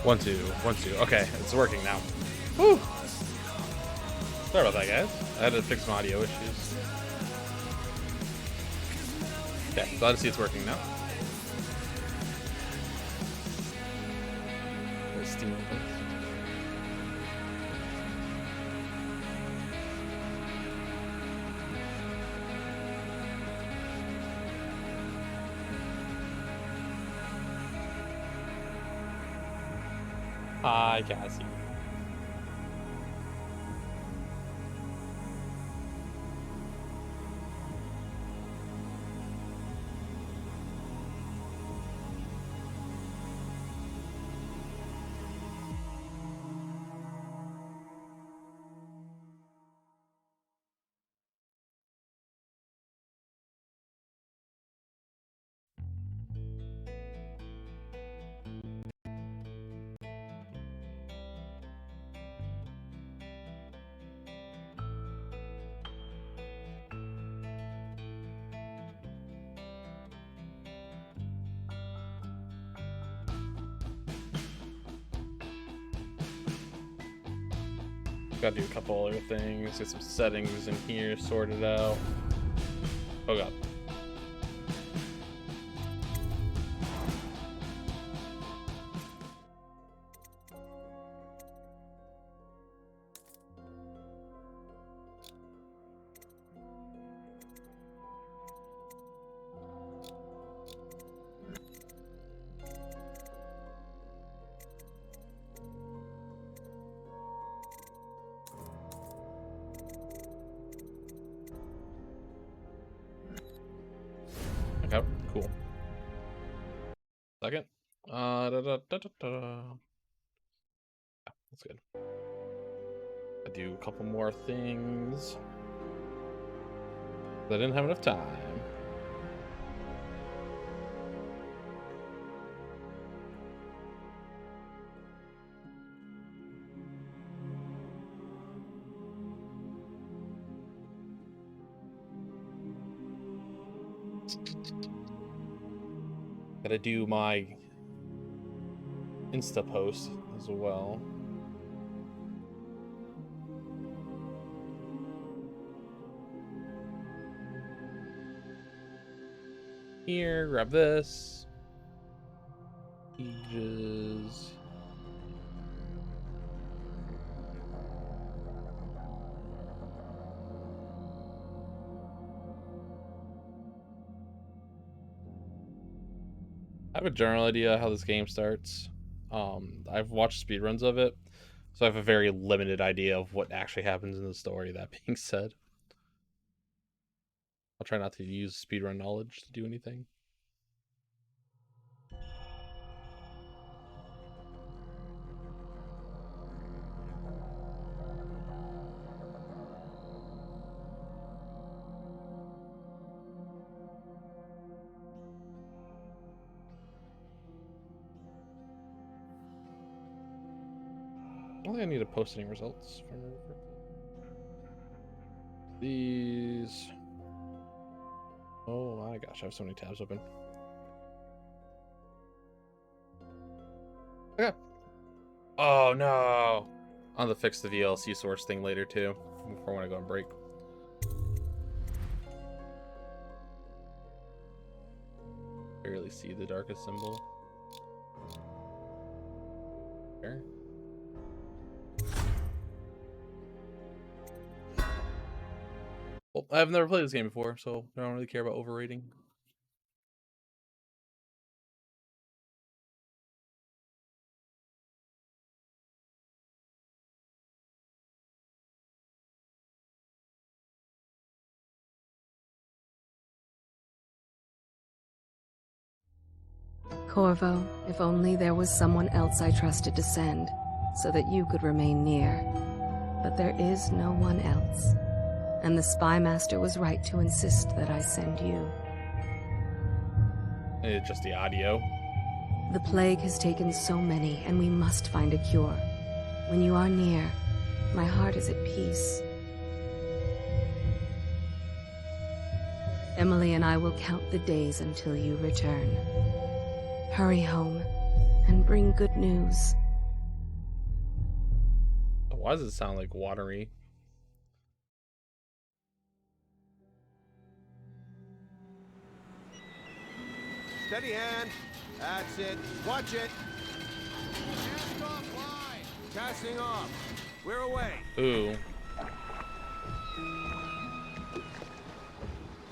1, 2, 1, 2. Okay, it's working now. Whew. Sorry about that, guys. I had to fix some audio issues. Okay, glad to see it's working now. Steam opens. Hi, Cassie. Gotta do a couple other things, get some settings in here sorted out. Oh god. Okay, cool. Second. Yeah, that's good. I do a couple more things. I didn't have enough time. Gotta do my Insta post as well. Here, grab this. Pages. I have a general idea how this game starts. I've watched speedruns of it, so I have a very limited idea of what actually happens in the story. That being said, I'll try not to use speedrun knowledge to do anything. I don't think I need to post any results from these. Oh my gosh, I have so many tabs open. Okay. Oh no. I'll have to fix the VLC source thing later too, before when I go on break. Barely see the darkest symbol. There. Well, I've never played this game before, so I don't really care about overrating. Corvo, if only there was someone else I trusted to send, so that you could remain near. But there is no one else, and the Spy Master was right to insist that I send you. It's just the audio. The plague has taken so many, and we must find a cure. When you are near, my heart is at peace. Emily and I will count the days until you return. Hurry home and bring good news. Why does it sound like watery? Steady hand. That's it. Watch it. Cast off line. Casting off. We're away. Ooh.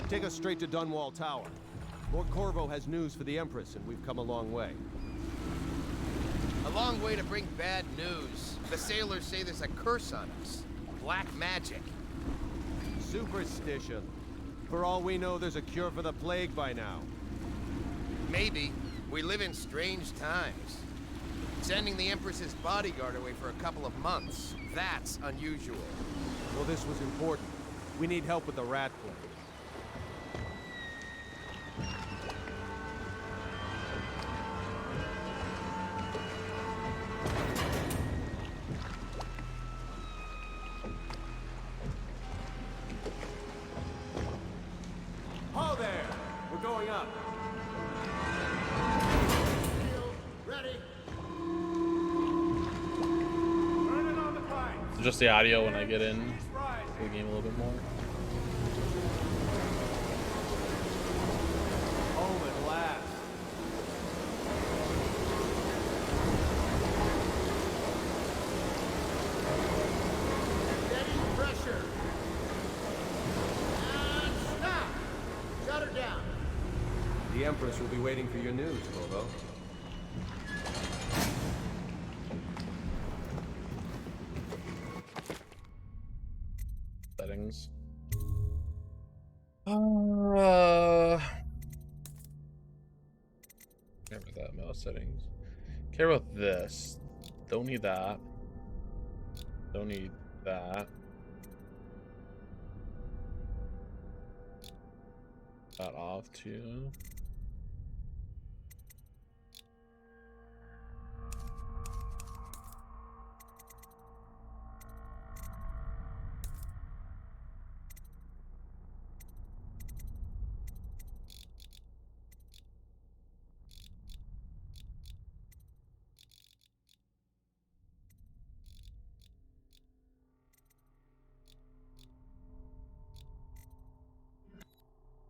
Take us straight to Dunwall Tower. Lord Corvo has news for the Empress, and we've come a long way. A long way to bring bad news. The sailors say there's a curse on us. Black magic. Superstition. For all we know, there's a cure for the plague by now. Maybe. We live in strange times. Sending the Empress's bodyguard away for a couple of months. That's unusual. Well, this was important. We need help with the rat plague. Ho there! We're going up. Ready. Burning on the pipes. Just the audio when I get in the game a little bit more. Home at last. Steady pressure. And stop. Shut her down. The Empress will be waiting for your news, Corvo. Settings. Care about that mouse settings. Care about this. Don't need that. Don't need that. That off too.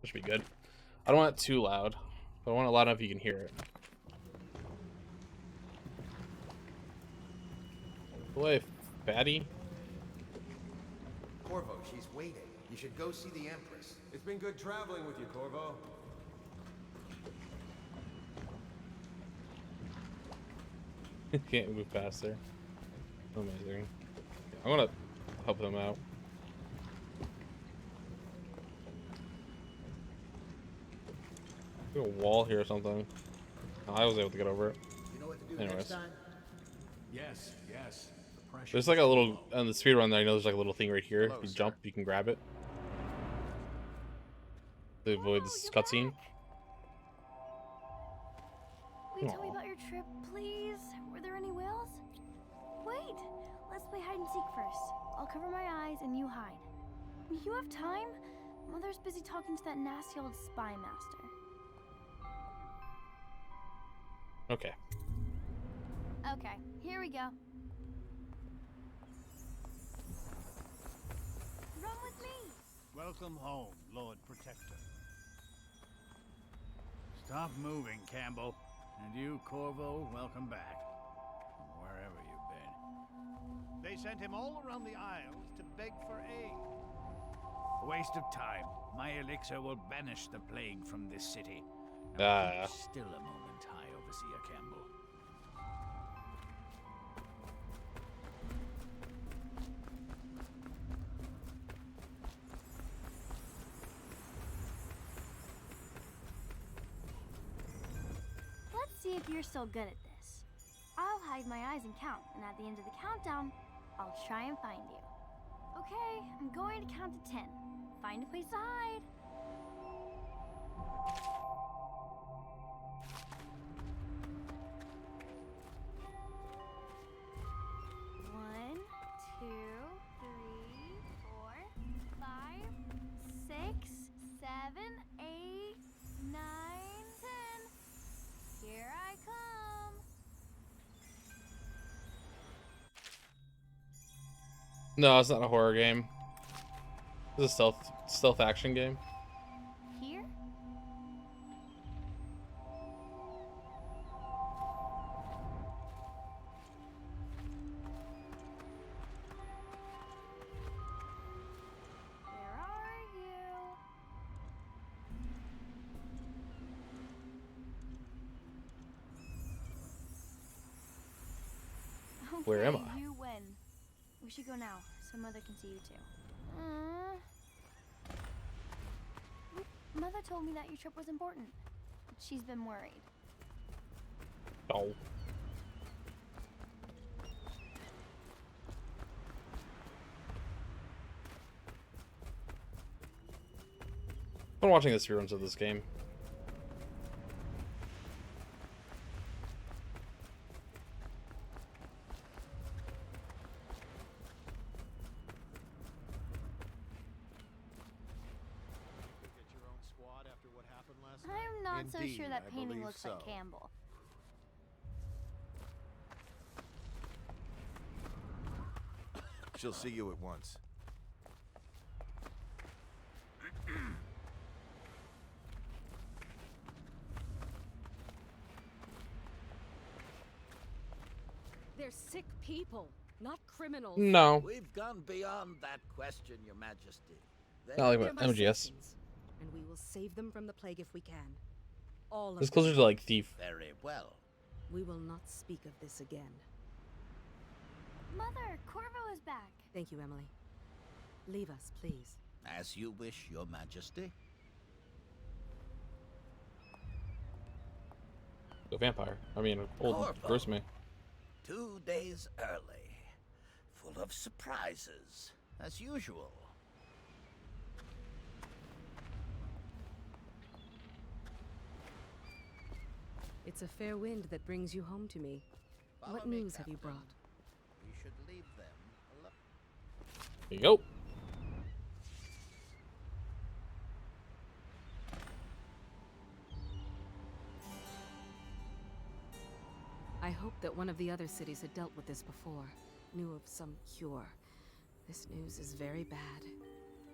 That should be good. I don't want it too loud, but I want it loud enough you can hear it. Boy, fatty. Corvo, she's waiting. You should go see the Empress. It's been good traveling with you, Corvo. Can't move past there. Amazing. I want to help them out. A wall here or something. Oh, I was able to get over it. You know what to do Anyways. next time? Yes, yes. The pressure. There's like a little on the speed run there. I know there's like a little thing right here. Hello, If you sir. jump, you can grab it to avoid this cutscene. Will you tell me Aw. about your trip, please? Were there any whales? Wait, let's play hide and seek first. I'll cover my eyes and you hide. You have time? Mother's busy talking to that nasty old spy master. Okay. Okay, here we go. Run with me! Welcome home, Lord Protector. Stop moving, Campbell. And you, Corvo, welcome back. From wherever you've been. They sent him all around the Isles to beg for aid. A waste of time. My elixir will banish the plague from this city. Now keep still a moment, High Overseer Campbell. Let's see if you're so good at this. I'll hide my eyes and count, and at the end of the countdown, I'll try and find you. Okay, I'm going to count to 10. Find a place to hide. One, two, three, 4, 5, 6, 7, 8, 9, 10. Here I come. No, it's not a horror game. It's a stealth action game. Here? Where are you? Where am Okay, I? you win. We should go now, so Mother can see you too. Mother told me that your trip was important. She's been worried. Oh. I've been watching the speedruns of this game. Get your own squad after what happened last night? I'm not so Indeed, sure that I painting believe looks so. like Campbell. She'll see you at once. They're sick people, not criminals. No. We've gone beyond that question, Your Majesty. They Not like They're what my MGS. citizens, and we will save them from the plague if we can. All of It's them. closer to like Thief. very well. We will not speak of this again. Mother, Corvo is back. Thank you, Emily. Leave us, please. As you wish, Your Majesty. A vampire. I mean, old Corvo. Grisme. 2 days early. Full of surprises, as usual. It's a fair wind that brings you home to me. Follow What me, news have you Captain. brought? We should leave them alone. There you go. I hoped that one of the other cities had dealt with this before, knew of some cure. This news is very bad.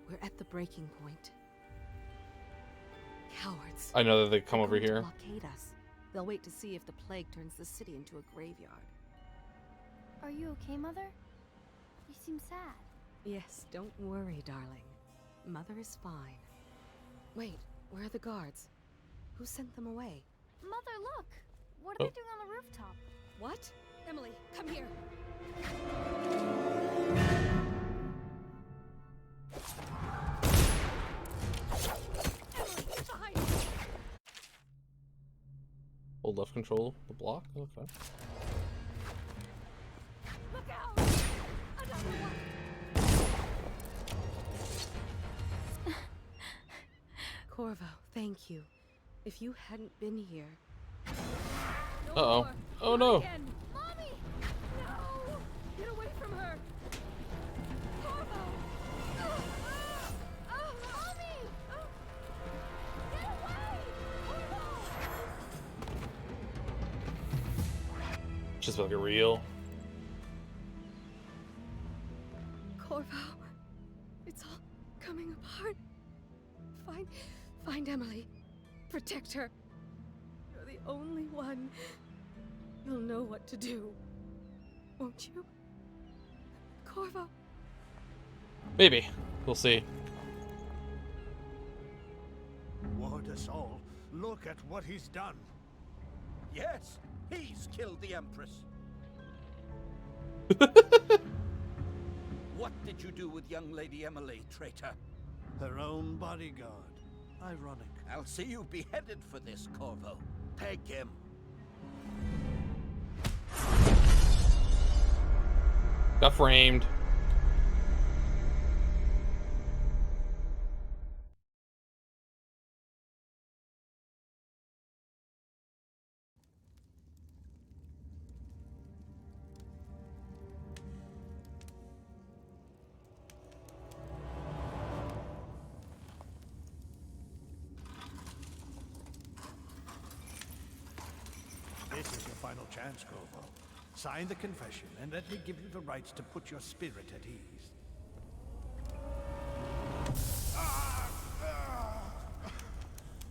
We're at the breaking point. Cowards. I know that they come They're over going to here. blockade us. They'll wait to see if the plague turns the city into a graveyard. Are you okay, Mother? You seem sad. Yes, don't worry, darling. Mother is fine. Wait, where are the guards? Who sent them away? Mother, look! What Oh. are they doing on the rooftop? What? Emily, come here. Emily, get behind me. Hold left control the block. Okay. Look out! Another one. Corvo, thank you. If you hadn't been here. No Uh-oh. more. Oh, Not no. again. Mommy! No! Get away from her! Corvo! Mommy! Get away! Just like a real. Corvo, it's all coming apart. Find Emily. Protect her. You're the only one. You'll know what to do. Won't you? Corvo. Maybe. We'll see. Ward us all. Look at what he's done. Yes, he's killed the Empress. What did you do with young Lady Emily, traitor? Her own bodyguard. Ironic. I'll see you beheaded for this, Corvo. Take him. Got framed. This is your final chance, Corvo. Sign the confession, and let me give you the rights to put your spirit at ease.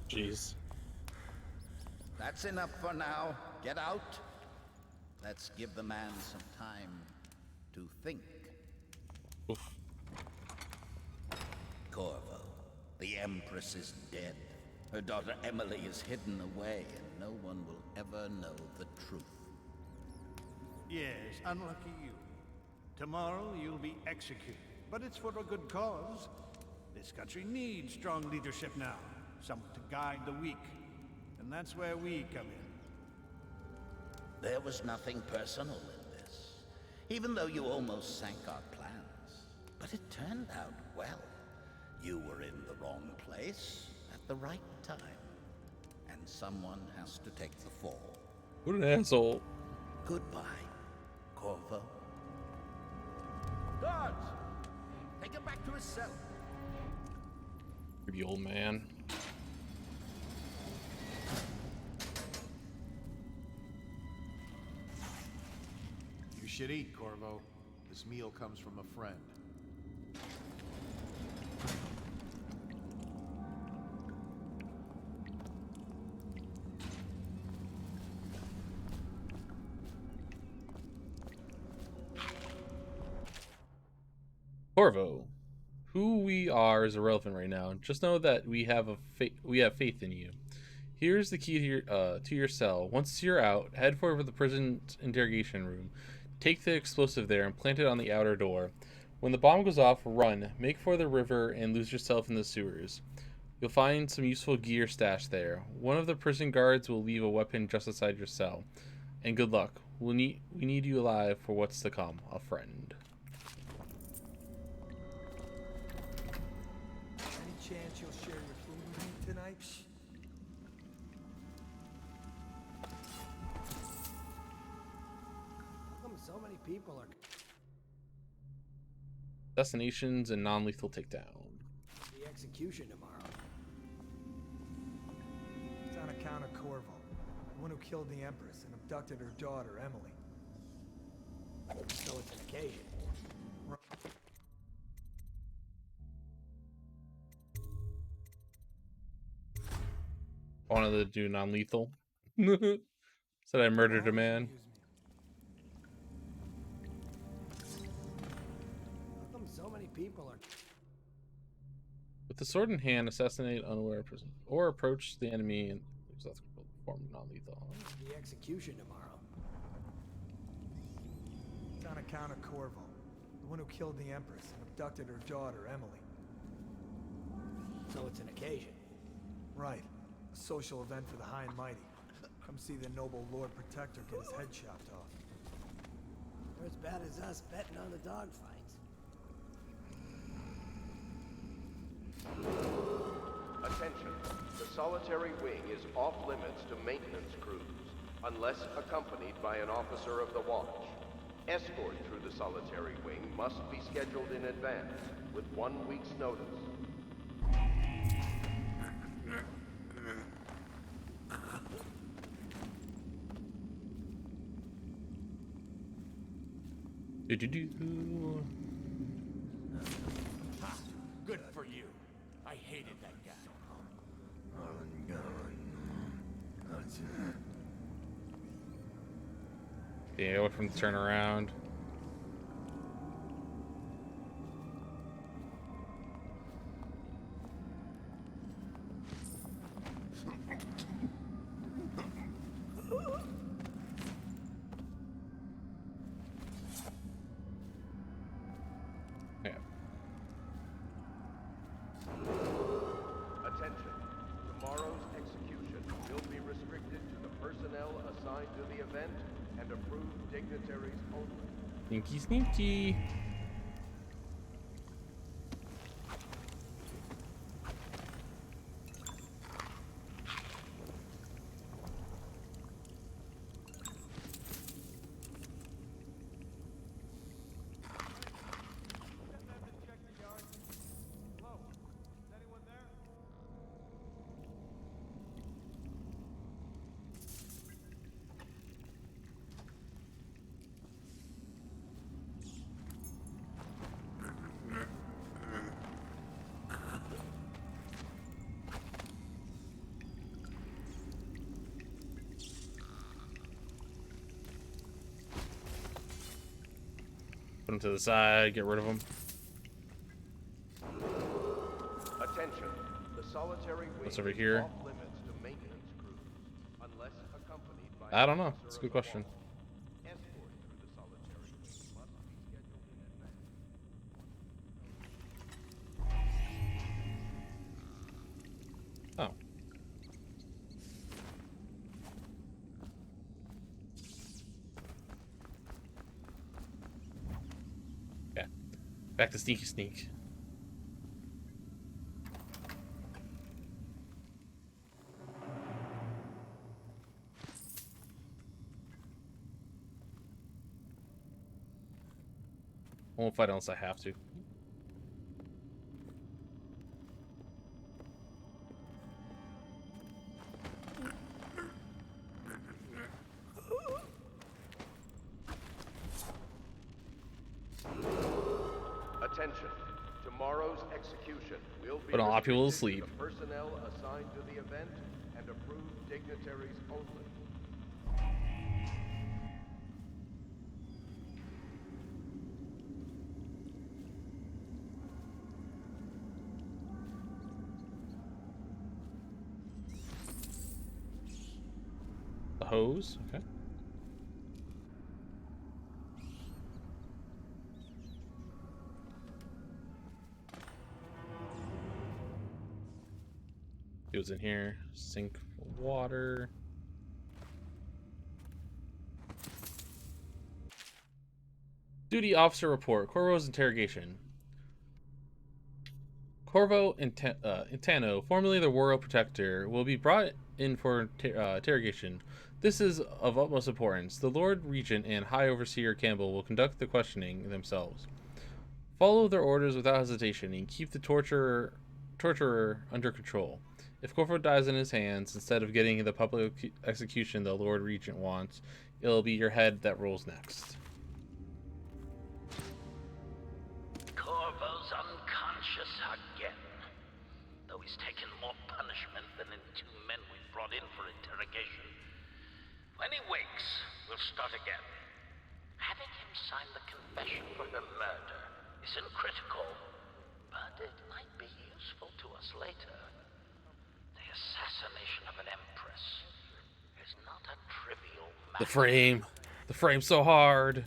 Jeez. That's enough for now. Get out. Let's give the man some time to think. Oof. Corvo, the Empress is dead. Her daughter Emily is hidden away, and no one will ever know the truth. Yes, unlucky you. Tomorrow you'll be executed, but it's for a good cause. This country needs strong leadership now, someone to guide the weak. And that's where we come in. There was nothing personal in this, even though you almost sank our plans. But it turned out well. You were in the wrong place at the right time. And someone has to take the fall. What an asshole. Goodbye, Corvo. Guards! Take him back to his cell. Creepy old man. You should eat, Corvo. This meal comes from a friend. Corvo, who we are is irrelevant right now. Just know that we have faith in you. Here's the key to your cell. Once you're out, head for the prison's interrogation room. Take the explosive there and plant it on the outer door. When the bomb goes off, run, make for the river, and lose yourself in the sewers. You'll find some useful gear stashed there. One of the prison guards will leave a weapon just outside your cell. And good luck. We need you alive for what's to come, a friend. Any chance you'll share your food with me tonight? How come so many people are... Destinations and non-lethal takedown. The execution tomorrow. It's on account of Corvo, the one who killed the Empress and abducted her daughter, Emily. So it's an occasion. Wanted to do non-lethal. Said I murdered a man. How come so many people are... With the sword in hand, assassinate unaware person, or approach the enemy and that's form non-lethal. The execution tomorrow. It's on account of Corvo, the one who killed the Empress and abducted her daughter, Emily. So it's an occasion. Right. A social event for the high and mighty. Come see the noble Lord Protector get his head chopped off. They're as bad as us betting on the dogfights. Attention. The solitary wing is off limits to maintenance crews, unless accompanied by an officer of the watch. Escort through the solitary wing must be scheduled in advance, with 1 week's notice. Ha! Good for you. I hated that guy. Yeah, went from the turnaround. Yeah. Attention. Tomorrow's execution will be restricted to the personnel assigned to the event and approved dignitaries only. Sneaky, sneaky. Put him to the side, get rid of him. Attention. The solitary wing What's over is here? off limits to maintenance crews, unless accompanied by I don't know. an It's a officer good of the question. watch. Escort through the solitary wing must be scheduled in advance. Oh. Yeah. Back to sneaky sneak. I won't fight unless I have to. Attention. Tomorrow's execution will be But a lot of people will restricted sleep. to the personnel assigned to the event and approved dignitaries only. The hose? Okay. It was in here. Sink for water. Duty officer report. Corvo's interrogation. Corvo Intano, formerly the Royal Protector, will be brought in for interrogation. This is of utmost importance. The Lord Regent and High Overseer Campbell will conduct the questioning themselves. Follow their orders without hesitation and keep the torturer under control. If Corvo dies in his hands, instead of getting the public execution the Lord Regent wants, it'll be your head that rolls next. Corvo's unconscious again. Though he's taken more punishment than the 2 men we brought in for interrogation. When he wakes, we'll start again. Having him sign the confession for her murder isn't critical, but it might be useful to us later. The assassination of an empress is not a trivial matter. The frame. The frame's so hard.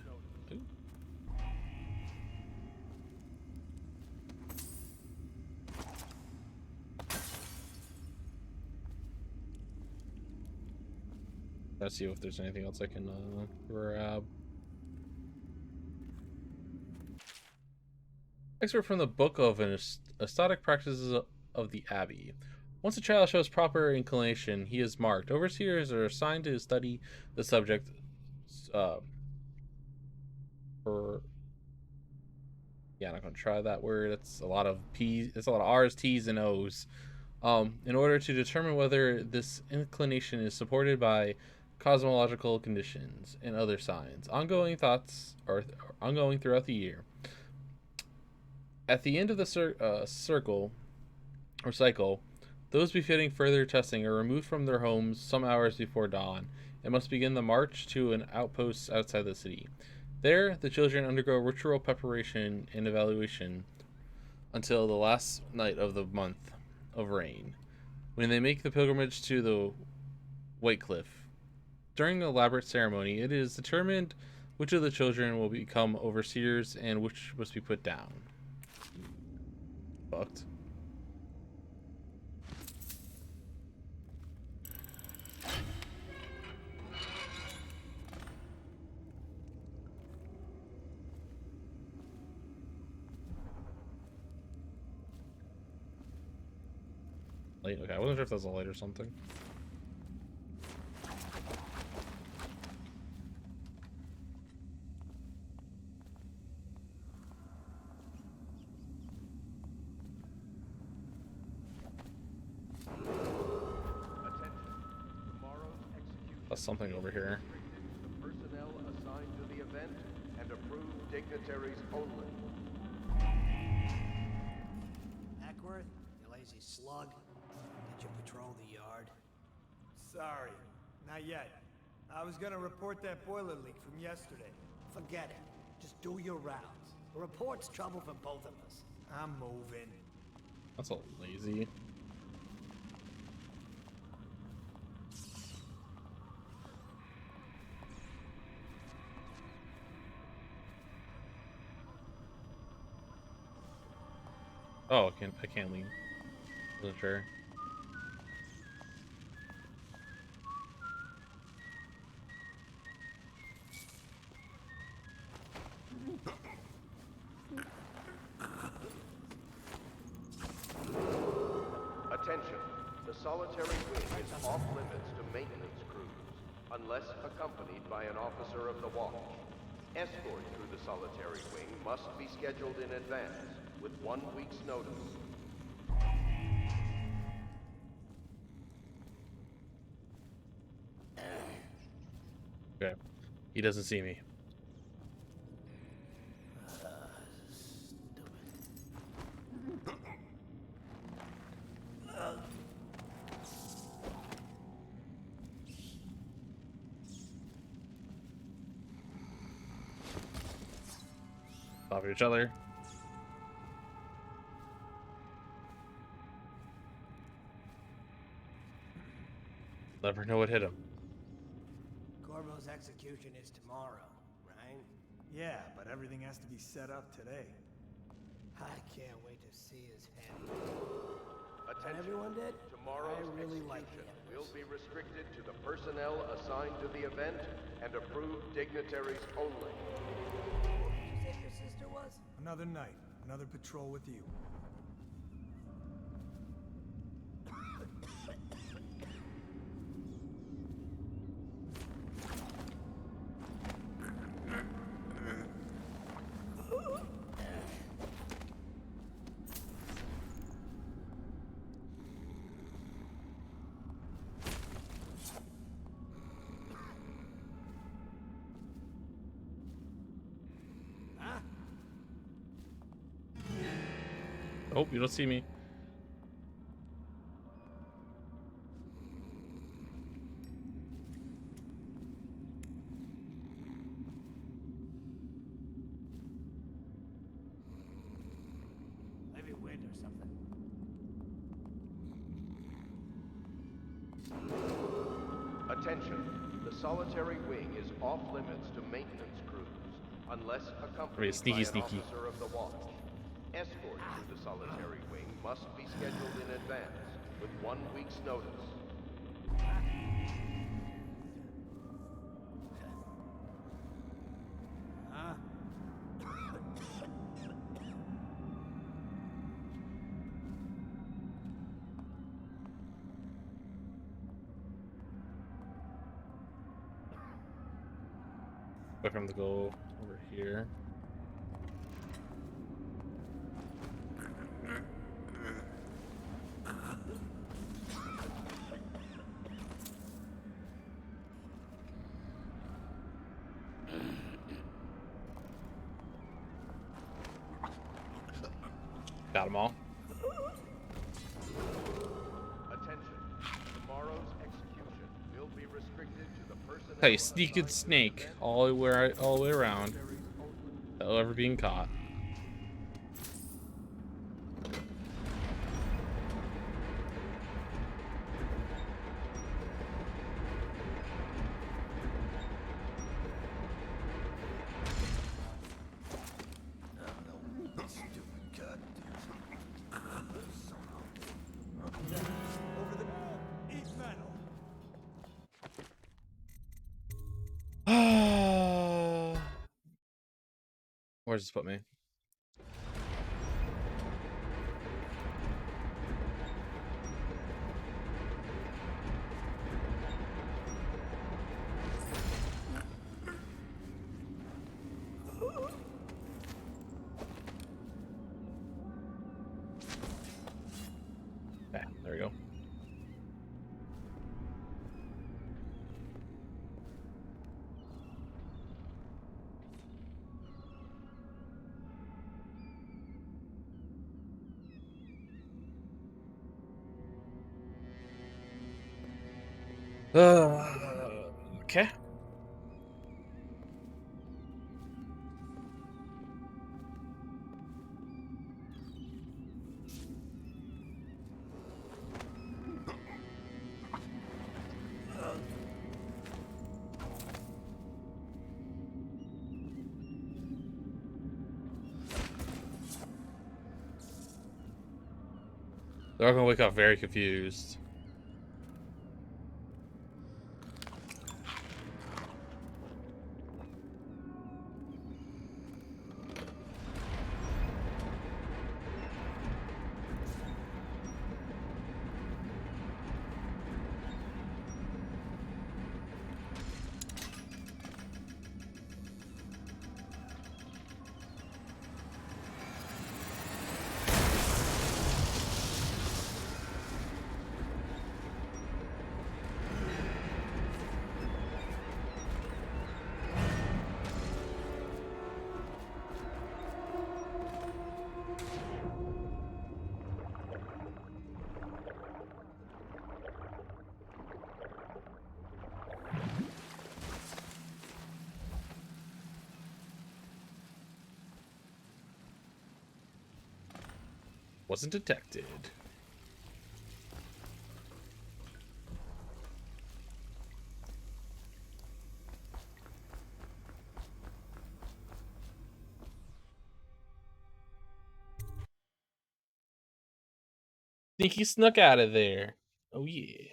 Let's see if there's anything else I can grab. Expert from the Book of Aesthetic Practices of the Abbey. Once a child shows proper inclination, he is marked. Overseers are assigned to study the subject for... Yeah, I'm not going to try that word. It's a lot of P's. It's a lot of R's, T's, and O's. In order to determine whether this inclination is supported by cosmological conditions and other signs. Ongoing thoughts are ongoing throughout the year. At the end of the cycle, those befitting further testing are removed from their homes some hours before dawn and must begin the march to an outpost outside the city. There, the children undergo ritual preparation and evaluation until the last night of the month of rain, when they make the pilgrimage to the White Cliff. During the elaborate ceremony, it is determined which of the children will become overseers and which must be put down. Fucked. Light? Okay, I wasn't sure if that was a light or something. That's something over here. The personnel assigned to the event and approved dignitaries only. Ackworth, you lazy slug. Did you patrol the yard? Sorry, not yet. I was gonna report that boiler leak from yesterday. Forget it. Just do your rounds. Reports trouble for both of us. I'm moving. That's all lazy. Oh, I can't lean. Wasn't sure. Attention. The solitary wing is off limits to maintenance crews, unless accompanied by an officer of the watch. Escort through the solitary wing must be scheduled in advance, with 1 week's notice. Okay. He doesn't see me. Top of each other. Never know what hit him. Corvo's execution is tomorrow, right? Yeah, but everything has to be set up today. I can't wait to see his head. Attention. Everyone did? Tomorrow's I really like execution the will be restricted to the personnel assigned to the event and approved dignitaries only. What did you say your sister was? Another night, another patrol with you. Oh, you don't see me. Maybe wind or something. Attention. The solitary wing is off limits to maintenance crews, unless accompanied Sneaky, by an sneaky. officer of the watch. Escort through the solitary wing must be scheduled in advance, with 1 week's notice. Wait for him to go over here. Got them all. Attention. Tomorrow's execution will be restricted to the personnel. Hey, sneaking snake all the way around. Without ever being caught. Where's this put me? Yeah, there we go. Okay. They're all gonna wake up very confused. Wasn't detected. Think he snuck out of there. Oh yeah.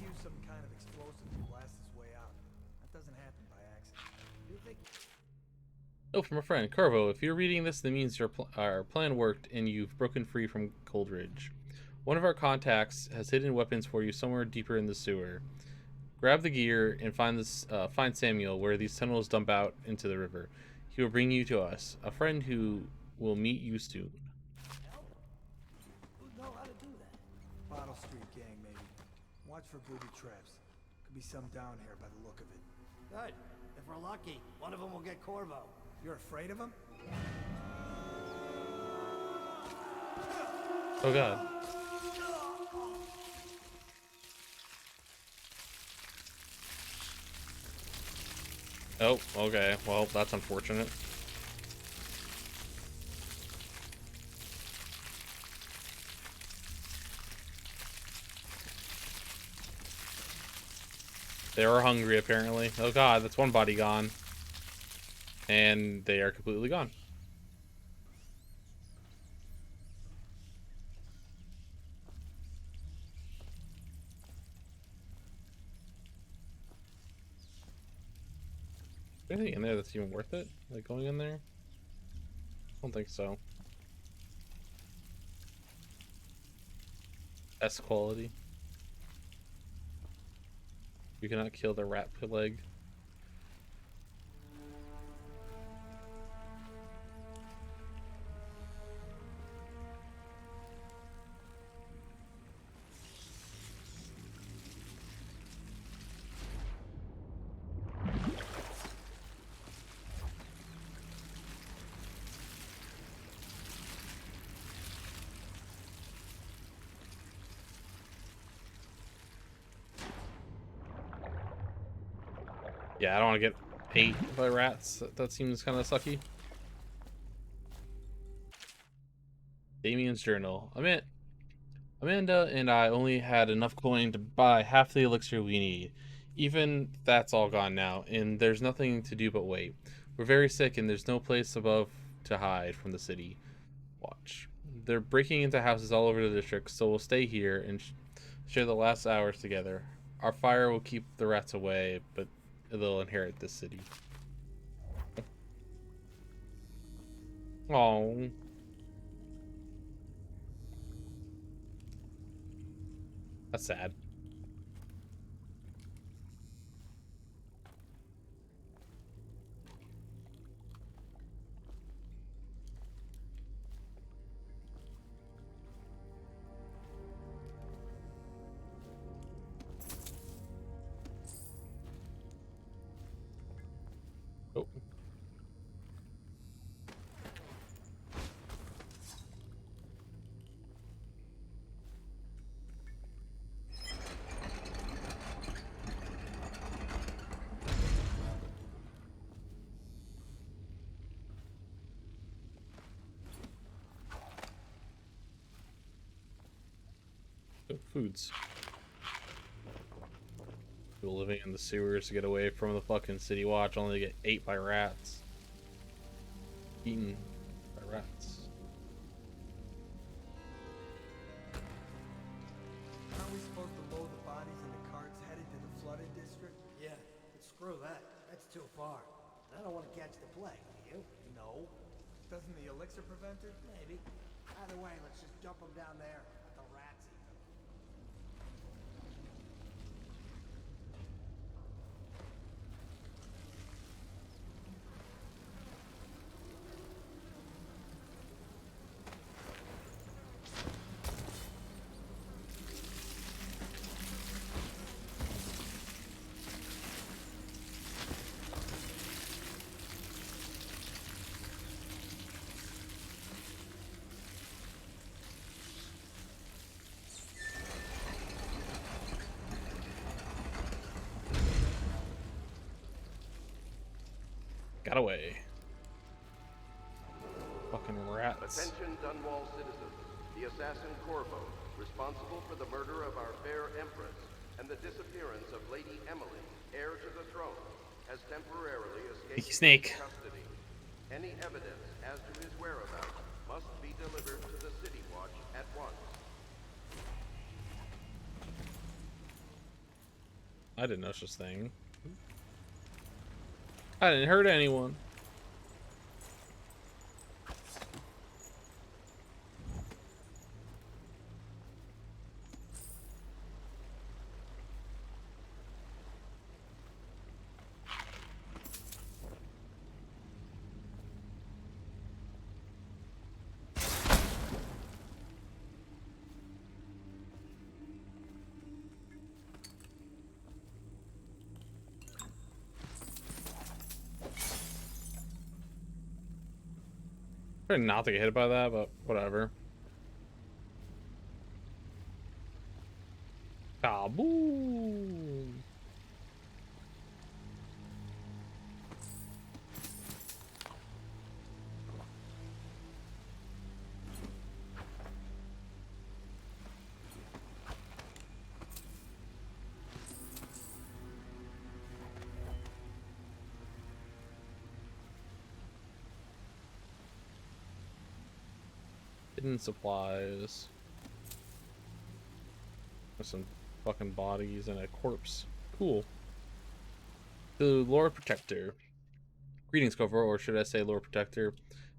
Use some kind of explosive to blast his way out. That doesn't happen by accident. You think? Oh, from a friend. Corvo, if you're reading this, that means our plan worked and you've broken free from Coldridge. One of our contacts has hidden weapons for you somewhere deeper in the sewer. Grab the gear and find Samuel where these tunnels dump out into the river. He will bring you to us, a friend who will meet you soon. Who'd know how to do that? Bottle Street gang, maybe. Watch for booby traps. Could be some down here by the look of it. Good. If we're lucky, one of them will get Corvo. You're afraid of him? Oh god. Oh, okay. Well, that's unfortunate. They were hungry, apparently. Oh god, that's one body gone. And they are completely gone. Anything in there that's even worth it? Like going in there? I don't think so. S quality. You cannot kill the rat leg. Yeah, I don't want to get ate by rats. That seems kind of sucky. Damien's journal. Amanda and I only had enough coin to buy half the elixir we need. Even that's all gone now, and there's nothing to do but wait. We're very sick, and there's no place above to hide from the city. Watch. They're breaking into houses all over the district, so we'll stay here and share the last hours together. Our fire will keep the rats away, but they'll inherit this city. Oh. That's sad. Oh. foods. People living in the sewers to get away from the fucking city watch, only to get ate by rats. Eaten by rats. Aren't we supposed to load the bodies in the carts headed to the flooded district? Yeah, but screw that. That's too far. I don't want to catch the plague, do you? No. Doesn't the elixir prevent it? Maybe. Either way, let's just dump them down there. Let the rats eat them. Got away. Fucking rats. Attention Dunwall citizens. The assassin Corvo, responsible for the murder of our fair Empress and the disappearance of Lady Emily, heir to the throne, has temporarily escaped Snake. custody. Any evidence as to his whereabouts must be delivered to the City Watch at once. I didn't know such thing. I didn't hurt anyone. Not to get hit by that, but whatever. Kaboom! Hidden supplies. There's some fucking bodies and a corpse. Cool. The Lord Protector. Greetings, Corvo, or should I say Lord Protector.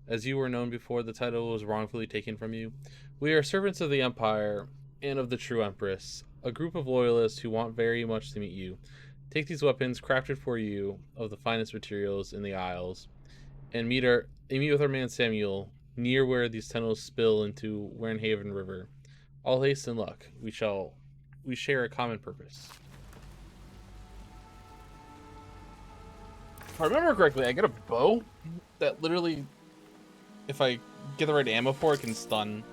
As you were known before the title was wrongfully taken from you, we are servants of the Empire and of the true Empress, a group of loyalists who want very much to meet you. Take these weapons, crafted for you of the finest materials in the Isles, and meet with our man Samuel near where these tunnels spill into Wernhaven River. All haste and luck. We share a common purpose. If I remember correctly, I get a bow that literally, if I get the right ammo for it, can stun.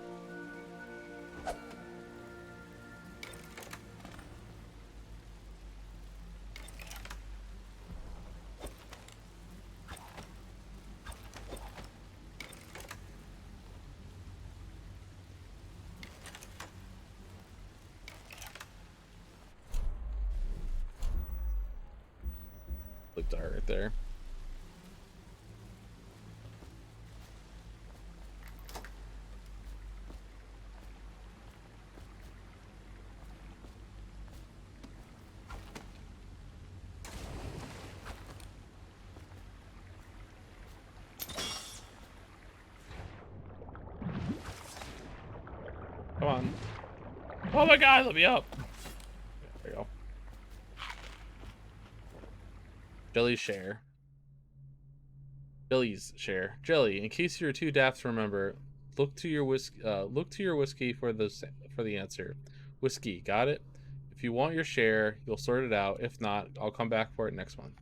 Click dart right there. Come on. Oh my god, let me up. There we go. Jelly's share. Jelly's share. Jelly, in case you're too daft to remember, look to your whiskey for the answer. Whiskey, got it? If you want your share, you'll sort it out. If not, I'll come back for it next month.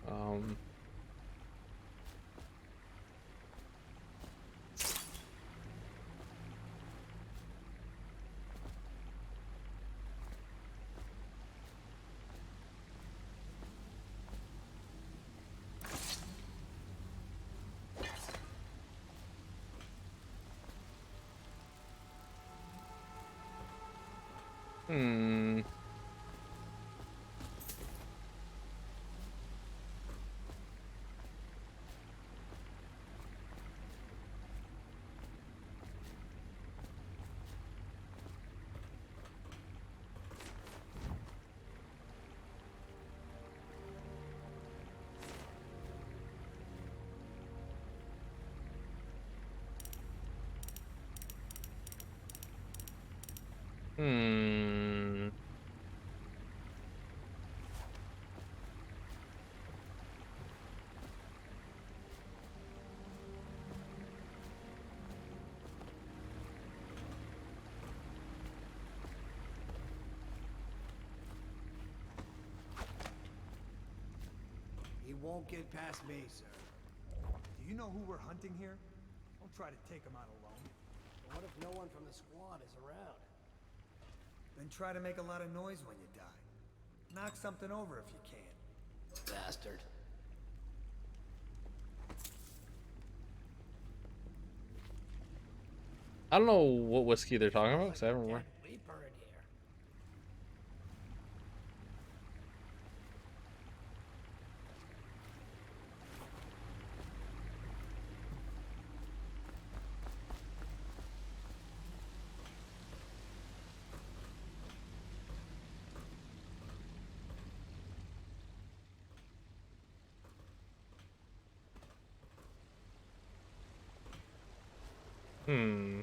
Oh. Hmm. Hmm. He won't get past me, sir. Do you know who we're hunting here? Don't try to take him out alone. But what if no one from the squad is around? Then try to make a lot of noise when you die. Knock something over if you can. Bastard. I don't know what whiskey they're talking about because I haven't remember. Reaper in here. Hmm.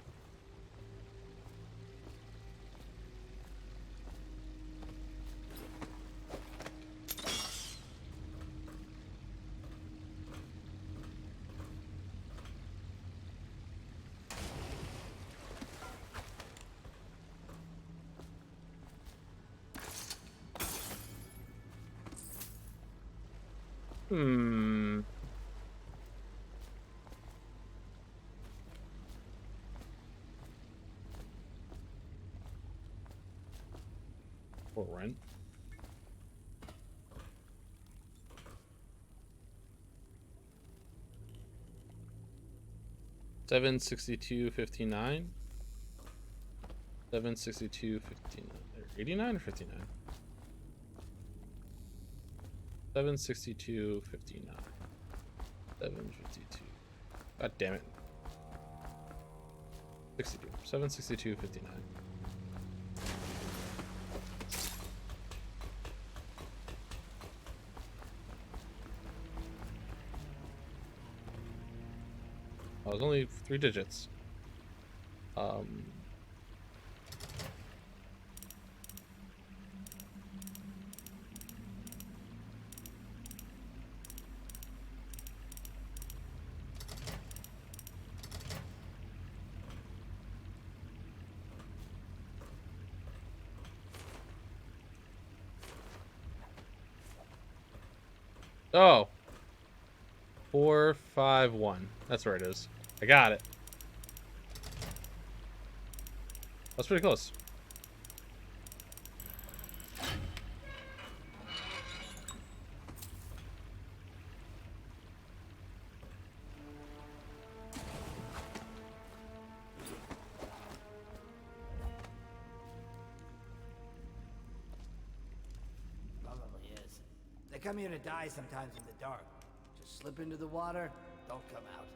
Hmm. For rent. $762.59. 762.59. 89 or 59. 762.59. 752. God damn it. 62. 762.59. Oh, it was only 3 digits. Oh. 451. That's where it is. I got it. That's pretty close. Probably is. They come here to die sometimes in the dark. Just slip into the water, don't come out.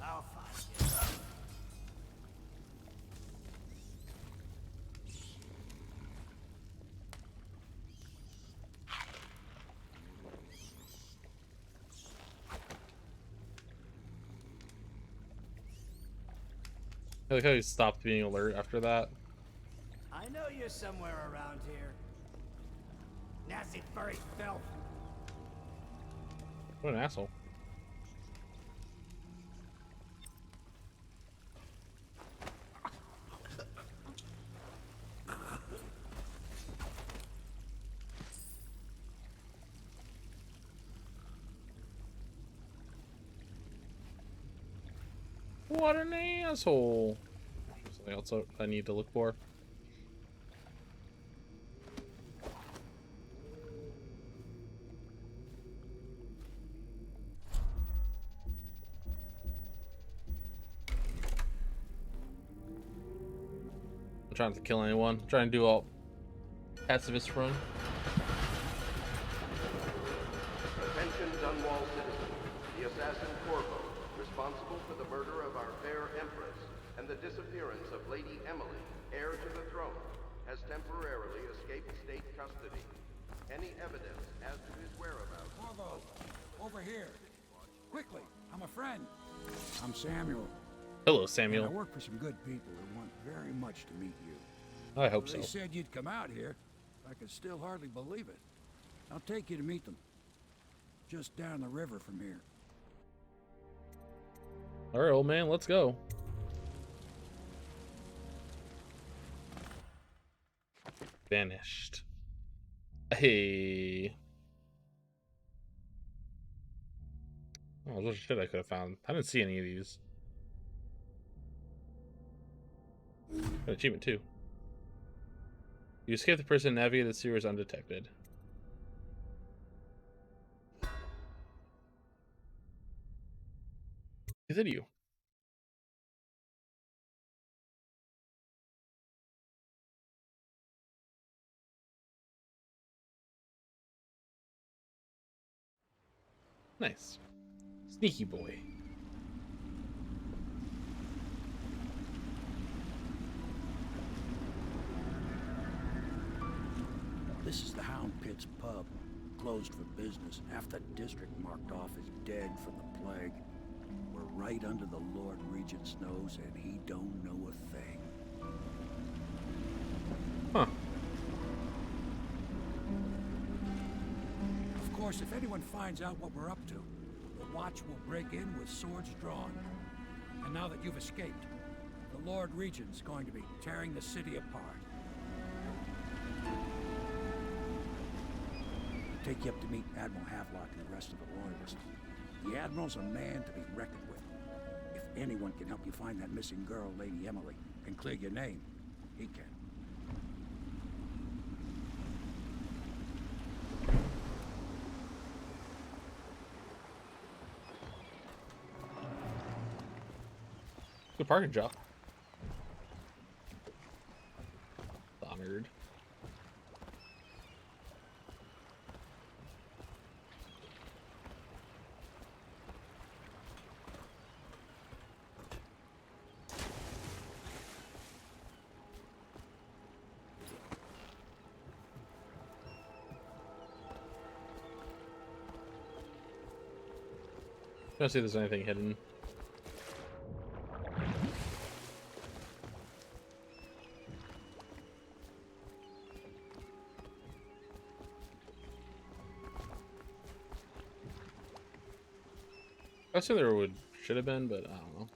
I'll find you. I like how he stopped being alert after that. I know you're somewhere around here. Nasty furry filth. What an asshole. What an asshole. Something else I need to look for. trying to kill anyone. I'm trying to do all pacifist run. Attention, Dunwall citizens. The assassin Corvo, responsible for the murder of our fair Empress and the disappearance of Lady Emily, heir to the throne, has temporarily escaped state custody. Any evidence as to his whereabouts... Corvo, over here. Quickly, I'm a friend. I'm Samuel. Hello, Samuel. And I work for some good people who want very much to meet you. I hope so. They said you'd come out here. I can still hardly believe it. I'll take you to meet them. Just down the river from here. All right, old man, let's go. Vanished. Hey. Oh, there's shit I could have found. I didn't see any of these. An achievement too. You escape the prison and navigate the sewers undetected. Continue. Nice. Sneaky boy. This is the Hound Pit's pub. Closed for business. Half the district marked off as dead from the plague. We're right under the Lord Regent's nose, and he don't know a thing. Huh. Of course, if anyone finds out what we're up to, the Watch will break in with swords drawn. And now that you've escaped, the Lord Regent's going to be tearing the city apart. Take you up to meet Admiral Havelock and the rest of the Loyalists. The Admiral's a man to be reckoned with. If anyone can help you find that missing girl, Lady Emily, and clear your name, he can. Good parking job. Dishonored. Trying to see if there's anything hidden. I assume there should have been, but I don't know.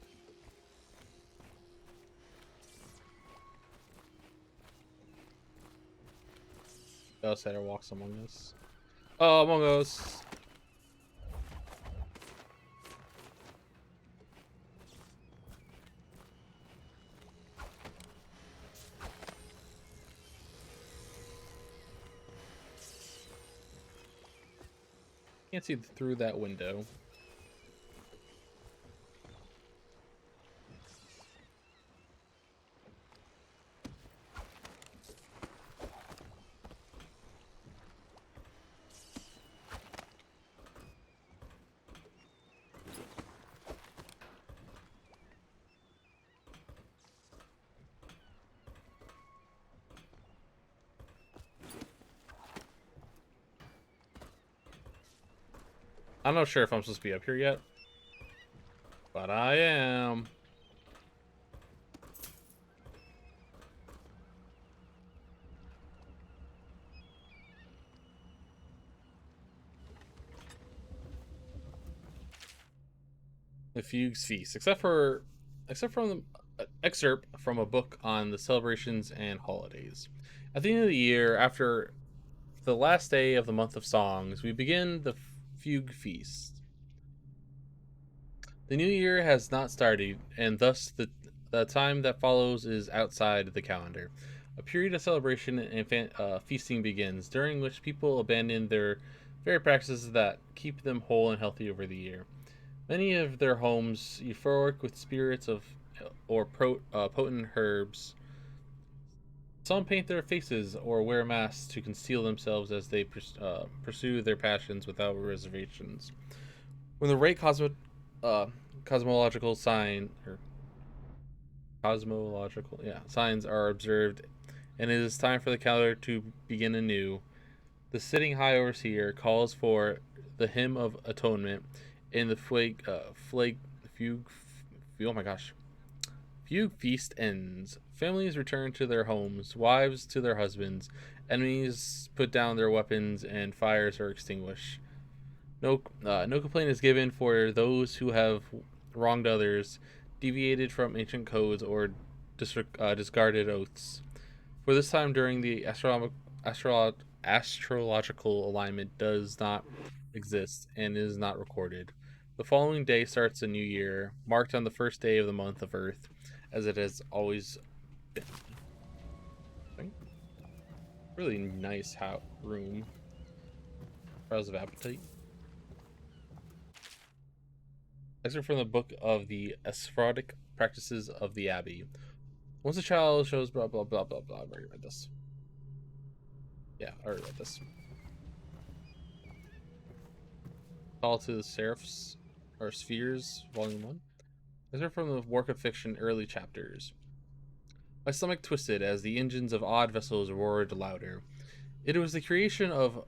Outsider walks among us. Oh, Among Us. Can't see through that window. I'm not sure if I'm supposed to be up here yet, but I am. The Fugue's Feast, except from the excerpt from a book on the celebrations and holidays. At the end of the year, after the last day of the month of songs, we begin the Fugue Feast. The new year has not started, and thus the time that follows is outside the calendar. A period of celebration and feasting begins, during which people abandon their very practices that keep them whole and healthy over the year. Many of their homes euphoric with spirits or potent herbs Some paint their faces or wear masks to conceal themselves as they pursue their passions without reservations. When the right cosmological sign or cosmological signs are observed, and it is time for the calendar to begin anew, the sitting high overseer calls for the hymn of atonement, and the oh my gosh, fugue feast ends. Families return to their homes, wives to their husbands, enemies put down their weapons, and fires are extinguished. No complaint is given for those who have wronged others, deviated from ancient codes, or discarded oaths. For this time during the astrological alignment does not exist and is not recorded. The following day starts a new year, marked on the first day of the month of Earth, as it has always been. Really nice room. Browse of appetite. Excerpt from the book of the Asphrodic Practices of the Abbey. Once a child shows blah blah blah blah blah. I've already read this. Yeah, I already read this. Call to the Seraphs or Spheres, Volume 1. Excerpt from the work of fiction, early chapters. My stomach twisted as the engines of odd vessels roared louder. It was the creation of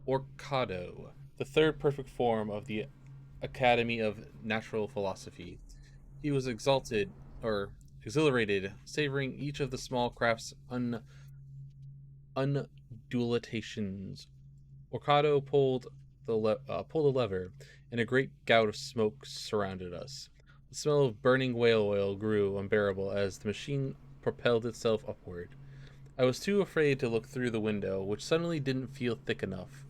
Orcado, the third perfect form of the Academy of Natural Philosophy. He was exhilarated, savoring each of the small craft's undulatations. Orcado pulled a lever, and a great gout of smoke surrounded us. The smell of burning whale oil grew unbearable as the machine propelled itself upward. I was too afraid to look through the window, which suddenly didn't feel thick enough.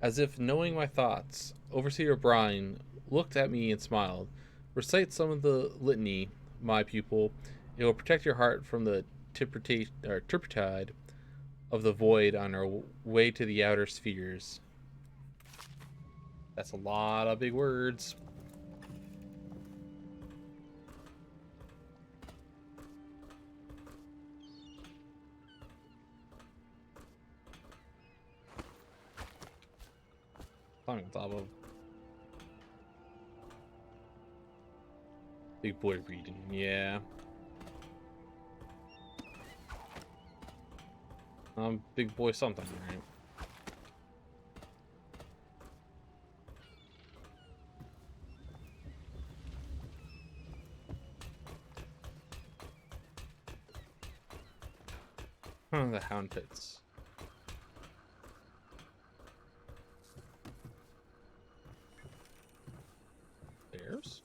As if knowing my thoughts, Overseer Brine looked at me and smiled. Recite some of the litany, my pupil. It will protect your heart from the turpitude of the void on our way to the outer spheres. That's a lot of big words. Climbing on top of big boy reading, yeah. Big boy something, right? The hound pits. Stairs?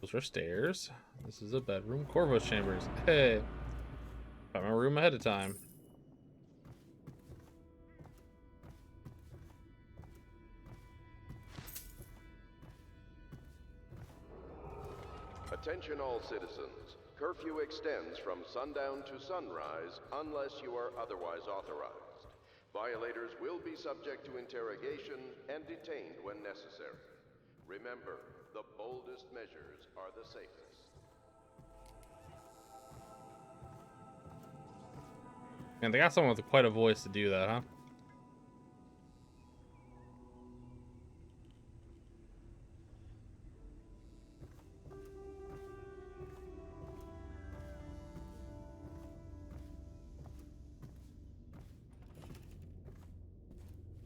Those are stairs. This is a bedroom. Corvo's chambers. Hey! Got my room ahead of time. Attention all citizens. Curfew extends from sundown to sunrise unless you are otherwise authorized. Violators will be subject to interrogation and detained when necessary. Remember, the boldest measures are the safest. And they got someone with quite a voice to do that, huh?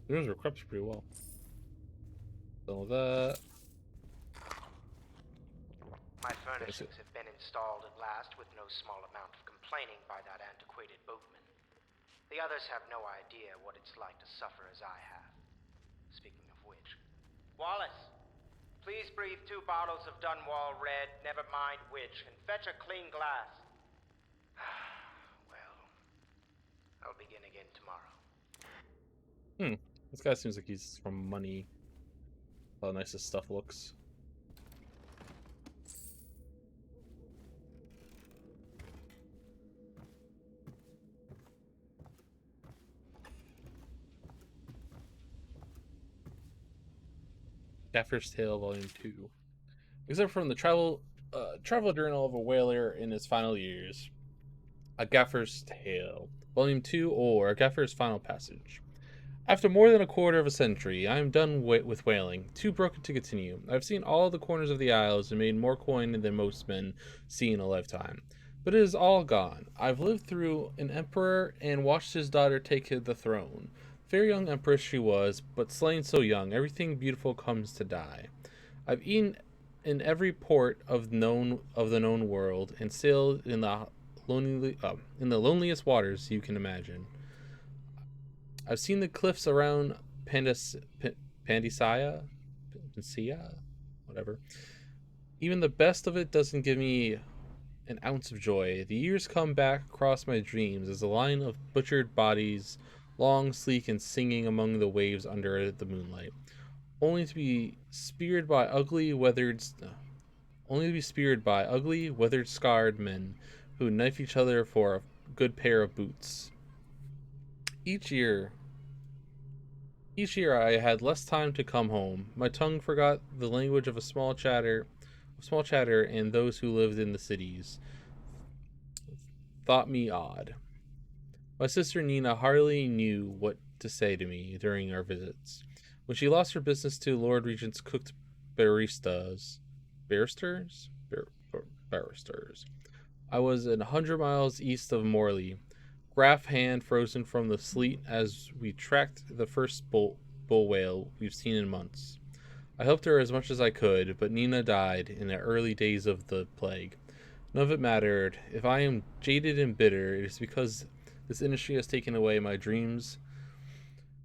Yours were crept pretty well. So that. My furnishings have been installed at last with no small amount of complaining by that antiquated boatman. The others have no idea what it's like to suffer as I have. Speaking of which... Wallace! Please breathe 2 bottles of Dunwall Red, never mind which, and fetch a clean glass. Well, I'll begin again tomorrow. This guy seems like he's from money. How nice his stuff looks. Gaffer's Tale, Volume 2. Except from the travel journal of a whaler in his final years. A Gaffer's Tale, Volume 2, or A Gaffer's Final Passage. After more than a quarter of a century, I am done with whaling, too broken to continue. I've seen all the corners of the isles and made more coin than most men see in a lifetime. But it is all gone. I've lived through an emperor and watched his daughter take the throne. Fair young empress she was, but slain so young, everything beautiful comes to die. I've eaten in every port of the known world and sailed in the loneliest waters you can imagine. I've seen the cliffs around Pandyssia, whatever. Even the best of it doesn't give me an ounce of joy. The years come back across my dreams as a line of butchered bodies, long, sleek, and singing among the waves under the moonlight, only to be speared by ugly, weathered, scarred men who knife each other for a good pair of boots. Each year I had less time to come home. My tongue forgot the language of small chatter, and those who lived in the cities thought me odd. My sister Nina hardly knew what to say to me during our visits. When she lost her business to Lord Regent's cooked barristers. I was 100 miles east of Morley, graph hand frozen from the sleet as we tracked the first bull whale we've seen in months. I helped her as much as I could, but Nina died in the early days of the plague. None of it mattered. If I am jaded and bitter, it is because this industry has taken away my dreams.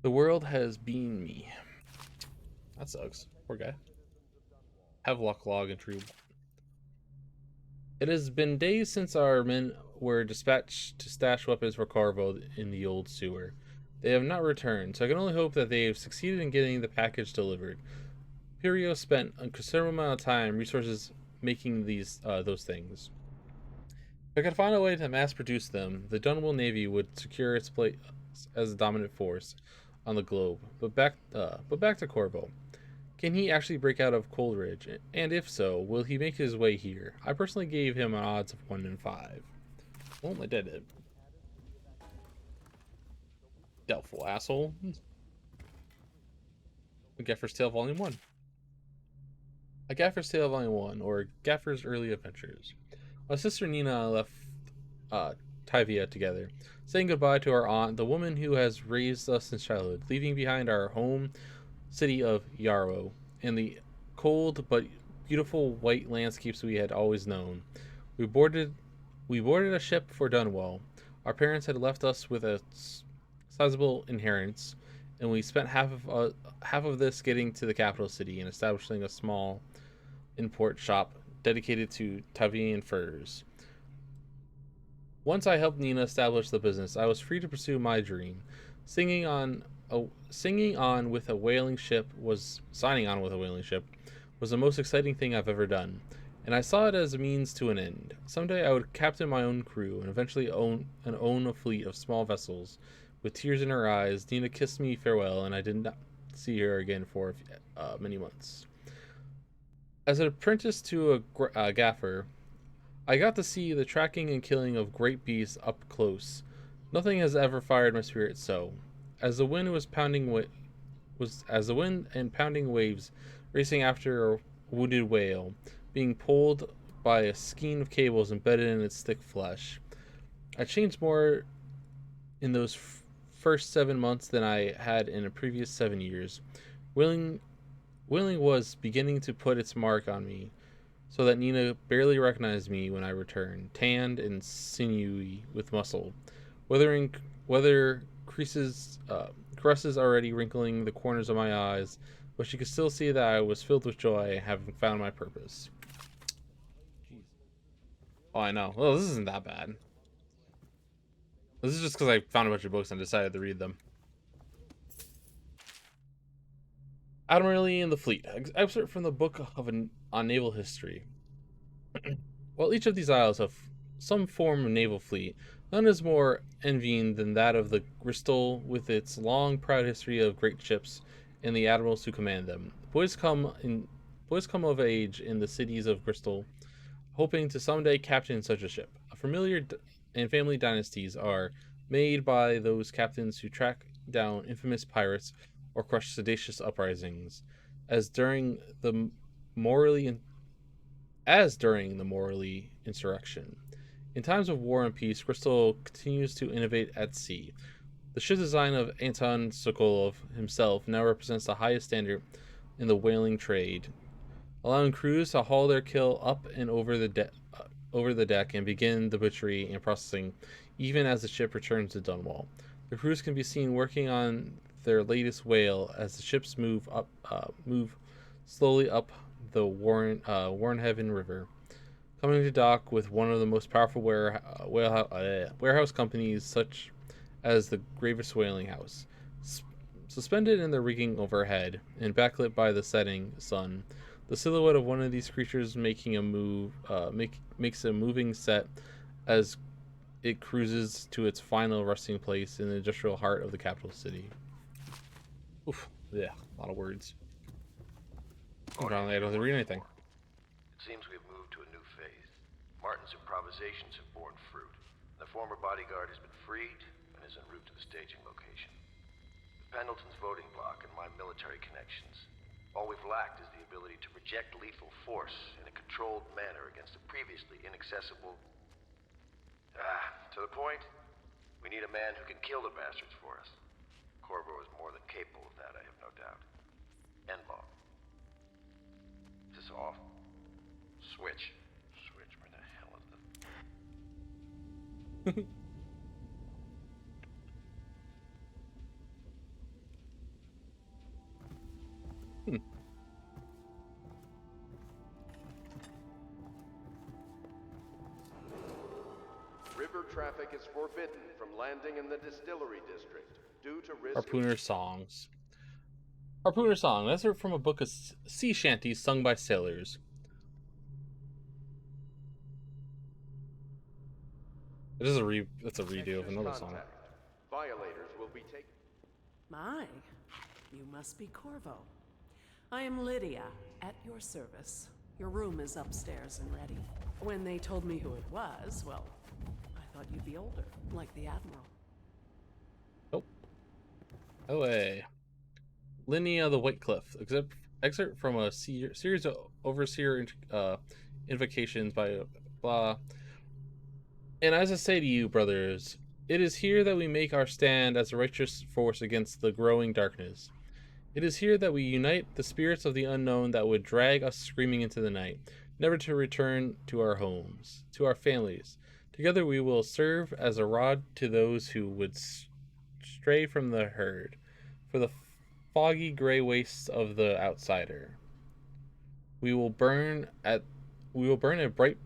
The world has been me. That sucks. Poor guy. Havelock log and true. It has been days since our men were dispatched to stash weapons for Corvo in the old sewer. They have not returned, so I can only hope that they have succeeded in getting the package delivered. Pirio spent a considerable amount of time and resources making those things. If I could find a way to mass produce them, the Dunwell Navy would secure its place as a dominant force on the globe. But back to Corvo. Can he actually break out of Coleridge? And if so, will he make his way here? I personally gave him an odds of 1 in 5. Well, my dad did. Doubtful asshole. A Gaffer's Tale Volume 1. A Gaffer's Tale Volume 1, or Gaffer's Early Adventures. My sister Nina left Tivia together, saying goodbye to our aunt, the woman who has raised us since childhood, leaving behind our home city of Yarrow and the cold but beautiful white landscapes we had always known. We boarded a ship for Dunwell. Our parents had left us with a sizable inheritance, and we spent half of this getting to the capital city and establishing a small import shop dedicated to Tavian furs. Once I helped Nina establish the business, I was free to pursue my dream. Signing on with a whaling ship was the most exciting thing I've ever done, and I saw it as a means to an end. Someday I would captain my own crew and eventually own a fleet of small vessels. With tears in her eyes, Nina kissed me farewell, and I did not see her again for many months. As an apprentice to a gaffer, I got to see the tracking and killing of great beasts up close. Nothing has ever fired my spirit so. As the wind and pounding waves racing after a wounded whale, being pulled by a skein of cables embedded in its thick flesh. I changed more in those first 7 months than I had in the previous 7 years. Willing was beginning to put its mark on me, so that Nina barely recognized me when I returned, tanned and sinewy with muscle, caresses already wrinkling the corners of my eyes, but she could still see that I was filled with joy, having found my purpose. Jeez. Oh, I know. Well, this isn't that bad. This is just because I found a bunch of books and decided to read them. Admiralty and the Fleet. Excerpt from the Book on Naval History. While each of these isles have some form of naval fleet, none is more envying than that of the Bristol, with its long, proud history of great ships and the admirals who command them. Boys come of age in the cities of Bristol, hoping to someday captain such a ship. A familiar and family dynasties are made by those captains who track down infamous pirates or crush seditious uprisings, as during the morally insurrection. In times of war and peace, Crystal continues to innovate at sea. The ship design of Anton Sokolov himself now represents the highest standard in the whaling trade, allowing crews to haul their kill up and over the deck and begin the butchery and processing even as the ship returns to Dunwall. The crews can be seen working on their latest whale as the ships move slowly up the Warrenhaven River, coming to dock with one of the most powerful warehouse companies, such as the Gravis Whaling House. Suspended in the rigging overhead and backlit by the setting sun, the silhouette of one of these creatures making a move makes a moving set as it cruises to its final resting place in the industrial heart of the capital city. Oof, yeah, a lot of words. Apparently, I don't have to read anything. It seems we've moved to a new phase. Martin's improvisations have borne fruit. The former bodyguard has been freed and is en route to the staging location. With Pendleton's voting bloc and my military connections, all we've lacked is the ability to project lethal force in a controlled manner against a previously inaccessible... to the point, we need a man who can kill the bastards for us. Corvo is more than capable of that, I have no doubt. Endlaw. Is this off? Switch. Switch, where the hell is the... River traffic is forbidden from landing in the distillery district due to risk. Harpooner songs. Harpooner song. That's from a book of sea shanties sung by sailors. That's a redo of another song. Violators will be taken. My, you must be Corvo. I am Lydia, at your service. Your room is upstairs and ready. When they told me who it was, well, I thought you'd be older, like the Admiral. Nope. Away. Linnea the White Cliff. Excerpt from a series of overseer invocations by blah. And as I say to you, brothers, it is here that we make our stand as a righteous force against the growing darkness. It is here that we unite the spirits of the unknown that would drag us screaming into the night, never to return to our homes, to our families. Together we will serve as a rod to those who would stray from the herd, for the foggy gray wastes of the outsider. We will burn a bright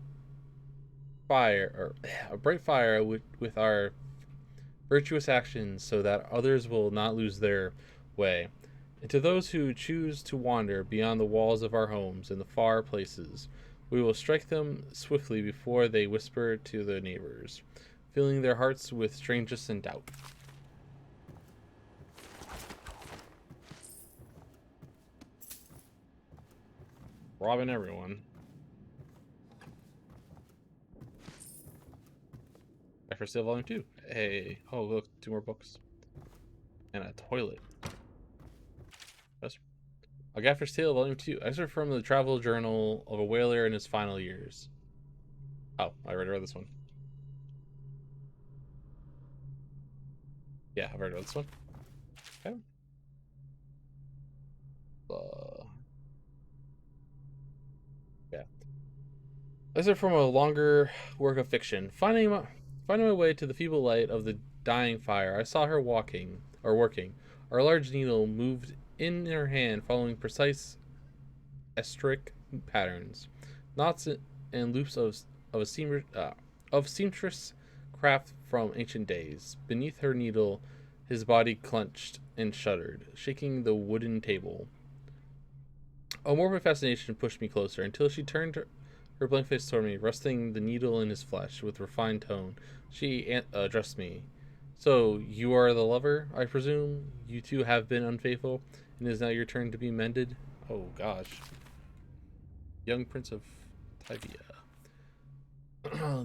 fire with our virtuous actions, so that others will not lose their way. And to those who choose to wander beyond the walls of our homes in the far places, we will strike them swiftly before they whisper to their neighbors, filling their hearts with strangeness and doubt. Robbing everyone. Back for Sale Volume 2. Hey, oh look, 2 more books. And a toilet. That's A Gaffer's Tale, Volume 2. Excerpt from the travel journal of a whaler in his final years. Oh, I already read this one. Yeah, I've already read this one. Okay. Yeah. Excerpt from a longer work of fiction. Finding my way to the feeble light of the dying fire, I saw her working. Our large needle moved in her hand, following precise astric patterns, knots and loops of seamstress craft from ancient days. Beneath her needle, his body clenched and shuddered, shaking the wooden table. A morbid fascination pushed me closer until she turned her blank face toward me, resting the needle in his flesh. With refined tone, she addressed me. So, you are the lover, I presume? You two have been unfaithful, and it is now your turn to be mended? Oh, gosh. Young Prince of Tyvia.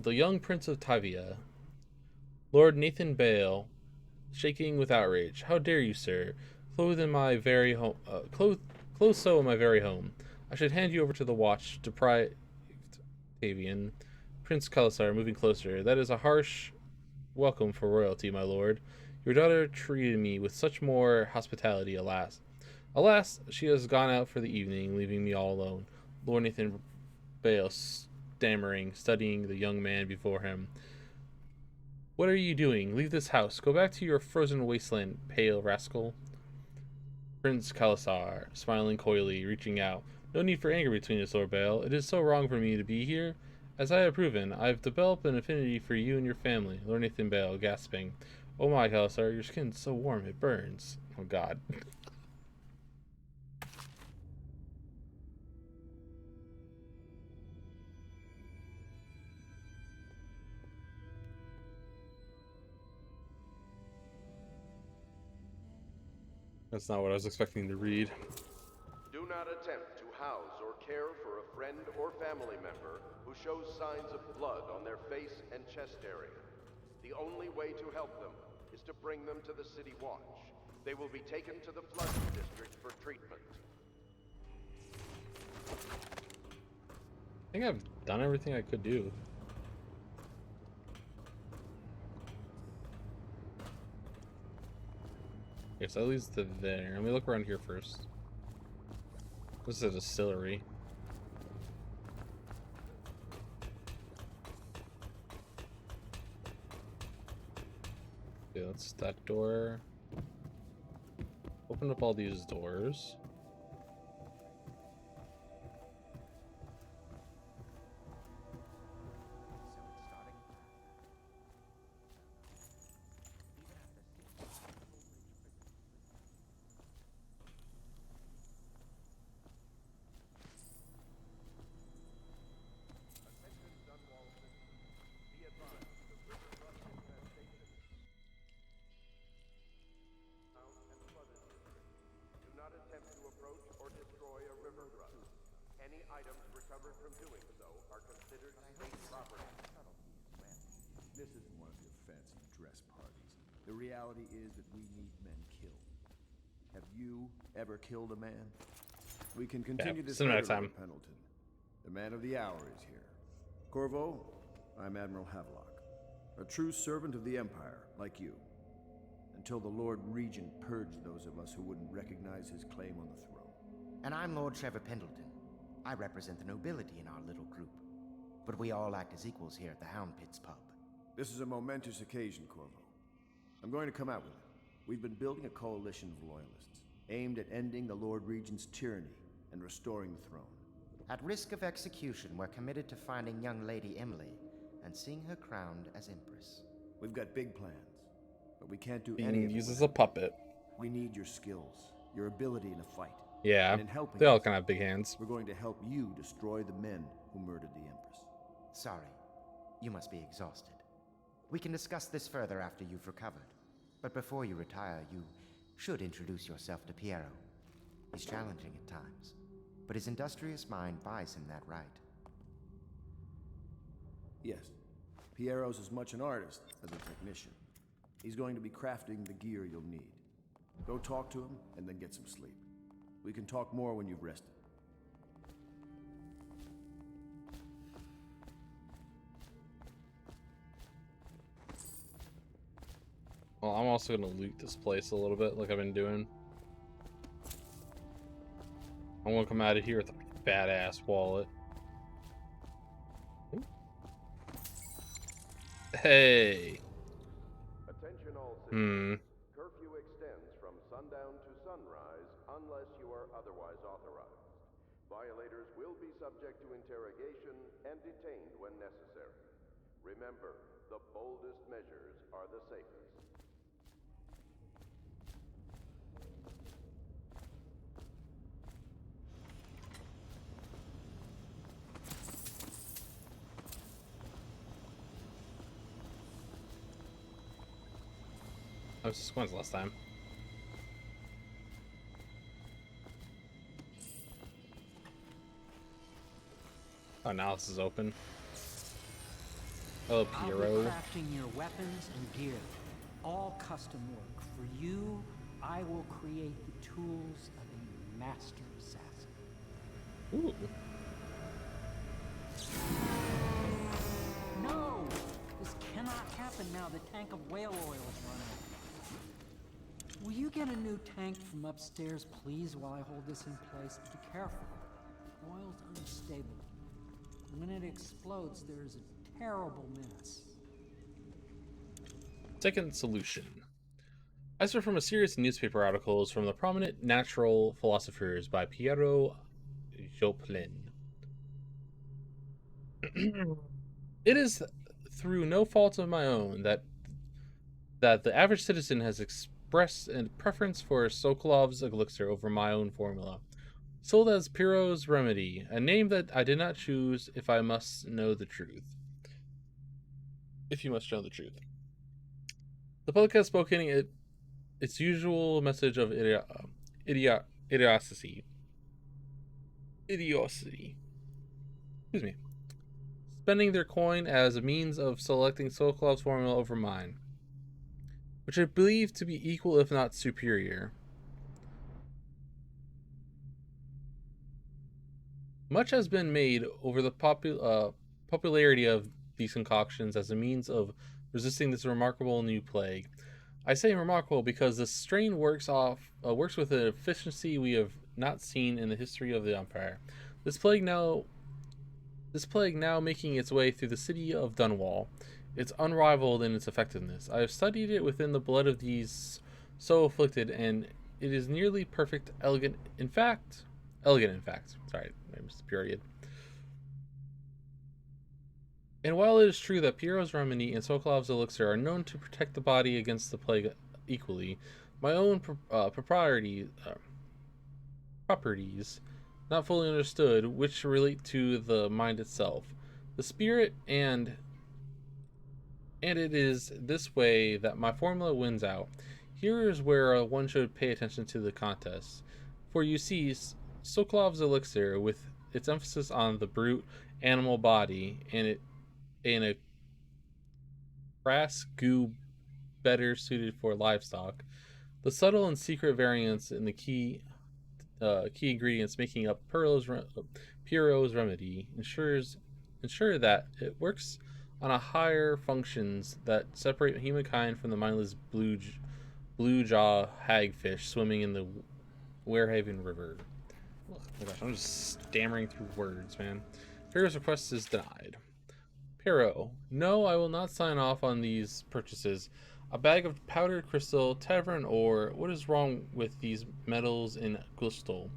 The young Prince of Tyvia. Lord Nathan Bale, shaking with outrage. How dare you, sir? Clothed in my very home, clothed so in my very home. I should hand you over to the watch, deprived Tavian. Prince Kalasar, moving closer. That is a harsh welcome for royalty, my lord. Your daughter treated me with such more hospitality, alas. Alas, she has gone out for the evening, leaving me all alone. Lord Nathan Bale, stammering, studying the young man before him. What are you doing? Leave this house. Go back to your frozen wasteland, pale rascal. Prince Kalasar, smiling coyly, reaching out. No need for anger between us, Lord Bale. It is so wrong for me to be here. As I have proven, I have developed an affinity for you and your family. Lord Nathan Bale, gasping. Oh my, Kalasar, your skin's so warm it burns. Oh god. That's not what I was expecting to read. Do not attempt to house or care for a friend or family member who shows signs of blood on their face and chest area. The only way to help them is to bring them to the City Watch. They will be taken to the Flood District for treatment. I think I've done everything I could do. Okay, so that leads to there. Let me look around here first. This is a distillery. Okay, that's that door. Open up all these doors. Any items recovered from doing so are considered state property. This isn't one of your fancy dress parties. The reality is that we need men killed. Have you ever killed a man? We can continue this later, Lord Pendleton. The man of the hour is here. Corvo, I'm Admiral Havelock. A true servant of the Empire, like you. Until the Lord Regent purged those of us who wouldn't recognize his claim on the throne. And I'm Lord Trevor Pendleton. I represent the nobility in our little group. But we all act as equals here at the Hound Pits pub. This is a momentous occasion, Corvo. I'm going to come out with it. We've been building a coalition of loyalists, aimed at ending the Lord Regent's tyranny and restoring the throne. At risk of execution, we're committed to finding young Lady Emily and seeing her crowned as Empress. We've got big plans, but we can't do Being any of used it as a puppet. We need your skills, your ability in a fight. Yeah, And in helping they all us, kind of have big hands. we're going to help you destroy the men who murdered the Empress. Sorry, you must be exhausted. We can discuss this further after you've recovered. But before you retire, you should introduce yourself to Piero. He's challenging at times, but his industrious mind buys him that right. Yes, Piero's as much an artist as a technician. He's going to be crafting the gear you'll need. Go talk to him and then get some sleep. We can talk more when you've rested. Well, I'm also going to loot this place a little bit like I've been doing. I want to come out of here with a badass wallet. Hey. Attention all citizens. Curfew extends from sundown to sunrise unless you are otherwise authorized. Violators will be subject to interrogation and detained when necessary. Remember, the boldest measures are the safest. When's the last time? Oh, now this is open. Oh, I'll be Piero. crafting your weapons and gear. All custom work. For you, I will create the tools of a master assassin. Ooh. No! This cannot happen now. The tank of whale oil is run out. Will you get a new tank from upstairs, please, while I hold this in place? Be careful. Oil's unstable. When it explodes, there is a terrible mess. Second solution. Excerpt from a series of newspaper articles from the prominent natural philosophers by Piero Joplin. It is through no fault of my own that the average citizen has expressed a preference for Sokolov's elixir over my own formula, sold as Piero's Remedy, a name that I did not choose if I must know the truth. If you must know the truth. The public has spoken its usual message of idiocy. Excuse me. Spending their coin as a means of selecting Sokolov's formula over mine, which I believe to be equal if not superior. Much has been made over the popularity of these concoctions as a means of resisting this remarkable new plague. I say remarkable because the strain works with an efficiency we have not seen in the history of the Empire. This plague now making its way through the city of Dunwall. It's unrivaled in its effectiveness. I have studied it within the blood of these so afflicted, and it is nearly perfect, elegant in fact. Sorry, I missed the period. And while it is true that Piero's Remedy and Sokolov's Elixir are known to protect the body against the plague equally, my own properties, not fully understood, which relate to the mind itself, the spirit, and it is this way that my formula wins out. Here is where one should pay attention to the contest, for you see, Sokolov's Elixir, with its emphasis on the brute animal body and a crass goo better suited for livestock, the subtle and secret variants in the key ingredients making up Piero's Remedy ensure that it works on a higher functions that separate humankind from the mindless blue jaw hagfish swimming in the Warehaven River. Oh my gosh, I'm just stammering through words, man. Piero's request is denied. Piero, no, I will not sign off on these purchases. A bag of powdered crystal, tavern ore. What is wrong with these metals in Gustel?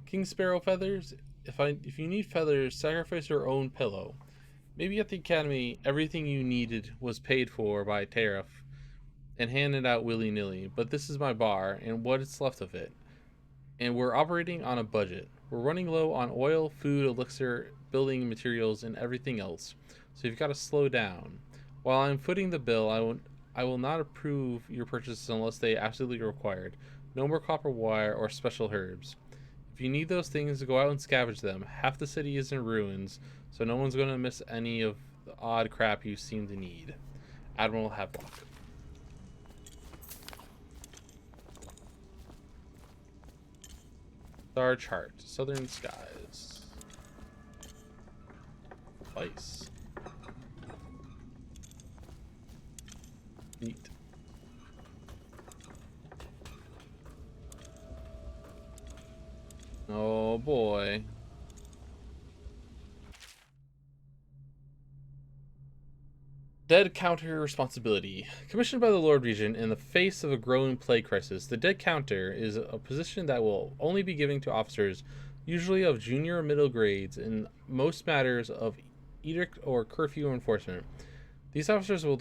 King Sparrow feathers? If you need feathers, sacrifice your own pillow. Maybe at the academy, everything you needed was paid for by tariff and handed out willy-nilly, but this is my bar and what is left of it. And we're operating on a budget. We're running low on oil, food, elixir, building materials, and everything else. So you've got to slow down. While I'm footing the bill, I will not approve your purchases unless they absolutely required. No more copper wire or special herbs. If you need those things, go out and scavenge them. Half the city is in ruins, so no one's going to miss any of the odd crap you seem to need. Admiral Havelock. Star chart. Southern skies. Ice. Neat. Oh boy. Dead Counter Responsibility. Commissioned by the Lord Regent in the face of a growing plague crisis, the Dead Counter is a position that will only be given to officers, usually of junior or middle grades, in most matters of edict or curfew enforcement. These officers will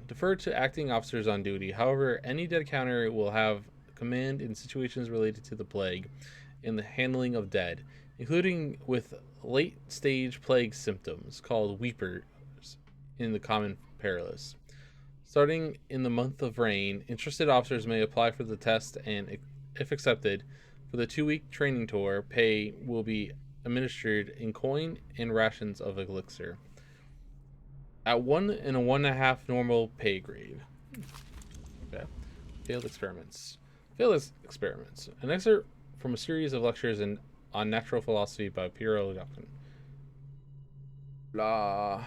defer to acting officers on duty. However, any Dead Counter will have command in situations related to the plague and the handling of dead, including with late-stage plague symptoms called weepers in the common perilous. Starting in the month of rain, interested officers may apply for the test, and if accepted, for the 2-week training tour, pay will be administered in coin and rations of elixir. At 1 and 1.5 normal pay grade. Okay. Failed experiments. Failed experiments. An excerpt from a series of lectures on natural philosophy by Piero Jacquin. Blah.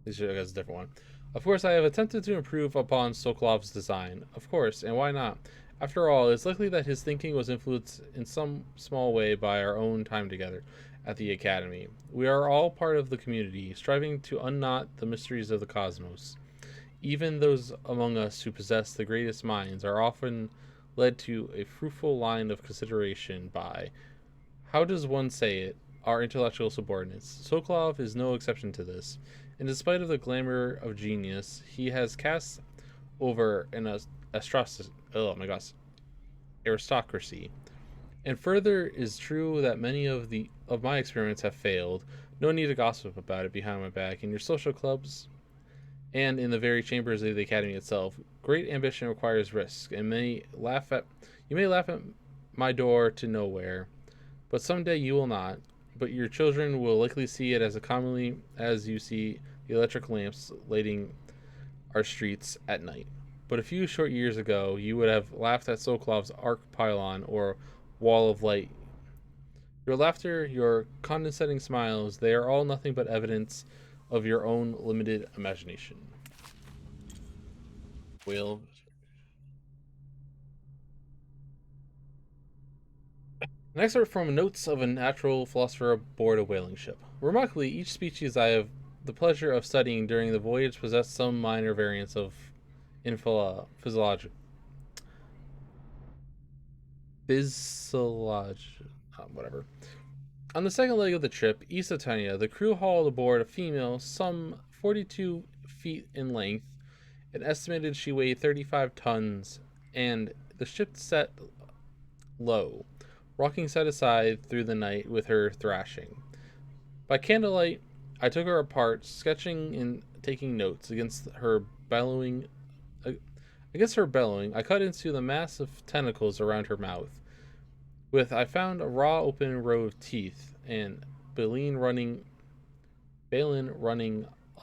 This is a different one. Of course, I have attempted to improve upon Sokolov's design. Of course, and why not? After all, it's likely that his thinking was influenced in some small way by our own time together at the Academy. We are all part of the community, striving to unknot the mysteries of the cosmos. Even those among us who possess the greatest minds are often led to a fruitful line of consideration by, how does one say it, our intellectual subordinates. Sokolov is no exception to this, and despite of the glamour of genius, he has cast over an aristocracy. And further is true that many of my experiments have failed. No need to gossip about it behind my back. In your social clubs and in the very chambers of the Academy itself, great ambition requires risk, and you may laugh at my door to nowhere, but someday you will not. But your children will likely see it as commonly as you see the electric lamps lighting our streets at night. But a few short years ago, you would have laughed at Sokolov's arc pylon or wall of light. Your laughter, your condescending smiles, they are all nothing but evidence of your own limited imagination. Whale. An excerpt from Notes of a Natural Philosopher aboard a whaling ship. Remarkably, each species I have the pleasure of studying during the voyage possessed some minor variance in physiology. Whatever. On the second leg of the trip, east of Tanya, the crew hauled aboard a female some 42 feet in length, and estimated she weighed 35 tons, and the ship set low, rocking side to side through the night with her thrashing. By candlelight, I took her apart, sketching and taking notes. Against her bellowing, I cut into the mass of tentacles around her mouth. I found a raw open row of teeth and baleen running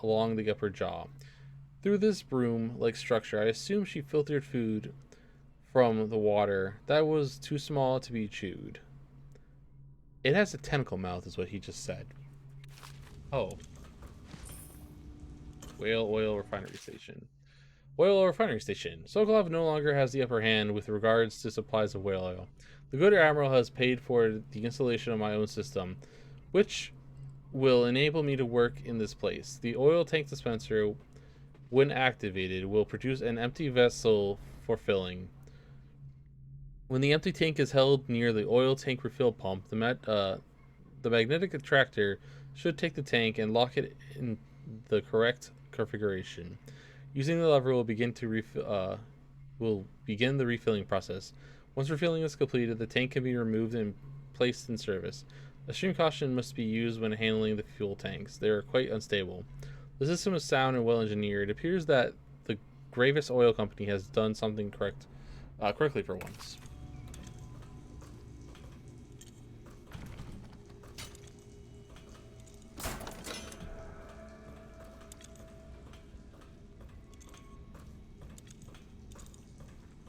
along the upper jaw. Through this broom-like structure, I assumed she filtered food from the water that was too small to be chewed. It has a tentacle mouth, is what he just said. Oh. Whale Oil Refinery Station. Whale Oil Refinery Station. Sokolov no longer has the upper hand with regards to supplies of whale oil. The good Admiral has paid for the installation of my own system, which will enable me to work in this place. The oil tank dispenser, when activated, will produce an empty vessel for filling. When the empty tank is held near the oil tank refill pump, the magnetic attractor should take the tank and lock it in the correct configuration. Using the lever will begin the refilling process. Once refilling is completed, the tank can be removed and placed in service. Extreme caution must be used when handling the fuel tanks. They are quite unstable. The system is sound and well engineered. It appears that the Gravis Oil Company has done something correctly for once.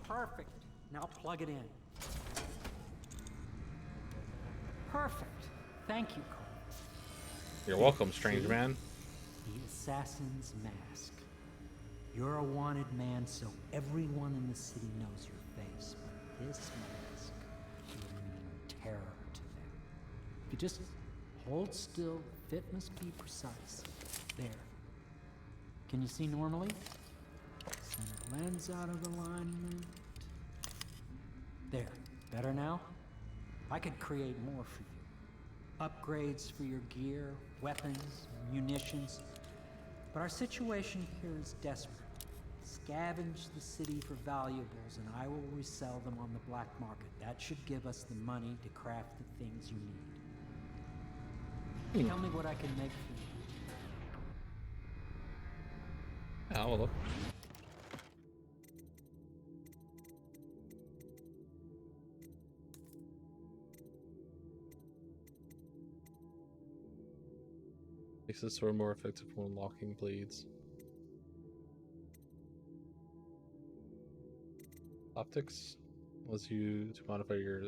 Perfect. Now plug it in. Perfect. Thank you, Cole. You're welcome, strange man. The assassin's mask. You're a wanted man, so everyone in the city knows your face, but this mask will mean terror to them. If you just hold still, fit must be precise. There. Can you see normally? Send the lens out of alignment. There. Better now? I could create more for you. Upgrades for your gear, weapons, munitions. But our situation here is desperate. Scavenge the city for valuables and I will resell them on the black market. That should give us the money to craft the things you need. Tell me what I can make for you. I'll look. Makes this sword more effective when unlocking blades. Optics allows you to modify your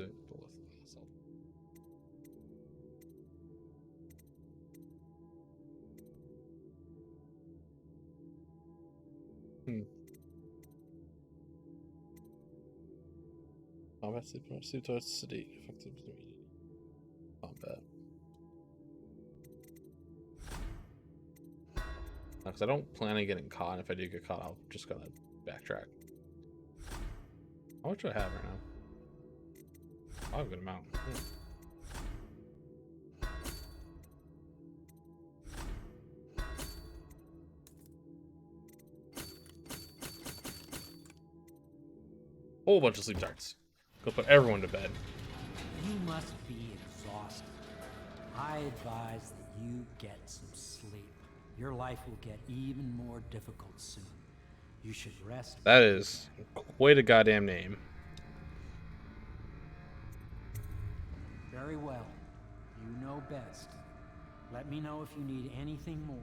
assault. Combat sleep towards sedate, effective immediate combat. Because I don't plan on getting caught. If I do get caught, I'm just gonna backtrack. How much do I have right now? I have a good amount. Yeah. Whole bunch of sleep darts. Go put everyone to bed. You must be exhausted. I advise that you get some sleep. Your life will get even more difficult soon. You should rest. That is quite a goddamn name. Very well. You know best. Let me know if you need anything more.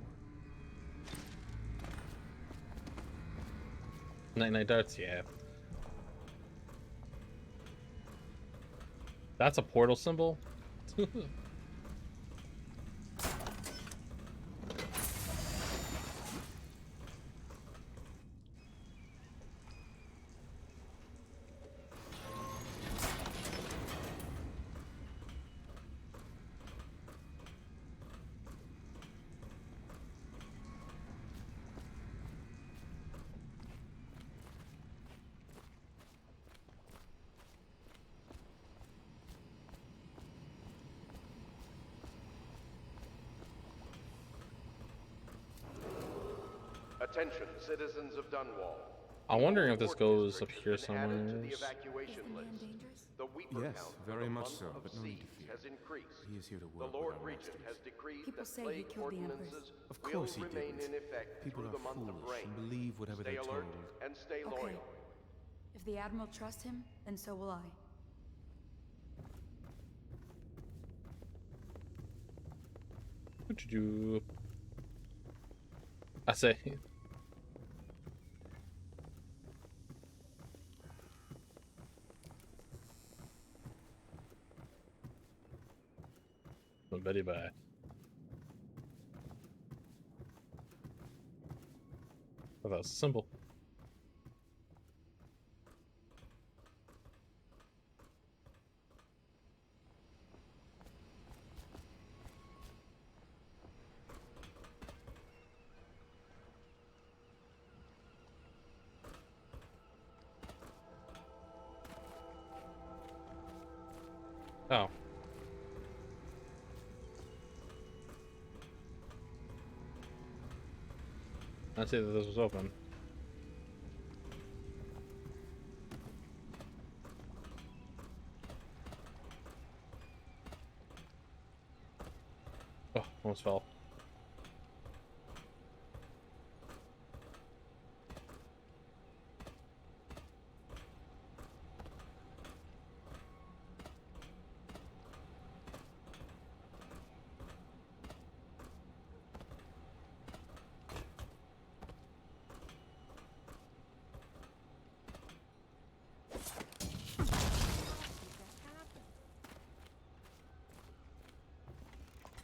Night darts, yeah. That's a portal symbol? Attention, citizens of Dunwall. I'm wondering if this goes up here somewhere. Yes, very much so, but no need to fear. He is here to work The Lord with our Regent masters. has decreed People that say he plague killed the Empress. ordinances Of course he will remain didn't. in effect People through are the month of foolish rain. and believe whatever Stay they're alert told. and stay Okay. loyal. If the Admiral trusts him, then so will I. What you do? I say. Very bad. Oh, that was simple. Oh. I see that this was open. Oh, almost fell.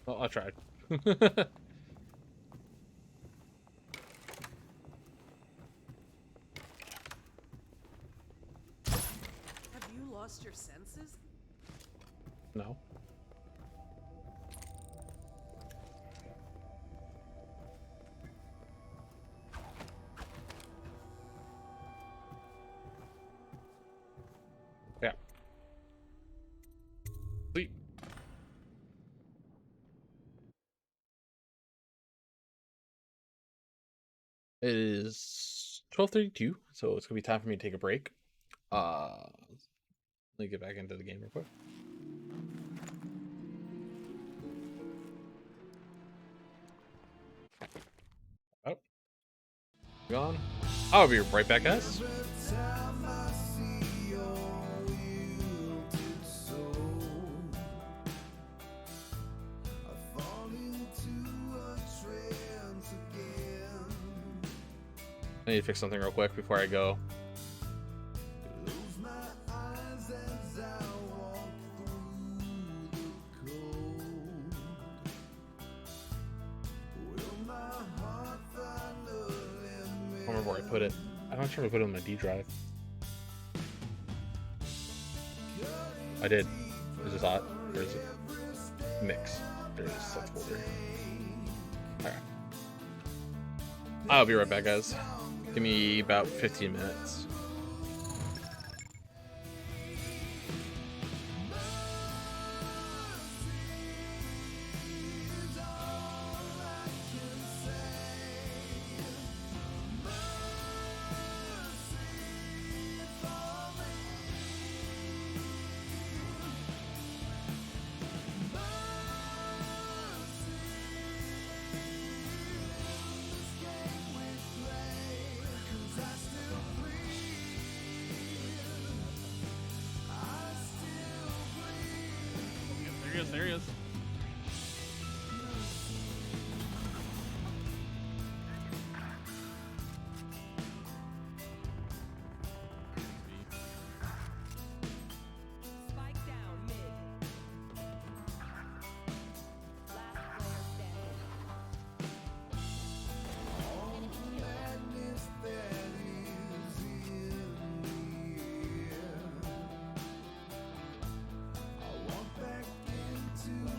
Well, I tried. Have you lost your senses? No. Yeah. Sweet. It is 12:32, so it's gonna be time for me to take a break. Let me get back into the game real quick. Oh, gone. I'll be right back, guys. I need to fix something real quick before I go. I don't remember where I put it. I'm not sure if I put it on my D drive. I did. There's a thought. There's a mix. There's a stuff folder. Alright. I'll be right back, guys. Give me about 15 minutes. There he is. Spike down mid. Last player standing. I walk back into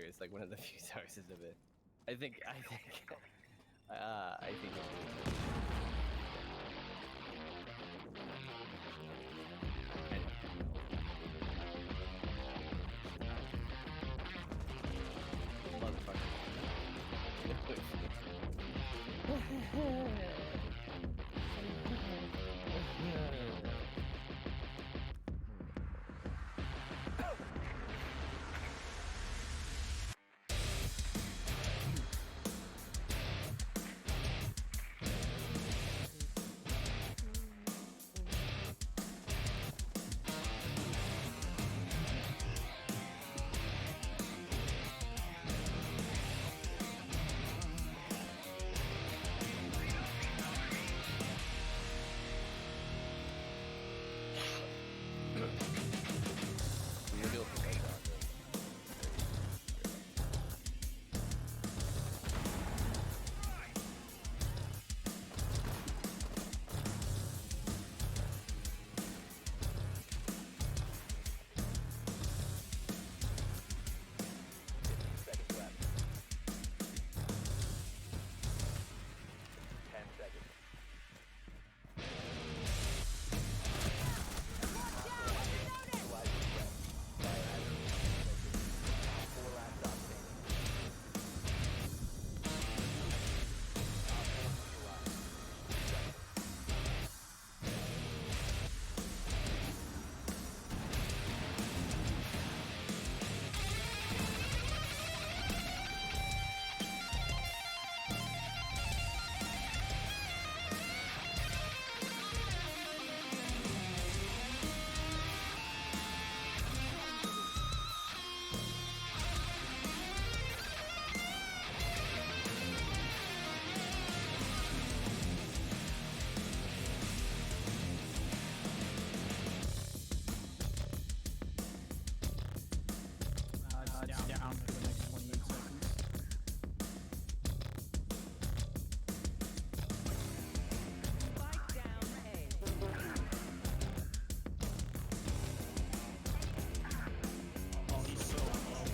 It's like one of the few sources of it. I think it'll be down for the next 28 seconds. Spike down A. Oh, he's so low.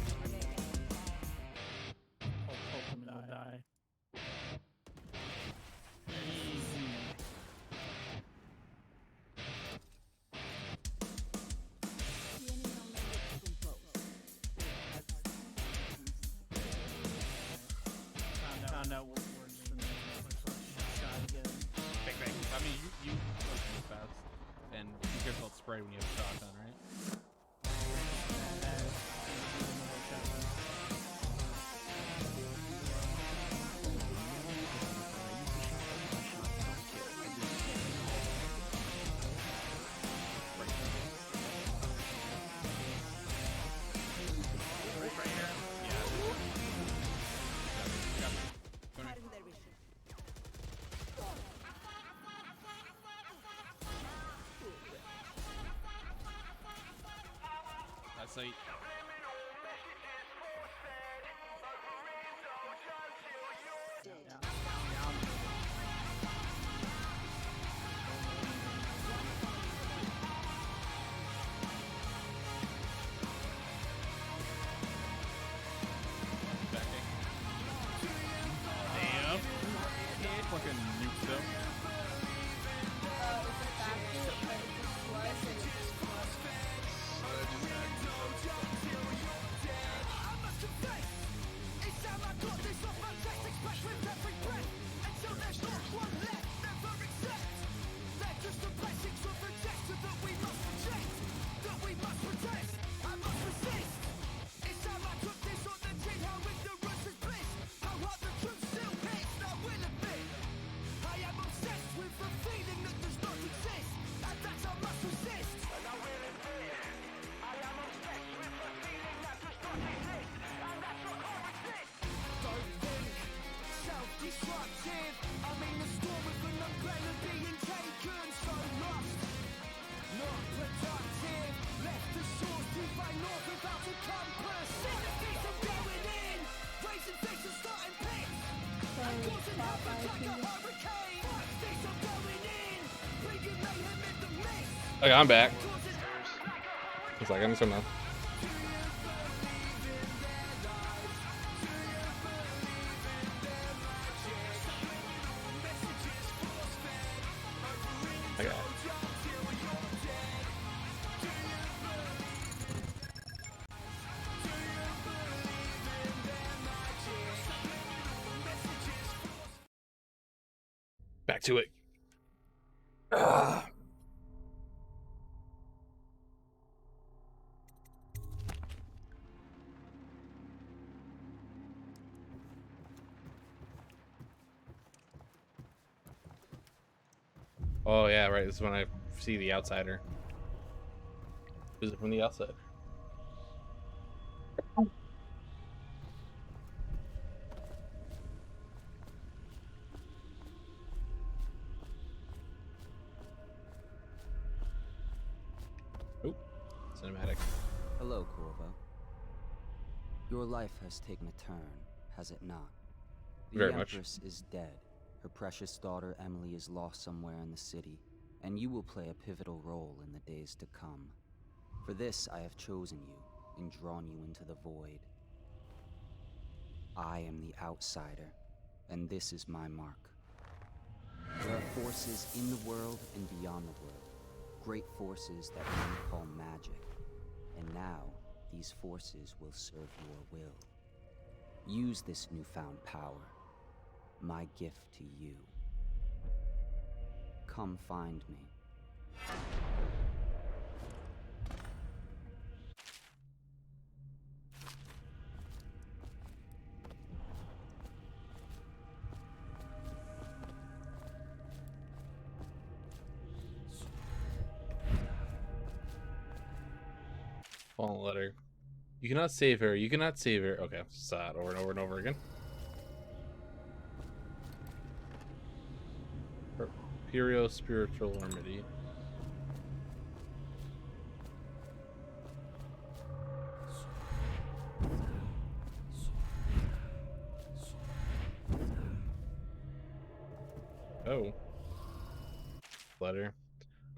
Hoping he'll die. Easy. Found out what works for me. Shot again. Bang, bang. I mean, you move fast, and you care about spray when you have a shotgun, right? That's like. Damn. Fucking nuked up. Okay, I'm back. It's like I need some now. Back to it. Ah. Oh yeah, right. This is when I see the outsider. Visit from the outside. Oh, cinematic. Hello, Corvo. Your life has taken a turn, has it not? The Very much. Empress is dead. Her precious daughter Emily is lost somewhere in the city, and you will play a pivotal role in the days to come. For this, I have chosen you and drawn you into the void. I am the outsider, and this is my mark. There are forces in the world and beyond the world, great forces that men call magic. And now, these forces will serve your will. Use this newfound power, my gift to you. Come find me. Fallen letter. You cannot save her. You cannot save her. Okay, sad over and over and over again. Imperial spiritual remedy. Oh. Letter.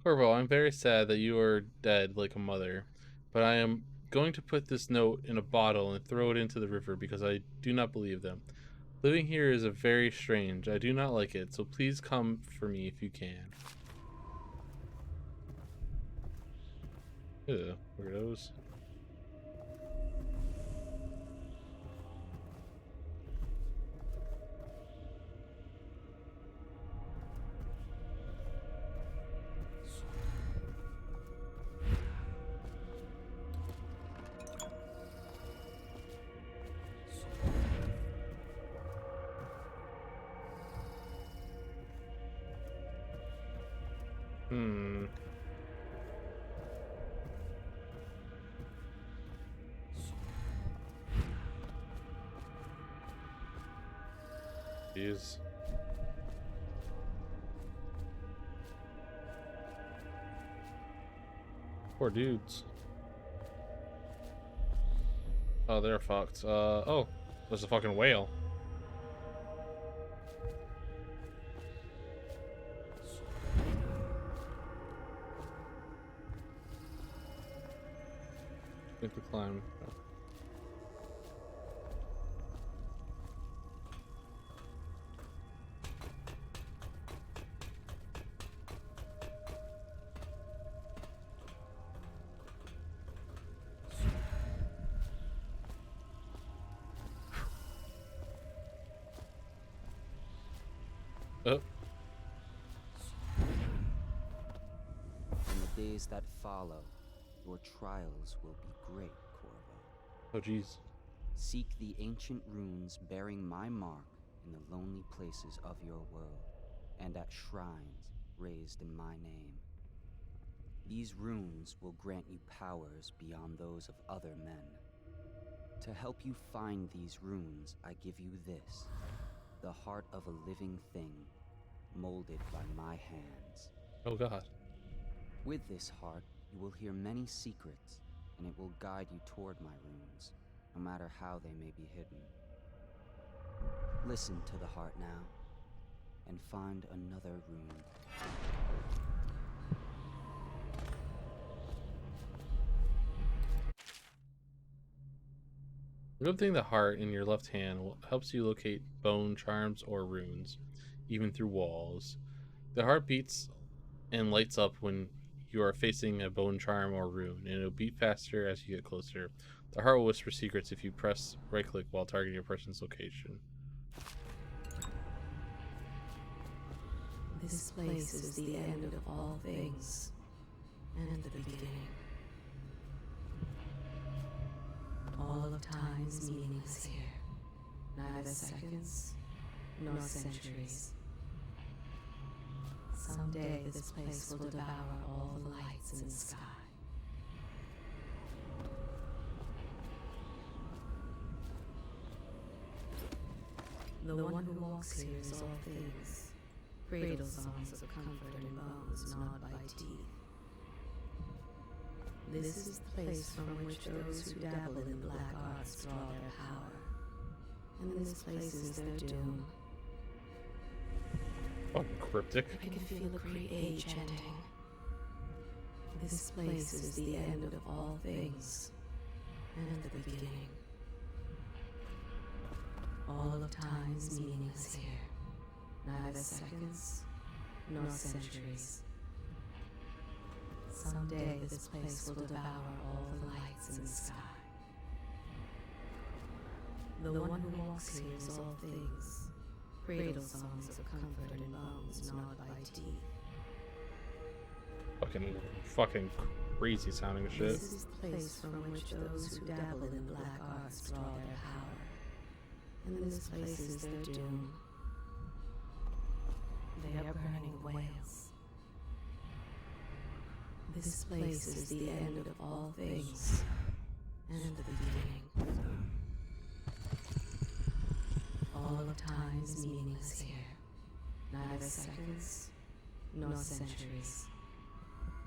Corvo, I'm very sad that you are dead like a mother, but I am going to put this note in a bottle and throw it into the river because I do not believe them. Living here is very strange. I do not like it, so please come for me if you can. Ew, weirdos. Jeez. Poor dudes. Oh, they're fucked. Oh, there's a fucking whale. Need to climb. Oh. In the days that follow, your trials will be great, Corvo. Oh, jeez. Seek the ancient runes bearing my mark in the lonely places of your world, and at shrines raised in my name. These runes will grant you powers beyond those of other men. To help you find these runes, I give you this, the heart of a living thing, molded by my hands. Oh, God. With this heart, you will hear many secrets, and it will guide you toward my runes, no matter how they may be hidden. Listen to the heart now, and find another rune. Lifting the heart in your left hand helps you locate bone charms or runes, even through walls. The heart beats and lights up when you are facing a bone charm or rune, and it'll beat faster as you get closer. The heart will whisper secrets if you press right-click while targeting a person's location. This place is the end of all things, and the beginning. All of time is meaningless here. Neither seconds, nor centuries. Someday this place will devour all the lights in the sky. The one who walks here is all things. Cradle songs of comfort and bones gnawed by teeth. This is the place from which those who dabble in the black arts draw their power. And this place is their doom. Oh, cryptic. I can feel a great age ending. This place is the end of all things, and the beginning. All of time is meaningless here. Neither seconds, nor centuries. Someday this place will devour all the lights in the sky. The one who walks here is all things. Cradle songs of comfort and bones gnawed by teeth. Fucking crazy sounding shit. This is the place from which those who dabble in the black arts draw their power. And this place is their doom. They are burning the whales. This place is the end of all things, and the beginning. All of time is meaningless here. Neither seconds, nor centuries.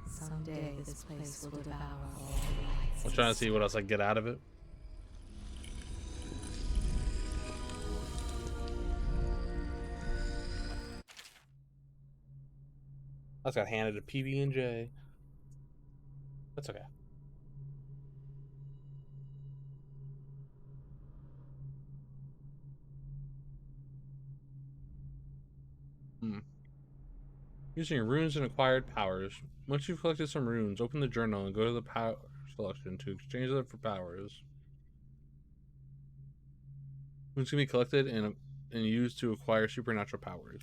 Someday this place will devour all the lights. I'm trying to see what else I can get out of it. I just got handed a PB&J. That's okay. Using runes and acquired powers. Once you've collected some runes, open the journal and go to the power selection to exchange them for powers. Runes can be collected and used to acquire supernatural powers.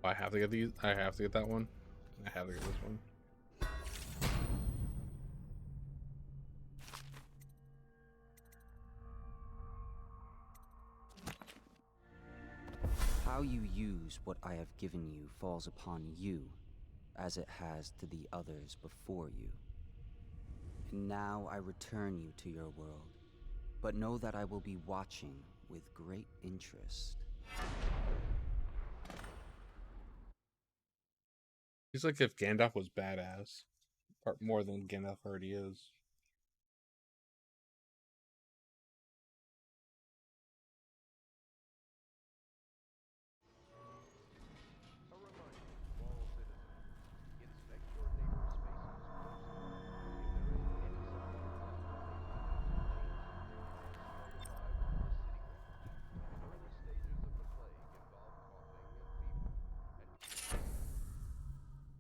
I have to get these. I have to get that one. I have to get this one. How you use what I have given you falls upon you, as it has to the others before you. And now I return you to your world, but know that I will be watching with great interest. He's like if Gandalf was badass, or more than Gandalf already is.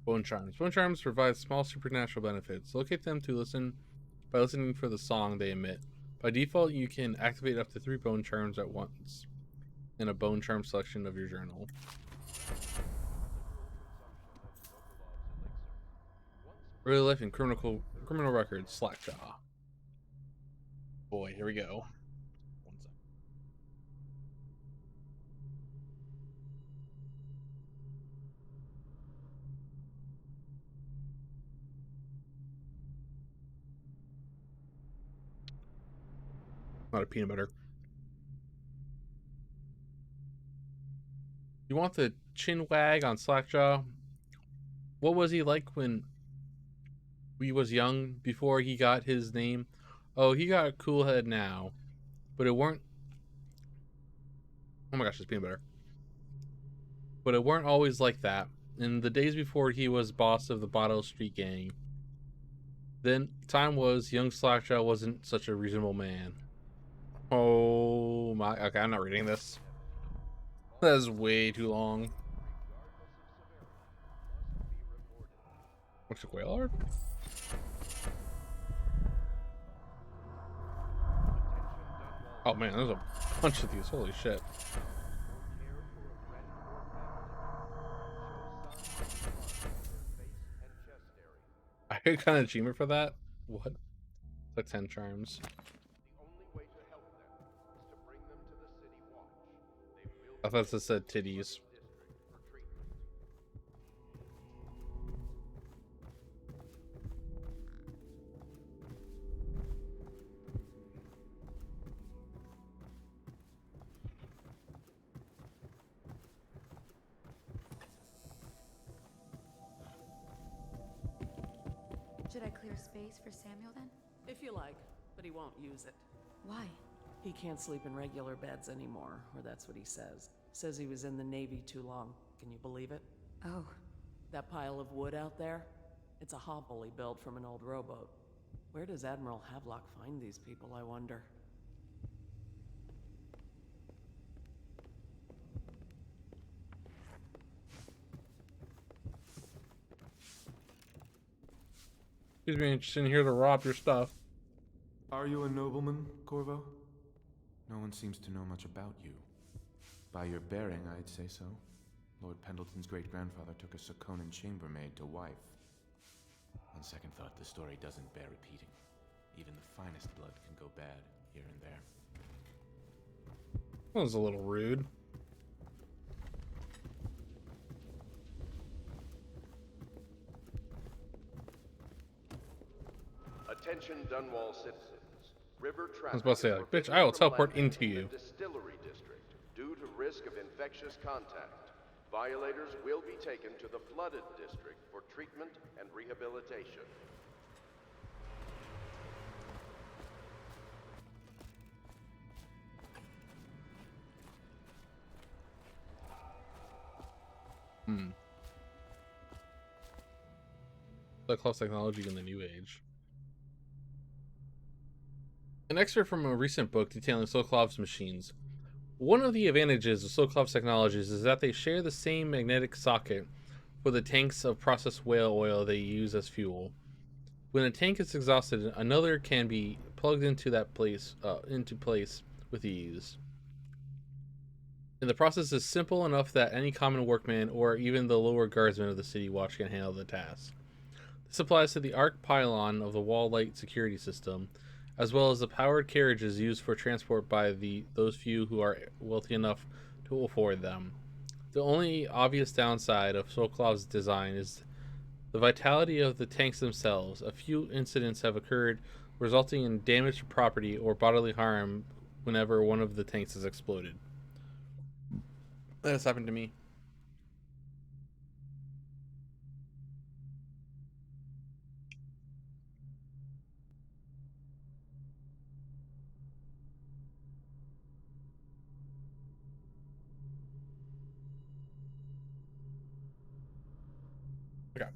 Bone charms. Bone charms provide small supernatural benefits. Locate them to listen by listening for the song they emit. By default, you can activate up to 3 bone charms at once in a bone charm selection of your journal. Early life and criminal records. Slackjaw. Boy, here we go. One second. Not a peanut butter. You want the chin wag on Slackjaw? What was he like when we was young before he got his name? Oh, he got a cool head now, but it weren't. Oh my gosh, it's peanut butter. But it weren't always like that. In the days before he was boss of the Bottle Street Gang, then time was young Slackjaw wasn't such a reasonable man. Oh my. Okay, I'm not reading this. That's way too long. What's the whale art? Oh man, there's a bunch of these. Holy shit. I got an achievement for that? What? It's like 10 charms. I thought this said titties. Should I clear space for Samuel then? If you like, but he won't use it. Why? He can't sleep in regular beds anymore, or that's what he says. Says he was in the Navy too long. Can you believe it? Oh. That pile of wood out there? It's a hovel he built from an old rowboat. Where does Admiral Havelock find these people, I wonder? He's being interested in here to rob your stuff. Are you a nobleman, Corvo? No one seems to know much about you. By your bearing, I'd say so. Lord Pendleton's great-grandfather took a Sokonan chambermaid to wife. On second thought, the story doesn't bear repeating. Even the finest blood can go bad here and there. That was a little rude. Attention Dunwall citizens. River traffic. I was about to say, like, bitch, I will teleport into you. Distillery district. Due to risk of infectious contact, violators will be taken to the flooded district for treatment and rehabilitation. Close technology in the new age. An excerpt from a recent book detailing Sokolov's machines. One of the advantages of Sokolov's technologies is that they share the same magnetic socket for the tanks of processed whale oil they use as fuel. When a tank is exhausted, another can be plugged into place with ease. And the process is simple enough that any common workman or even the lower guardsmen of the city watch can handle the task. This applies to the arc pylon of the wall light security system, as well as the powered carriages used for transport by those few who are wealthy enough to afford them. The only obvious downside of Sokolov's design is the vitality of the tanks themselves. A few incidents have occurred, resulting in damage to property or bodily harm whenever one of the tanks has exploded. That has happened to me. Okay.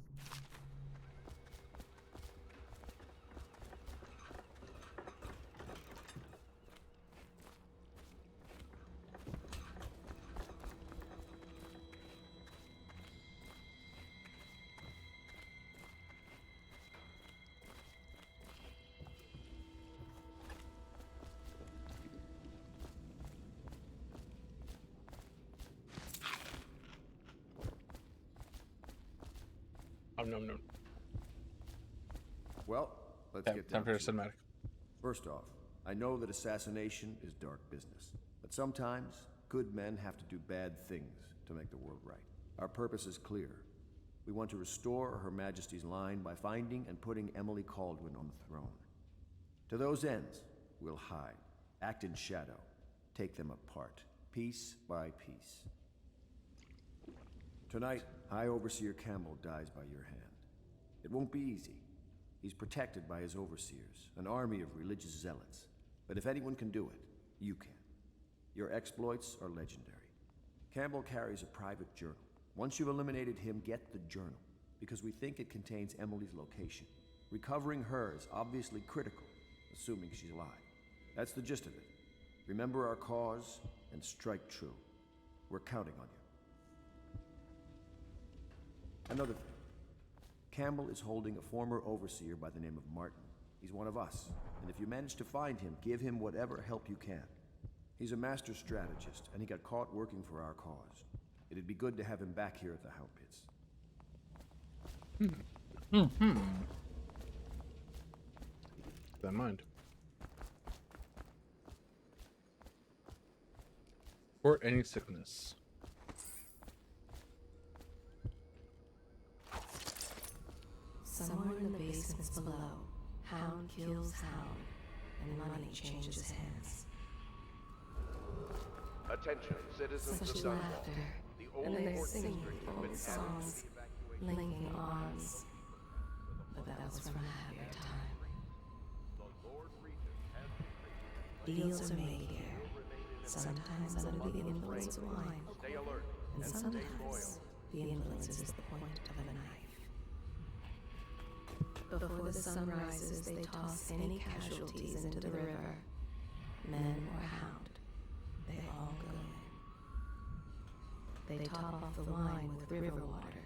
No. Well, let's get time down for to cinematic. First off, I know that assassination is dark business, but sometimes good men have to do bad things to make the world right. Our purpose is clear. We want to restore Her Majesty's line by finding and putting Emily Kaldwin on the throne. To those ends, we'll hide, act in shadow, take them apart, piece by piece. Tonight, High Overseer Campbell dies by your hand. It won't be easy. He's protected by his overseers, an army of religious zealots. But if anyone can do it, you can. Your exploits are legendary. Campbell carries a private journal. Once you've eliminated him, get the journal, because we think it contains Emily's location. Recovering her is obviously critical, assuming she's alive. That's the gist of it. Remember our cause and strike true. We're counting on you. Another thing. Campbell is holding a former overseer by the name of Martin. He's one of us, and if you manage to find him, give him whatever help you can. He's a master strategist, and he got caught working for our cause. It'd be good to have him back here at the Hound Pits. Keep that in mind. Or any sickness. Somewhere in the basements below, hound kills hound, and money changes hands. Attention, citizens Such of Dunwall. laughter, The old and then port singing district has old been added songs, to the evacuation. linking arms. But that was from a happier time. Deals are made here, sometimes under the influence of wine, Stay alert and sometimes the influence is the point of a knife. Before the sun rises, they toss any casualties into the river. Men or hound, they all go in. They top off the wine with river water,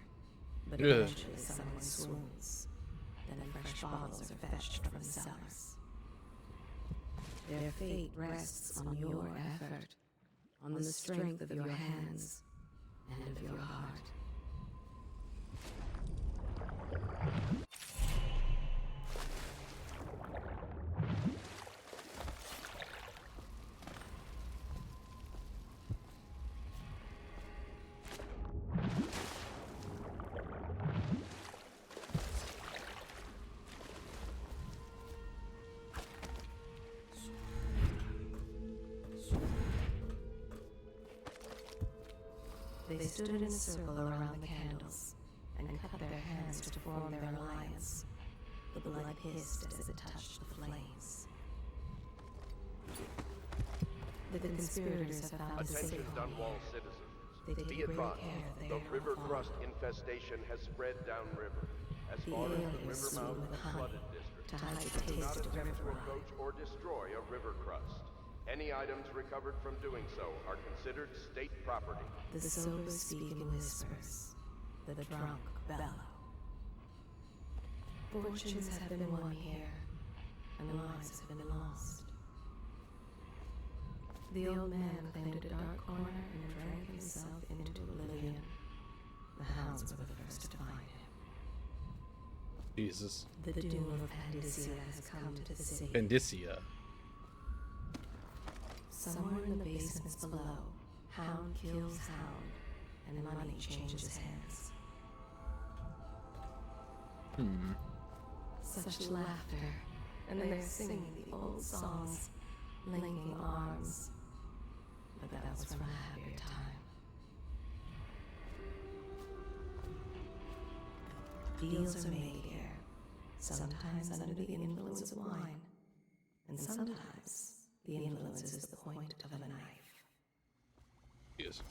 but eventually someone swoons. Then fresh bottles are fetched from the cellars. Their fate rests on your effort, on the strength of your hands and of your heart. They stood in a circle around the candles and cut their hands to form their alliance. The blood hissed as it touched the flames. The conspirators have found a Attention safe home Dunwall here. citizens. They take Be great advised, care of the their river fauna. crust infestation has spread downriver. As The far as the aliens river swim mouth with and honey flooded district, to hide the do not taste of attempt to river approach or destroy a river crust. Any items recovered from doing so are considered state property. The sober speak in whispers. The drunk bellow. Fortunes have been won here, and lives have been lost. The old man claimed a dark corner and drank himself into oblivion. The hounds were the first to find him. Jesus. The doom of Pandysia has come to the city. Pandysia. Somewhere in the basements below, hound kills hound, and money changes hands. Such laughter, and they're singing the old songs, linking arms. But that was from a happier time. Deals are made here, sometimes under the influence of wine, and sometimes the influence is the point of a knife. Yes.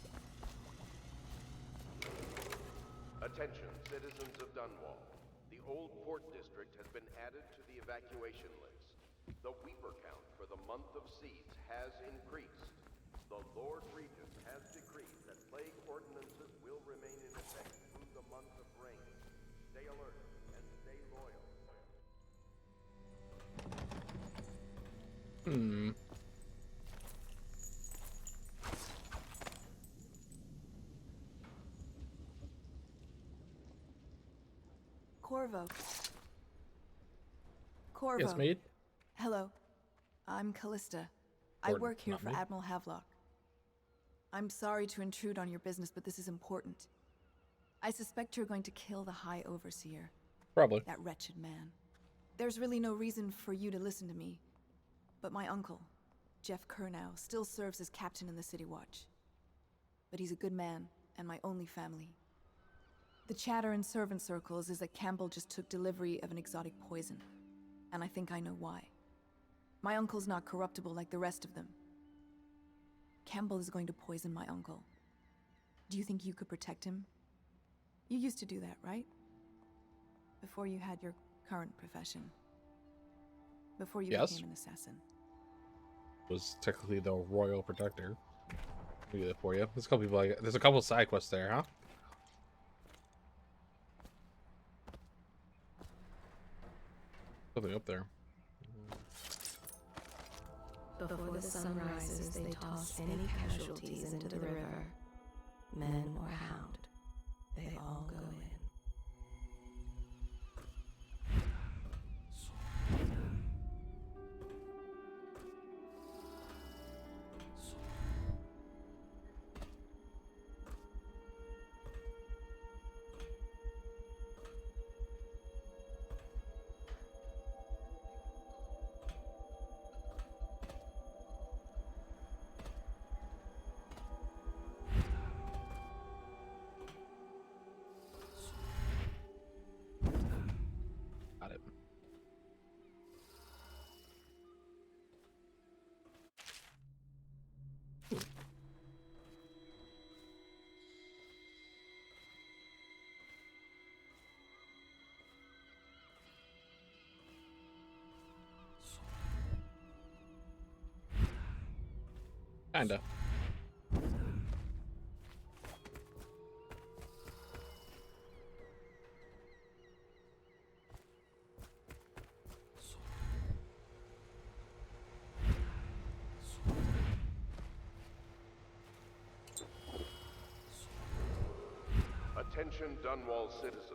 Attention, citizens of Dunwall. The old port district has been added to the evacuation list. The weeper count for the month of seeds has increased. The Lord Regent has decreed that plague ordinances will remain in effect through the month of rain. Stay alert and stay loyal. Corvo. Corvo. Yes, maid. Hello. I'm Callista. I Or work here not for maid. Admiral Havelock. I'm sorry to intrude on your business, but this is important. I suspect you're going to kill the High Overseer. Probably. That wretched man. There's really no reason for you to listen to me. But my uncle, Jeff Kernow, still serves as captain in the City Watch. But he's a good man, and my only family. The chatter in servant circles is that Campbell just took delivery of an exotic poison. And I think I know why. My uncle's not corruptible like the rest of them. Campbell is going to poison my uncle. Do you think you could protect him? You used to do that, right? Before you had your current profession. Before you Yes. became an assassin. Was technically the royal protector. I'll do that for you. There's a couple people. There's a couple side quests there, huh? Something up there. Before the sun rises, they toss any casualties into the river. Men or hound, they all go in. Got it. Kinda. Attention Dunwall citizens.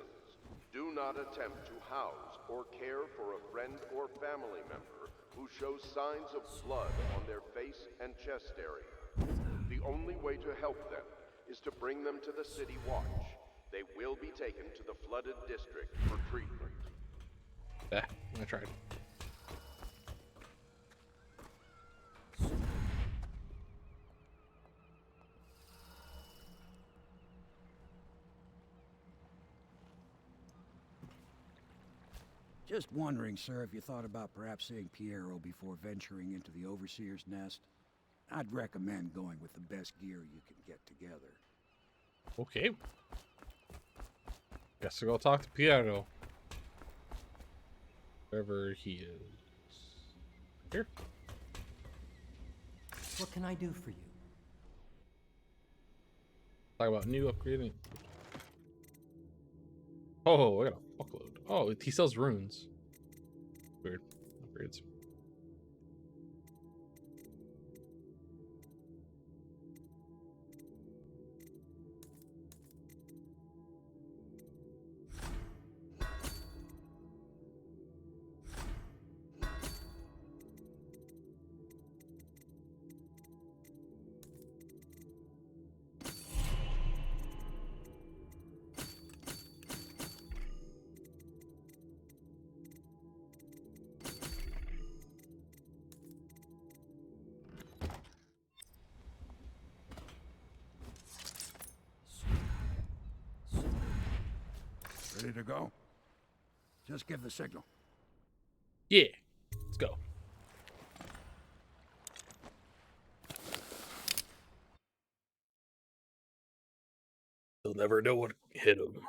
Do not attempt to house or care for a friend or family member who shows signs of blood on their face and chest area. The only way to help them is to bring them to the City Watch. They will be taken to the flooded district for treatment. I tried. Just wondering, sir, if you thought about perhaps seeing Piero before venturing into the Overseer's nest. I'd recommend going with the best gear you can get together. Okay. Guess I'll go talk to Piero. Wherever he is. Here. What can I do for you? Talk about new upgrading. Oh, I got a fuckload. Oh, he sells runes. Weird. Upgrades. Ready to go? Just give the signal. Yeah. Let's go. He'll never know what hit him.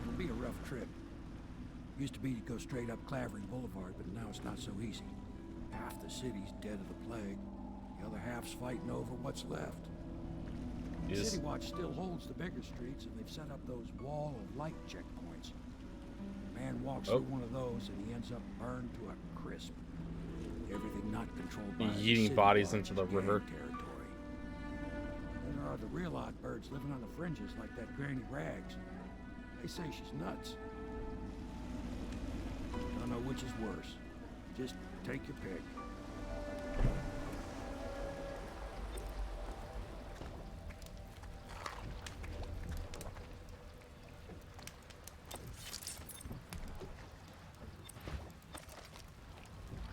It'll be a rough trip. Used to be to go straight up Clavering Boulevard, but now it's not so easy. Half the city's dead of the plague. The other half's fighting over what's left. The City Watch still holds the bigger streets, and they've set up those wall of light checkpoints. A man walks through one of those, and he ends up burned to a crisp. Everything not controlled by the Eating City bodies Watch into the is river. gang territory. Then there are the real odd birds living on the fringes, like that Granny Rags. They say she's nuts. Don't know which is worse. Just take your pick.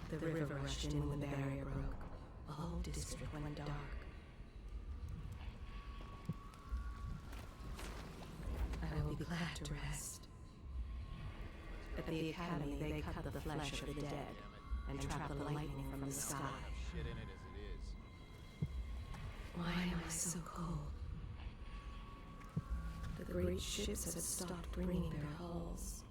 The river rushed in when the barrier broke. The whole district went dark. had to rest. At the academy, they cut the flesh of the dead and trap the lightning from the sky. Shit in it as it is. Why am I so cold? The great ships have stopped bringing their hulls.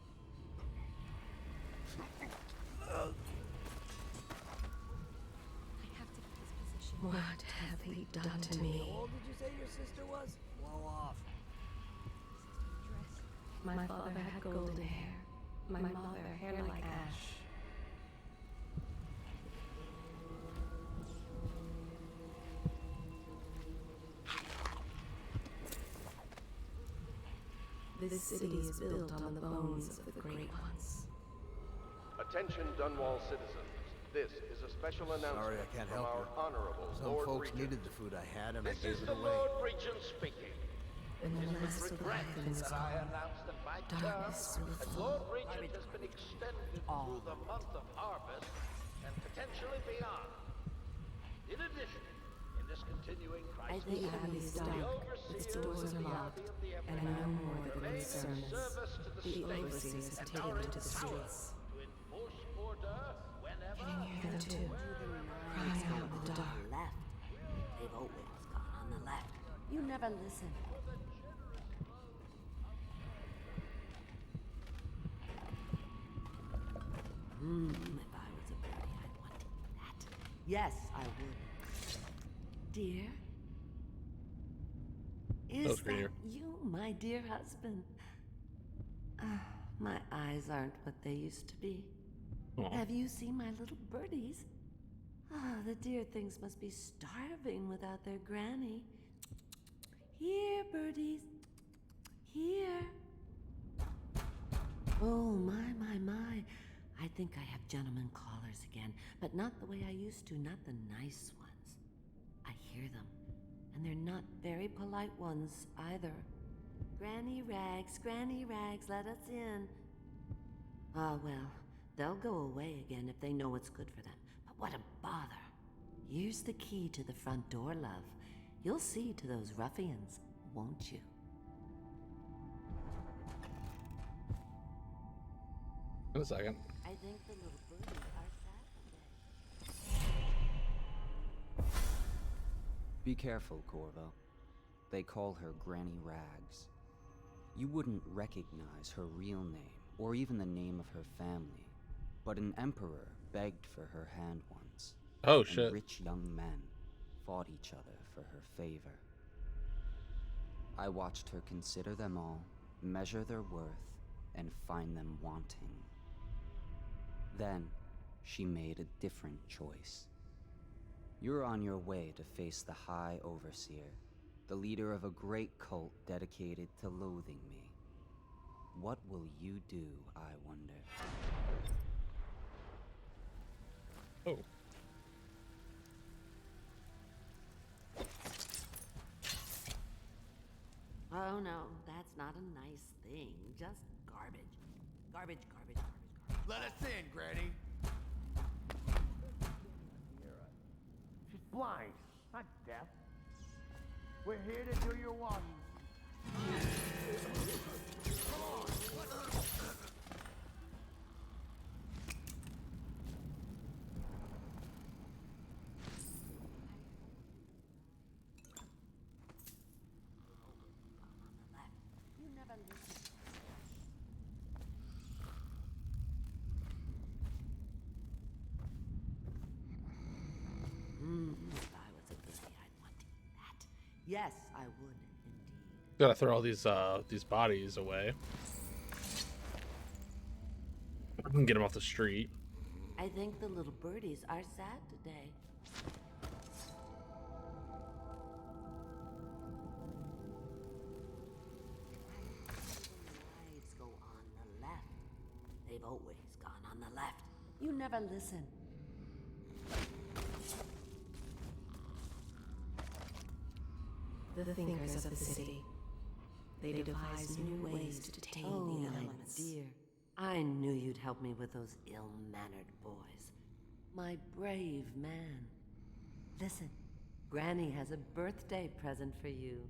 What have they done to me? How old did you say your sister was? Blow off. My father had golden hair. My mother, hair like ash. This city is built on the bones of the great ones. Attention Dunwall citizens. This is a special announcement Sorry, I can't from help our you. honorable Some Lord folks Regent. needed the food I had, and This I gave is it the away. Lord Regent speaking. And It the is last with of the regret Leviathan's that I gone. announce that my Darkness term will as fall. Lord Regent has been extended through the month of harvest and potentially beyond. In addition, in this continuing crisis, The abbey is dark, its doors are locked, and no more the great sermons. The overseers have taken to the streets. to enforce order whenever Can you hear them too? Crying out in the dark. Left. They've always gone on the left. You never listen. If I was a birdie, I'd want to eat that. Yes, I would. Dear? Is that you, my dear husband? My eyes aren't what they used to be. Aw. Have you seen my little birdies? The dear things must be starving without their granny. Here, birdies. Here. Oh, my. I think I have gentlemen callers again, but not the way I used to, not the nice ones. I hear them, and they're not very polite ones either. Granny Rags, let us in. Ah, well, they'll go away again if they know what's good for them. But what a bother. Here's the key to the front door, love. You'll see to those ruffians, won't you? In a second. I think the little birdies are sad today. Be careful, Corvo. They call her Granny Rags. You wouldn't recognize her real name, or even the name of her family, but an emperor begged for her hand once. Oh, and shit. rich young men fought each other for her favor. I watched her consider them all, measure their worth, and find them wanting. Then, she made a different choice. You're on your way to face the High Overseer, the leader of a great cult dedicated to loathing me. What will you do, I wonder? Oh. Oh no, that's not a nice thing. Just garbage. Garbage. Let us in, Granny. She's blind, not deaf. We're here to do your washing. You never listen. If I was a birdie, I'd want to eat that. Yes, I would, indeed. Gotta throw all these bodies away. Get them off the street. I think the little birdies are sad today. Lives go on the left. They've always gone on the left. You never listen. The thinkers of the city. They devise new ways to tame the elements. Dear, I knew you'd help me with those ill-mannered boys. My brave man. Listen, Granny has a birthday present for you.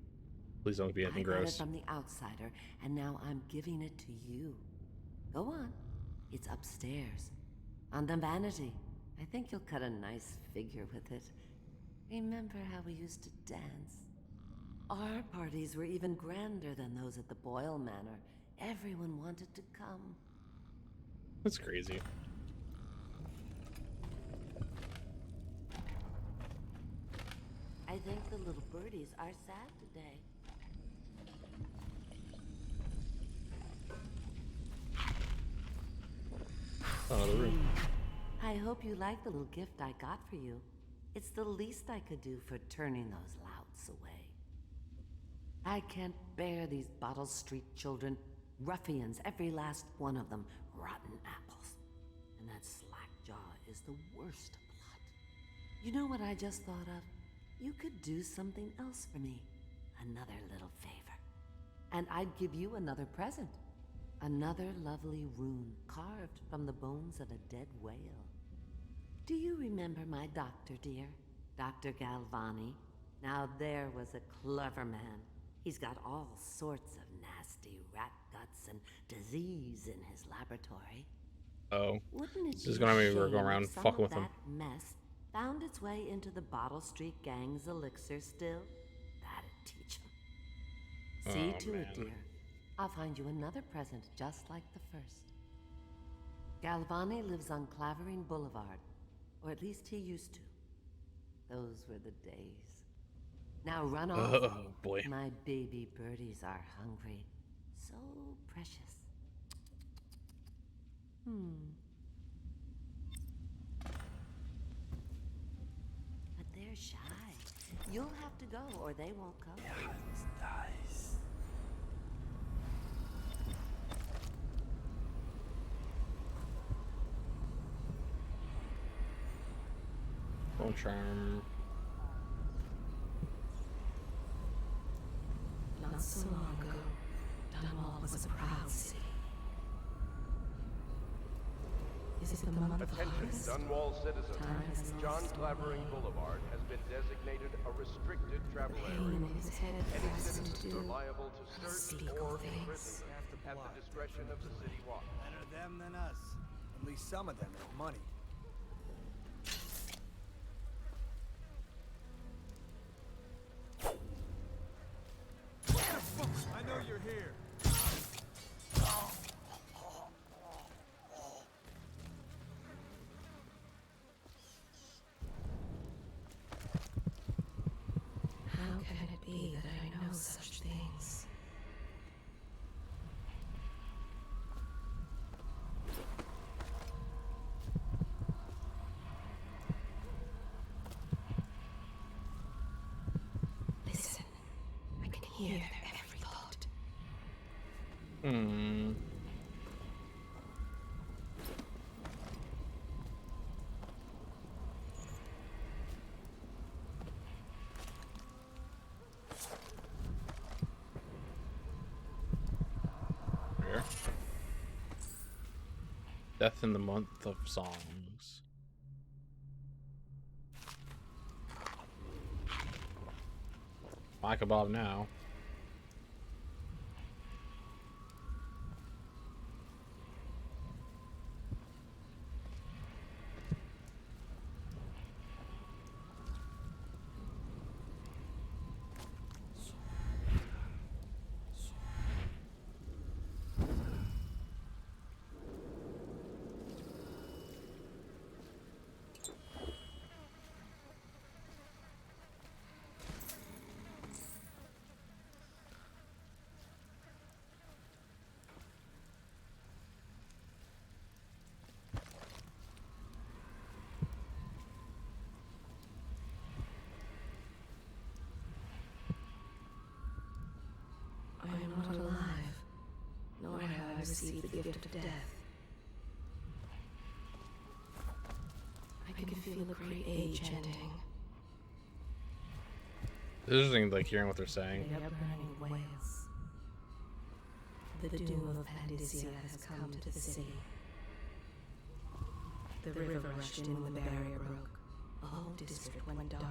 Please don't be anything I got it gross. from the outsider, and now I'm giving it to you. Go on. It's upstairs. On the vanity. I think you'll cut a nice figure with it. Remember how we used to dance? Our parties were even grander than those at the Boyle Manor. Everyone wanted to come. That's crazy. I think the little birdies are sad today. Oh, the room. I hope you like the little gift I got for you. It's the least I could do for turning those louts away. I can't bear these Bottle Street children. Ruffians, every last one of them. Rotten apples. And that slack-jaw is the worst of the lot. You know what I just thought of? You could do something else for me. Another little favor. And I'd give you another present. Another lovely rune carved from the bones of a dead whale. Do you remember my doctor, dear? Dr. Galvani? Now there was a clever man. He's got all sorts of nasty rat guts and disease in his laboratory. Oh. Wouldn't it This is be gonna a mean we're shame going around if some fucking of with him. that mess found its way into the Bottle Street Gang's elixir still? That'd teach him. See Oh, to man. it, dear. I'll find you another present just like the first. Galvani lives on Clavering Boulevard, or at least he used to. Those were the days. Now run off. Oh, boy. My baby birdies are hungry. So precious. But they're shy. You'll have to go or they won't come. Yeah, it's nice. Bone charm. Not so long ago, Dunwall was a proud city. Is it the month of Attention, harvest? Dunwall citizens. Time has John lost Clavering way. Boulevard has been designated a restricted travel Pain area. in his head Any pressed him citizens to are liable to search unspeakable or things. imprison them at the discretion of the city watch. Better them than us. At least some of them have money. I know you're here. How can it be that I know such things? Listen, I can hear their every thought. Hmm. Where? Death in the Month of Songs. Like a Bob now. I am not alive, nor have I received the gift of death. I can feel a great age ending. It's interesting, like, hearing what they're saying. They are burning whales. The doom of Pandysia has come to the city. The river rushed in when the barrier broke. The whole district went dark.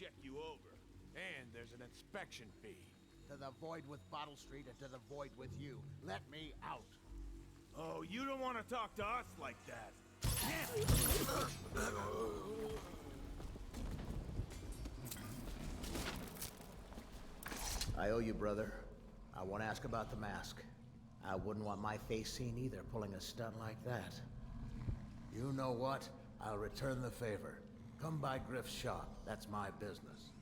check you over. And there's an inspection fee. To the void with Bottle Street and to the void with you. Let me out. Oh, you don't want to talk to us like that. I owe you, brother. I won't ask about the mask. I wouldn't want my face seen either, pulling a stunt like that. You know what? I'll return the favor. Come by Griff's shop. That's my business.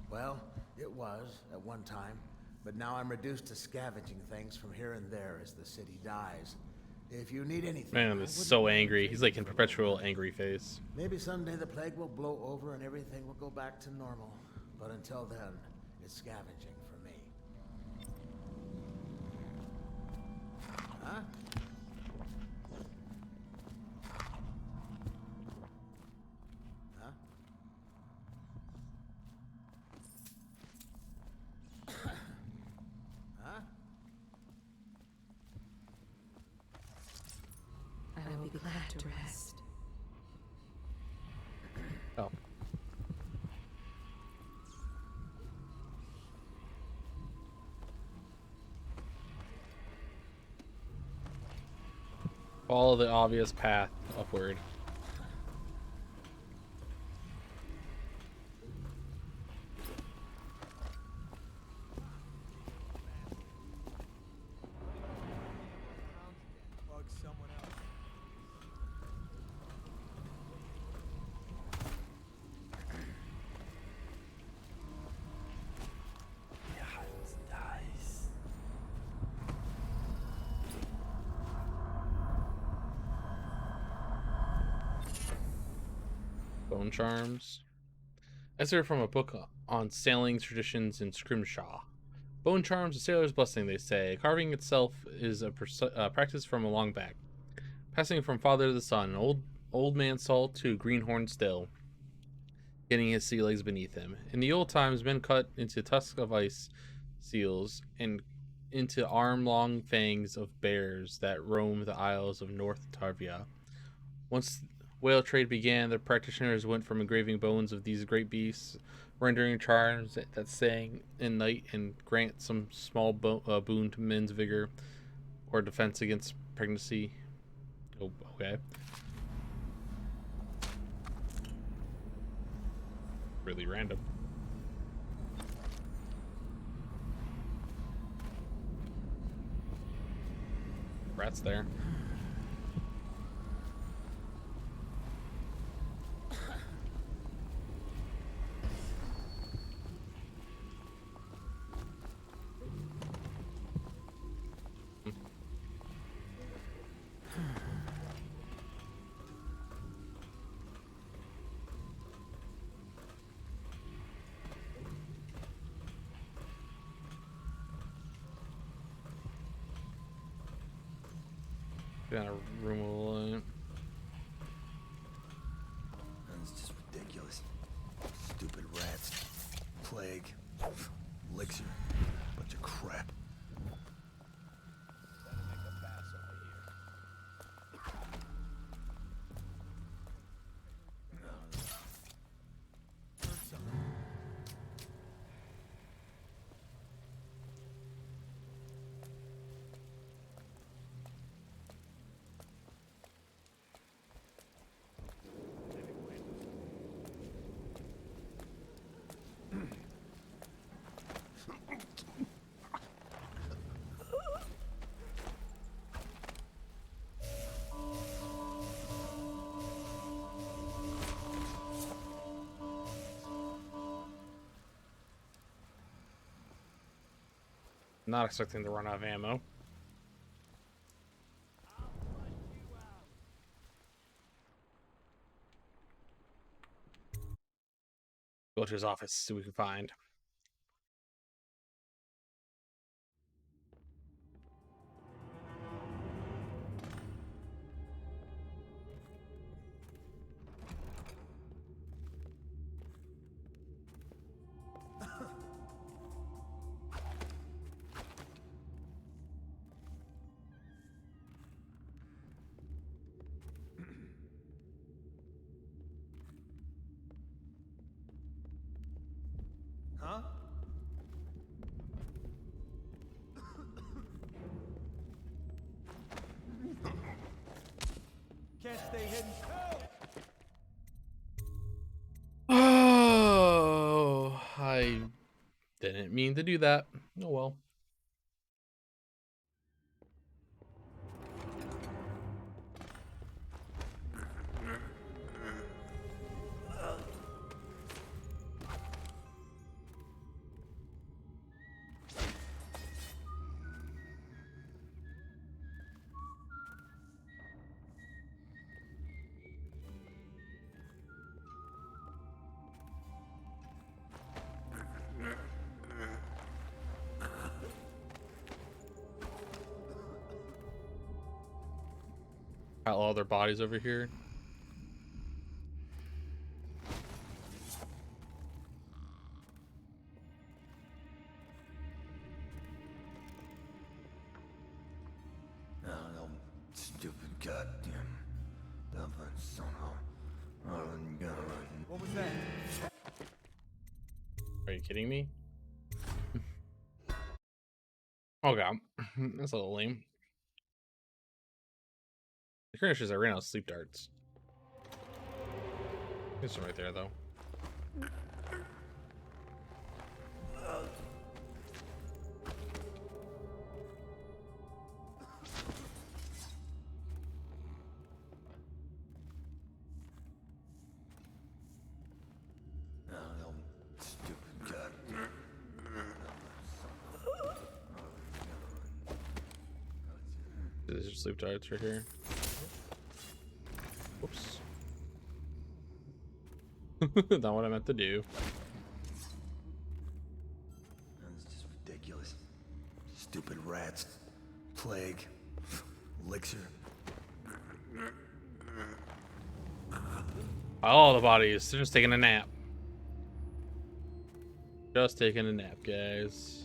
Well, it was, at one time. But now I'm reduced to scavenging things from here and there as the city dies. If you need anything... Man, is so angry. He's like in perpetual angry face. Maybe someday the plague will blow over and everything will go back to normal. But until then, it's scavenging for me. Huh? Huh? Huh? I will be glad to rest. Oh. Follow the obvious path upward. Bug someone else. Nice. Bone charms. Excerpt from a book on sailing traditions in Scrimshaw. Bone charms, a sailor's blessing, they say. Carving itself is a practice from a long back, passing from father to son, old man salt to greenhorn still, getting his sea legs beneath him. In the old times, men cut into tusks of ice seals and into arm-long fangs of bears that roam the isles of North Tarvia. Once whale trade began, the practitioners went from engraving bones of these great beasts, rendering charms that sang in night and grant some small boon to men's vigor or defense against pregnancy. Oh, okay. Really random. Rats there. Got a room alone. It's just ridiculous. Stupid rats. Plague. Elixir. Bunch of crap. Not expecting to run out of ammo. Go to his office, see what we can find. Can't stay hidden. Oh, I didn't mean to do that. Oh well. Got all their bodies over here. No, stupid goddamn dumb son of a gun. What was that? Are you kidding me? Oh god, that's a little lame. The current is I ran out of sleep darts. There's some right there though. No, stupid goddamn. There's your sleep darts right here. Whoops. Not what I meant to do. That's just ridiculous. Stupid rats. Plague. Elixir. All the bodies. They're just taking a nap. Just taking a nap, guys.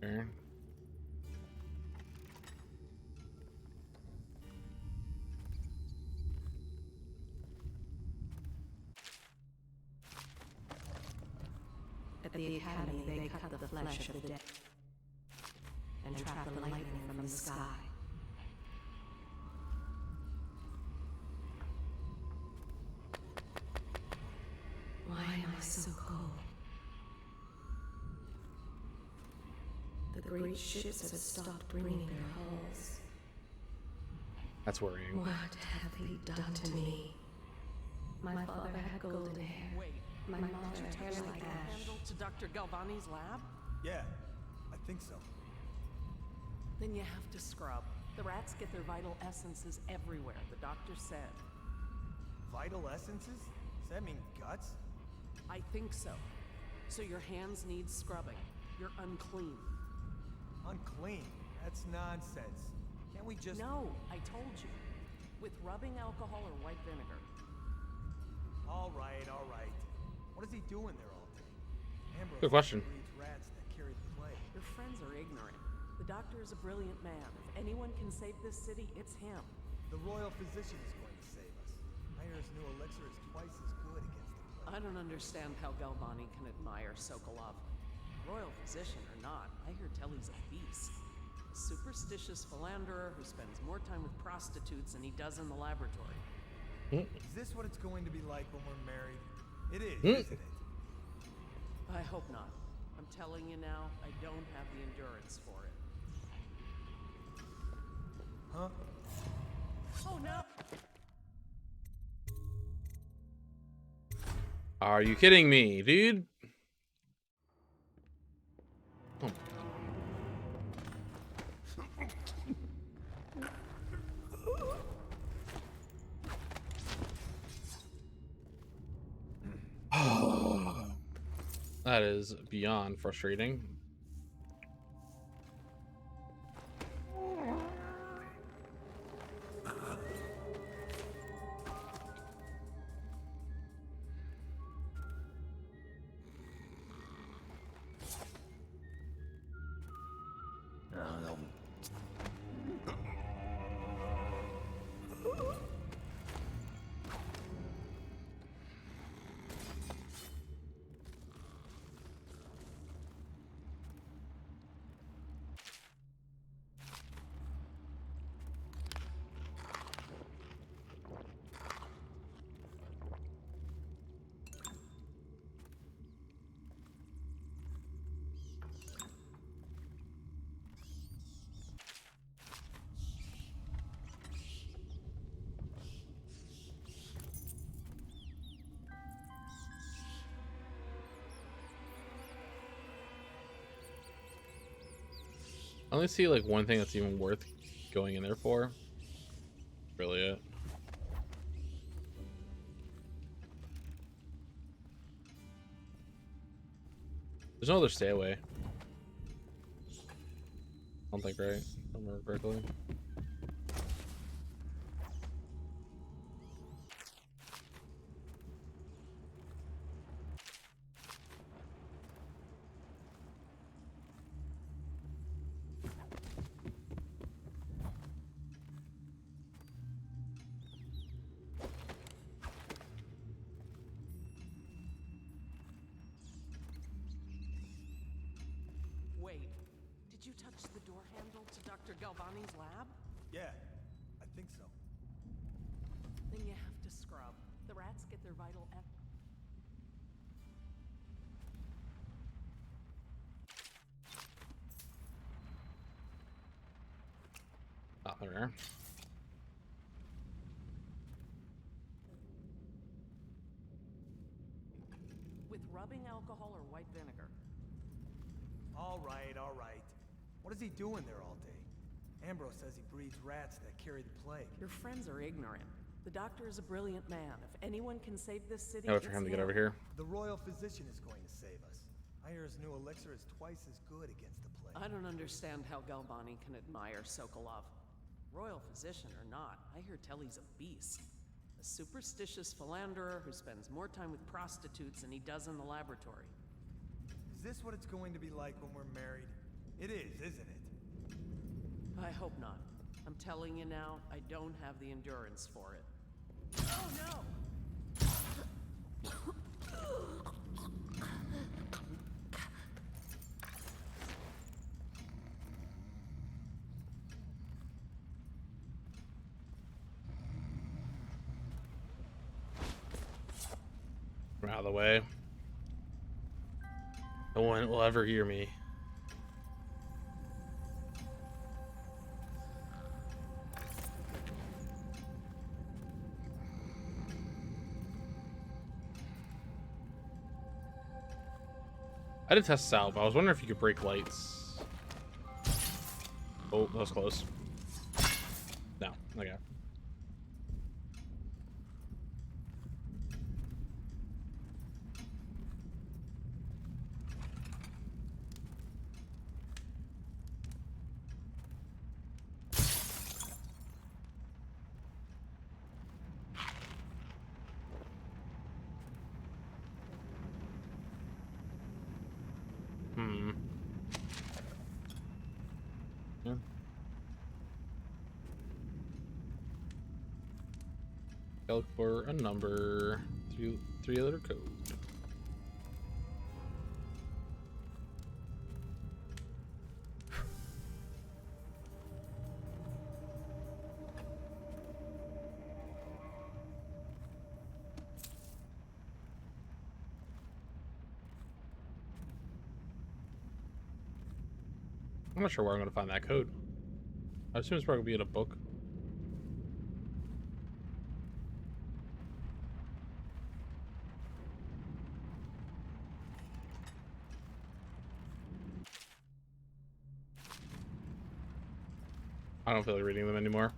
There. At the Academy, they cut the flesh of the dead and trap the lightning from the sky. Why am I so cold? The great ships have stopped bringing their hulls. That's worrying. What have they done to me? My father had golden hair. Wait, My mother did you hair touch like the ash. candle to Dr. Galvani's lab? Yeah, I think so. Then you have to scrub. The rats get their vital essences everywhere, the doctor said. Vital essences? Does that mean guts? I think so. So your hands need scrubbing. You're unclean. Unclean? That's nonsense. Can't we just... No, I told you. With rubbing alcohol or white vinegar. All right, all right. What is he doing there all day? Ambrose Good question. breeds rats that carry the plague. Your friends are ignorant. The doctor is a brilliant man. If anyone can save this city, it's him. The royal physician is going to save us. I hear his new elixir is twice as good against the plague. I don't understand how Galvani can admire Sokolov. Royal physician or not, I hear tell he's a beast. A superstitious philanderer who spends more time with prostitutes than he does in the laboratory. Is this what it's going to be like when we're married? It is, isn't it? I hope not. I'm telling you now, I don't have the endurance for it. Huh? Oh no! Are you kidding me, dude? Oh. That is beyond frustrating. I only see like one thing that's even worth going in there for. That's really it. There's no other stay away. I don't think, right? If I remember correctly. Wait, did you touch the door handle to Dr. Galvani's lab? Yeah, I think so. Then you have to scrub. The rats get their vital Oh, there. with rubbing alcohol or white vinegar. All right, all right. What is he doing there all day? Ambrose says he breeds rats that carry the plague. Your friends are ignorant. The doctor is a brilliant man. If anyone can save this city, I'll wait for him to get over here. The royal physician is going to save us. I hear his new elixir is twice as good against the plague. I don't understand how Galvani can admire Sokolov. Royal physician or not, I hear tell he's a beast. A superstitious philanderer who spends more time with prostitutes than he does in the laboratory. Is this what it's going to be like when we're married? It is, isn't it? I hope not. I'm telling you now, I don't have the endurance for it. Oh no! I'm out of the way. No one will ever hear me. I did test this out, but I was wondering if you could break lights. Oh, that was close. No, okay. Yeah. Look for a number, three-letter code. I'm not sure where I'm going to find that code. I assume it's probably going to be in a book. I don't feel like reading them anymore.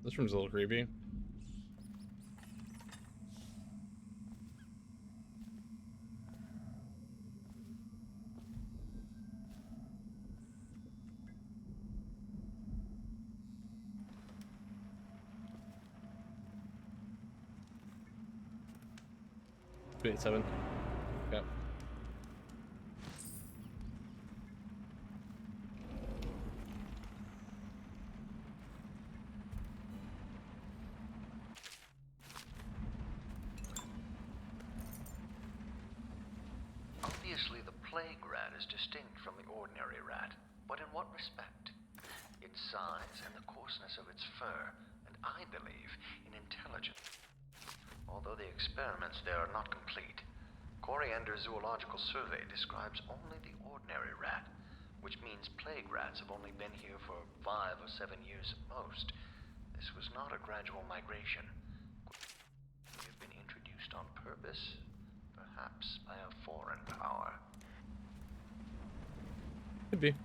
This room's a little creepy. Wait, 7. Yep. Obviously, the plague rat is distinct from the ordinary rat, but in what respect? Its size and the coarseness of its fur, and I believe in intelligence. Although the experiments there are not complete, Coriander's zoological survey describes only the ordinary rat, which means plague rats have only been here for 5 or 7 years at most. This was not a gradual migration. They have been introduced on purpose, perhaps by a foreign power. Could be.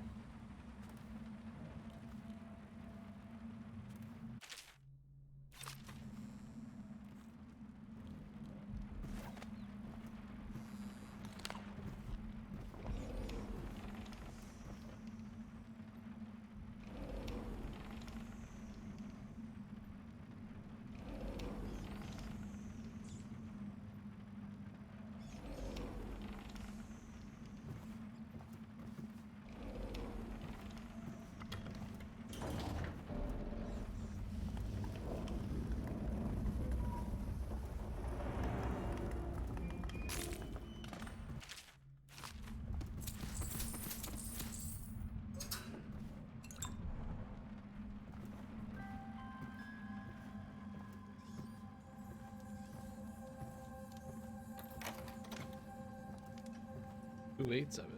Ooh, 8, 7.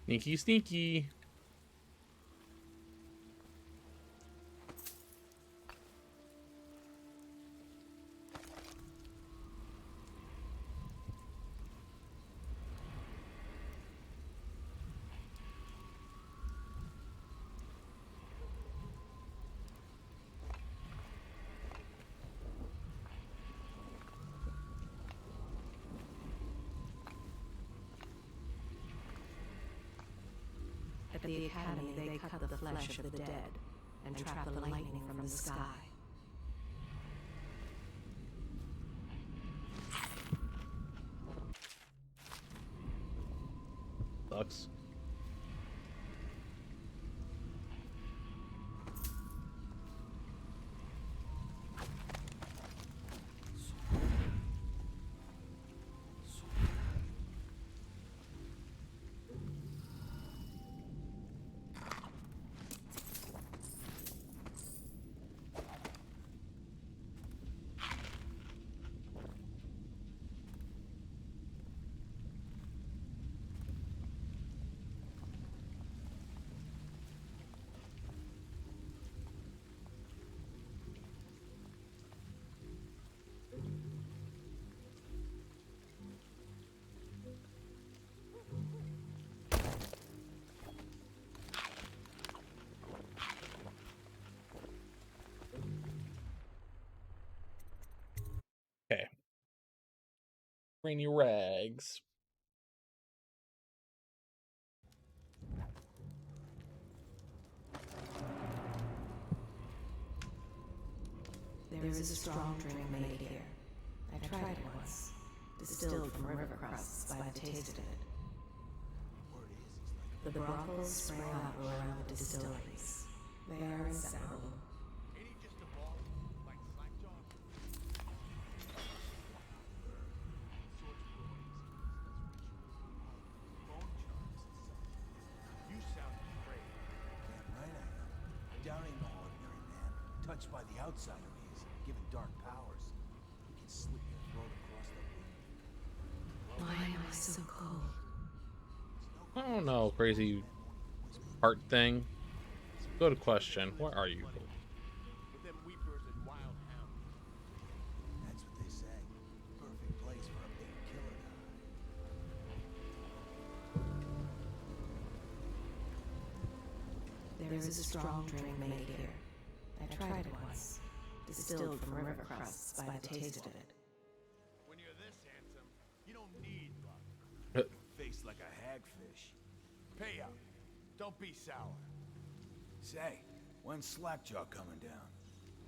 Sneaky, sneaky. At the Academy, they cut the flesh of the dead and trap the lightning from the sky. Sucks. Okay. Rainy rags. There is a strong drink made here. I tried it once, distilled from river crusts by the taste of it. The brothels sprang up around the distilleries, They are inseparable. Ain't he just a boss? Like Slackjaw? Bone charms and such. You sound afraid. Damn right I am. Down ain't no ordinary man. Touched by the outsider he is, given dark powers. He can slit your throat across the wind. Why am I so cold? I don't know, crazy heart thing. Go to question. Where are you? With them weepers and wild hounds. That's what they say. Perfect place for a big killer to hide. There is a strong drink made here. I tried it once. Distilled from river crusts by the taste of it. When you're this handsome, you don't need luck. Face like a hagfish. Pay up. Don't be sour. Say, when's Slackjaw coming down?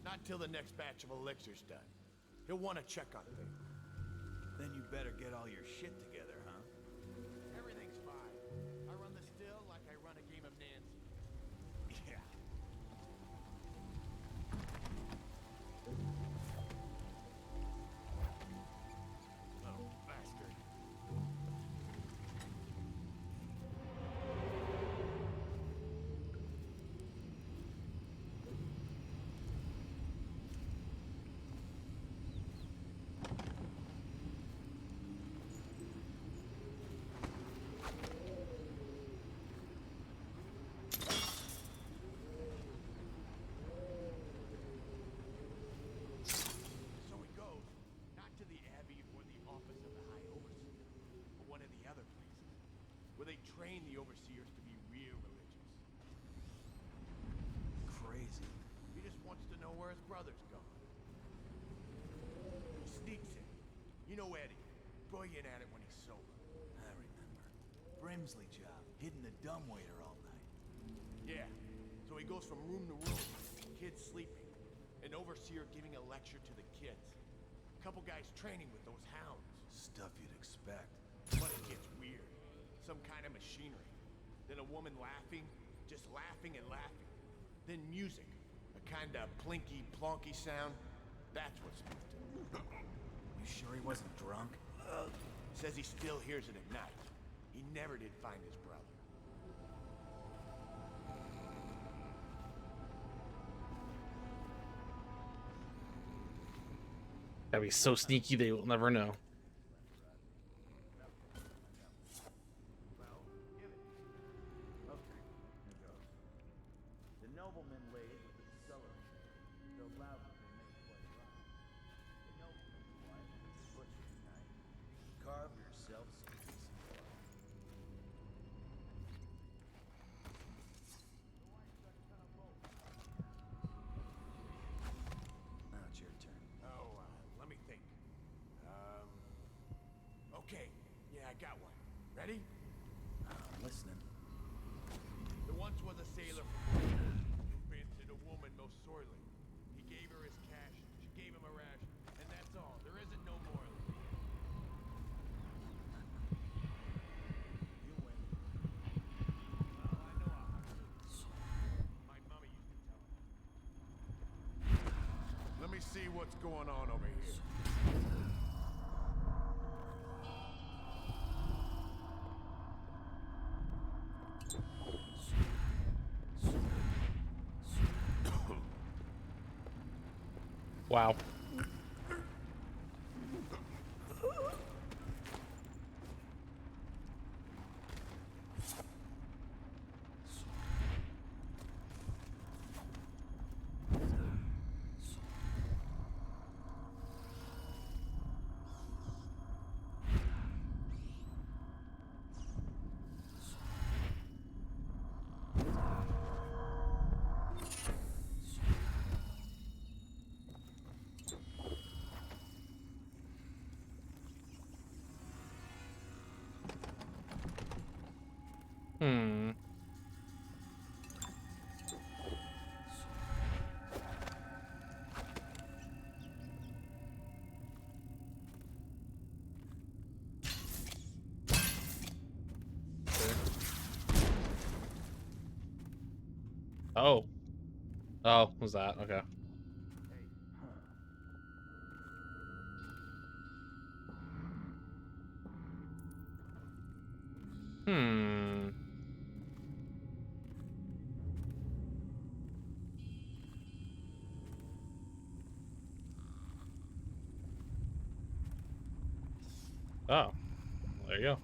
Not till the next batch of elixirs done. He'll want to check on things. Then you better get all your shit together, huh? Everything's fine. I run the still like I run a game of Nancy. Yeah. Little bastard. So he goes, not to the Abbey or the office of the High Overseer, but one of the other places, where they train the Overseers to be real religious. Crazy. He just wants to know where his brother's going. He sneaks in. You know Eddie. Brilliant at it when he's sober. I remember. Brimsley job, hitting the dumbwaiter all night. Yeah. So he goes from room to room, kids sleeping. An overseer giving a lecture to the kids. A couple guys training with those hounds. Stuff you'd expect. But it gets weird. Some kind of machinery. Then a woman laughing, just laughing and laughing. Then music. A kind of plinky, plonky sound. That's what spooked him. You sure he wasn't drunk? Says he still hears it at night. He never did find his brother. That'd be so sneaky they will never know. Okay, here goes. The nobleman laid with the accelerator. Though loudly they made quite a run. The nobleman's wife with the butcher's knife. Carve yourself some decent blood. Now it's your turn. Oh, let me think. Okay. Yeah, I got one. Ready? I'm listening. There once was a sailor from who fancied a woman most sorely. He gave her his cash, she gave him a ration, and that's all. There isn't no more. You win. Well, I know how to do it. My mommy used to tell me. Let me see what's going on over here. Wow. Hmm. Oh. Oh, was that? Okay. Hmm. Oh, there you go.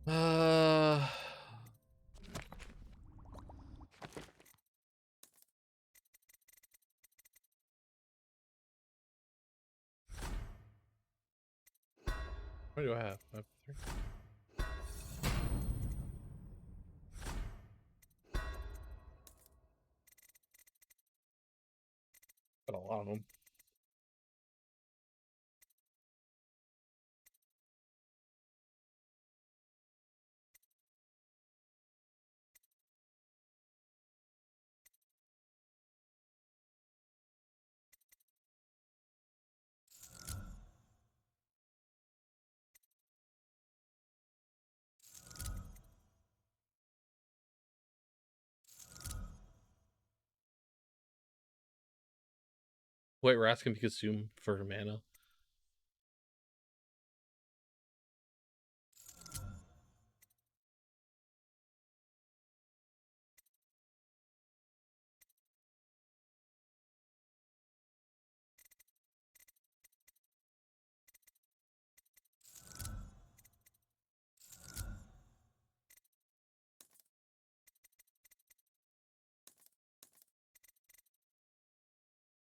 Uh, what do I have? I have 3. Got a lot of them. White rats can be consumed for mana.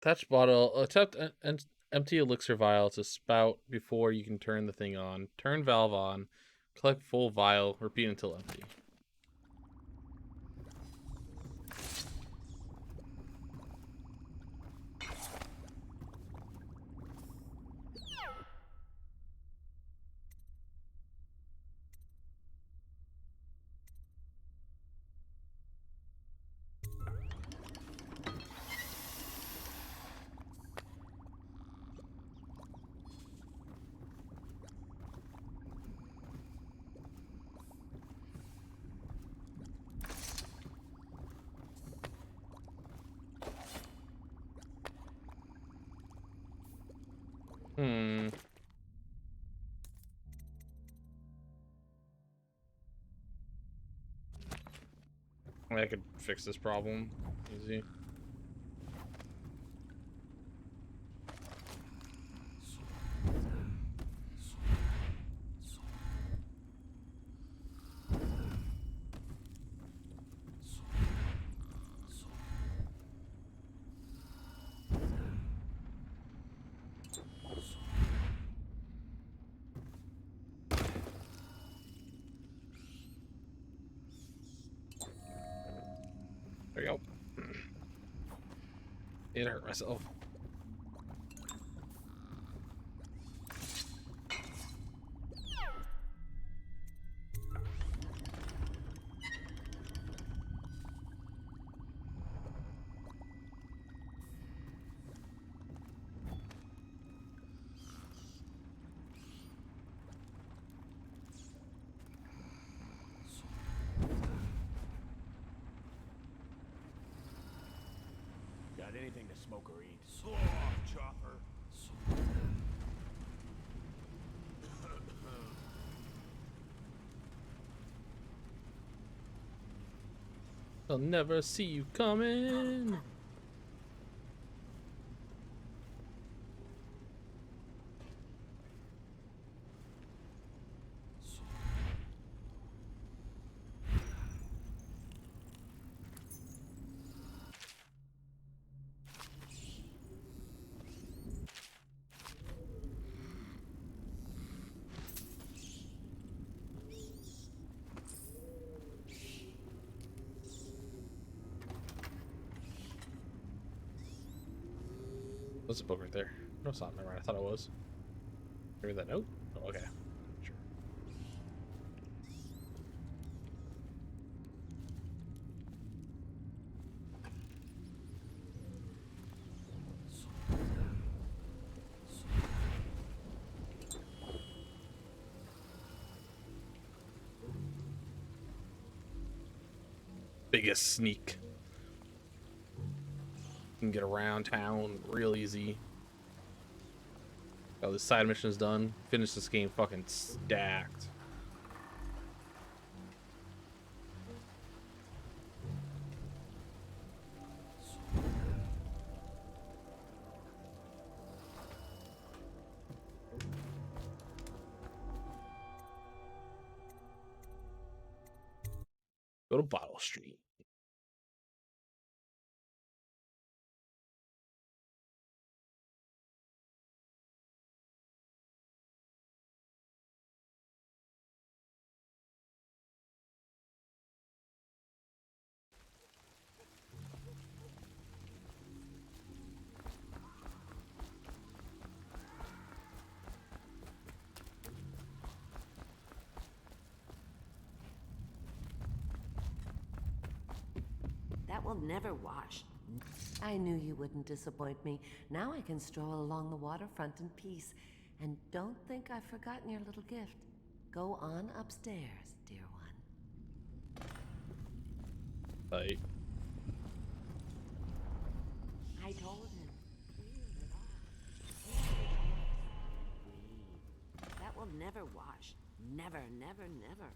Touch bottle. Attempt and empty elixir vial to spout before you can turn the thing on. Turn valve on. Collect full vial. Repeat until empty. Hmm. I could fix this problem. Easy. There you go. It hurt myself. Got anything to smoke or eat? So off, Chopper. I'll never see you coming. There's a book right there. No, it's not. Never mind. I thought it was. Hear that note? Oh, okay. Sure. Biggest sneak. Can get around town real easy. Oh, this side mission is done. Finish this game fucking stacked. Go to Bottle Street. That will never wash. I knew you wouldn't disappoint me. Now I can stroll along the waterfront in peace. And don't think I've forgotten your little gift. Go on upstairs, dear one. Bye. I told him. That will never wash. Never, never, never.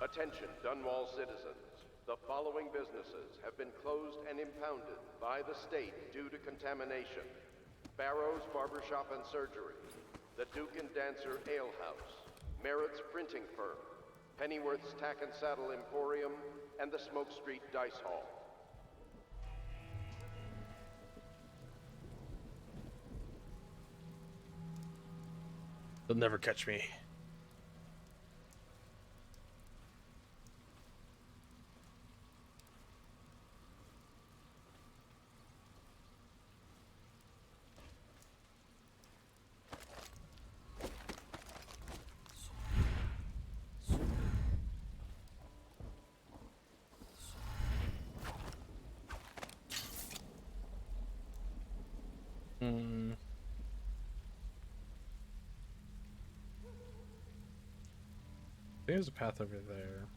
Attention, Dunwall citizens. The following businesses have been closed and impounded by the state due to contamination. Barrow's Barbershop and Surgery, the Duke and Dancer Ale House, Merritt's Printing Firm, Pennyworth's Tack and Saddle Emporium, and the Smoke Street Dice Hall. They'll never catch me. There's a path over there.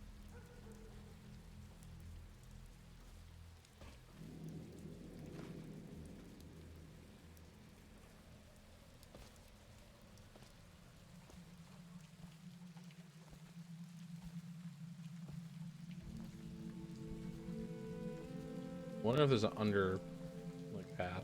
I wonder if there's an under like path.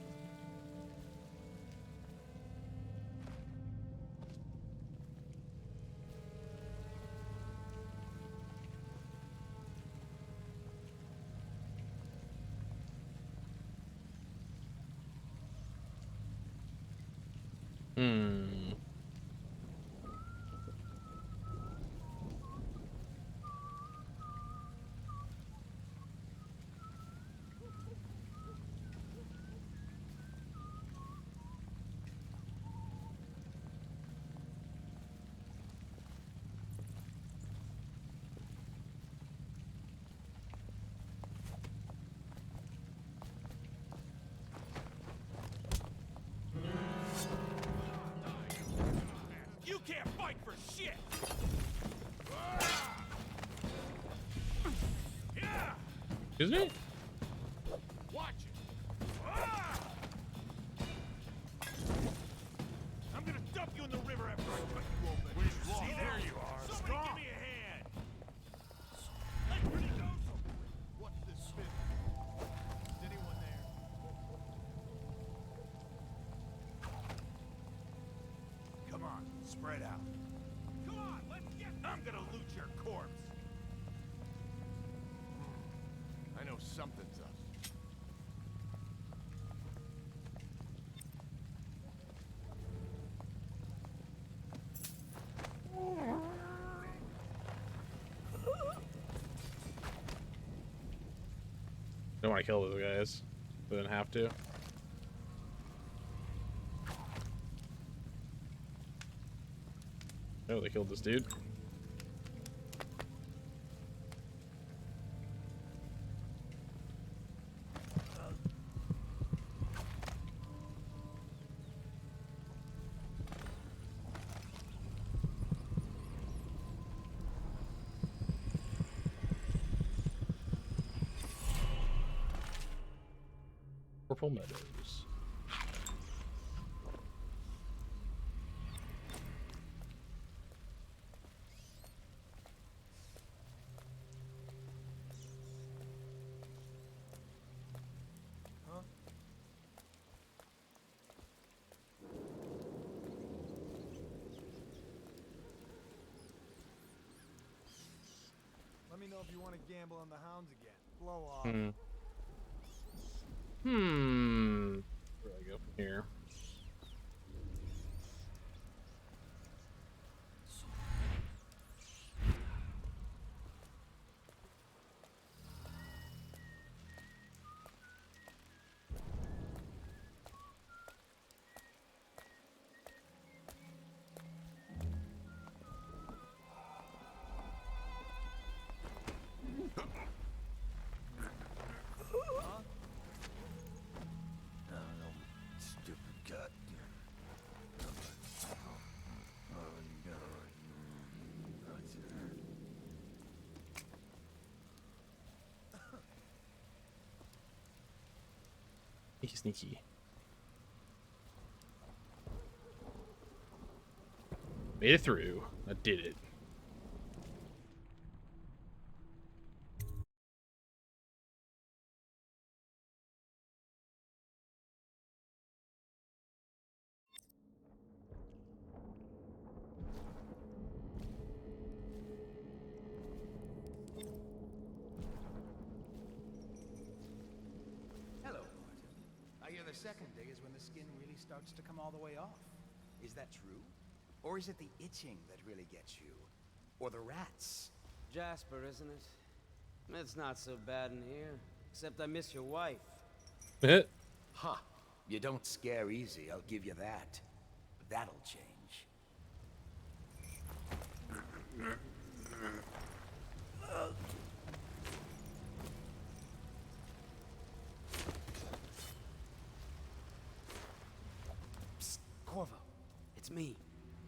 You can't fight for shit! Yeah! Excuse me? Watch it! I'm gonna dump you in the river after I cut you open. See, there you are. Somebody give me a hand! Let's really go somewhere. What's this spin? Is anyone there? Come on, spread out. Come on, let's get... I'm gonna loot your corpse. I know something's up. Don't want to kill those guys, but then have to. Oh, they killed this dude. Purple Meadows. Huh? Let me know if you want to gamble on the hounds again. Blow off. Where do I go from here? Sneaky, sneaky. Made it through. I did it. Hello, Martin. I hear the second day is when the skin really starts to come all the way off. Is that true? Or is it the itching that really gets you? Or the rats? Jasper, isn't it? It's not so bad in here. Except I miss your wife. Huh. You don't scare easy, I'll give you that. That'll change. Psst, Corvo. It's me.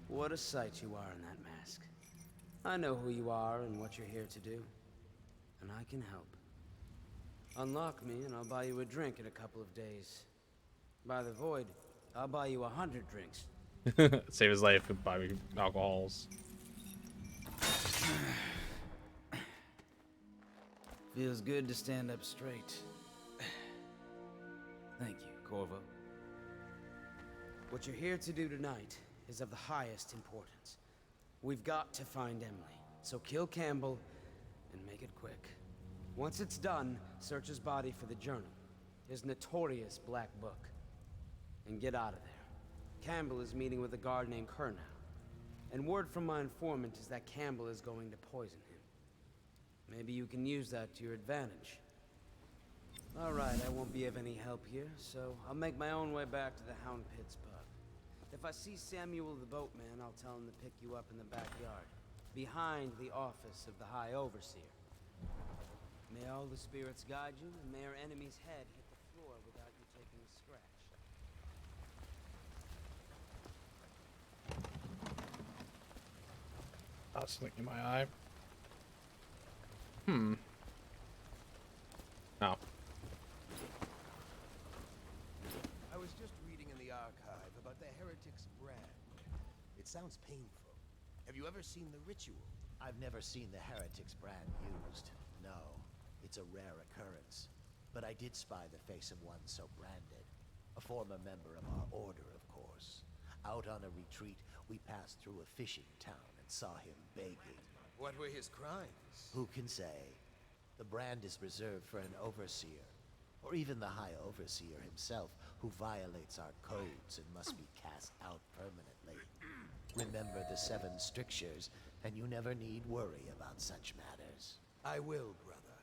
What a sight you are in that mask. I know who you are and what you're here to do. And I can help. Unlock me and I'll buy you a drink in a couple of days. By the void, I'll buy you 100 drinks. Save his life and buy me alcohols. Feels good to stand up straight. Thank you, Corvo. What you're here to do tonight is of the highest importance. We've got to find Emily, so kill Campbell and make it quick. Once it's done, search his body for the journal, his notorious black book, and get out of there. Campbell is meeting with a guard named Kernow, and word from my informant is that Campbell is going to poison him. Maybe you can use that to your advantage. All right, I won't be of any help here, so I'll make my own way back to the Hound Pits pub. If I see Samuel the boatman, I'll tell him to pick you up in the backyard, behind the office of the High Overseer. May all the spirits guide you, and may our enemy's head hit the floor without you taking a scratch. That's something in my eye. Oh. I was just reading in the archive about the Heretic's brand. It sounds painful. Have you ever seen the ritual? I've never seen the Heretic's brand used. No, it's a rare occurrence. But I did spy the face of one so branded. A former member of our order, of course. Out on a retreat, we passed through a fishing town and saw him begging. What were his crimes? Who can say? The brand is reserved for an overseer, or even the High Overseer himself, who violates our codes and must be cast out permanently. Remember the 7 strictures, and you never need worry about such matters. I will, brother.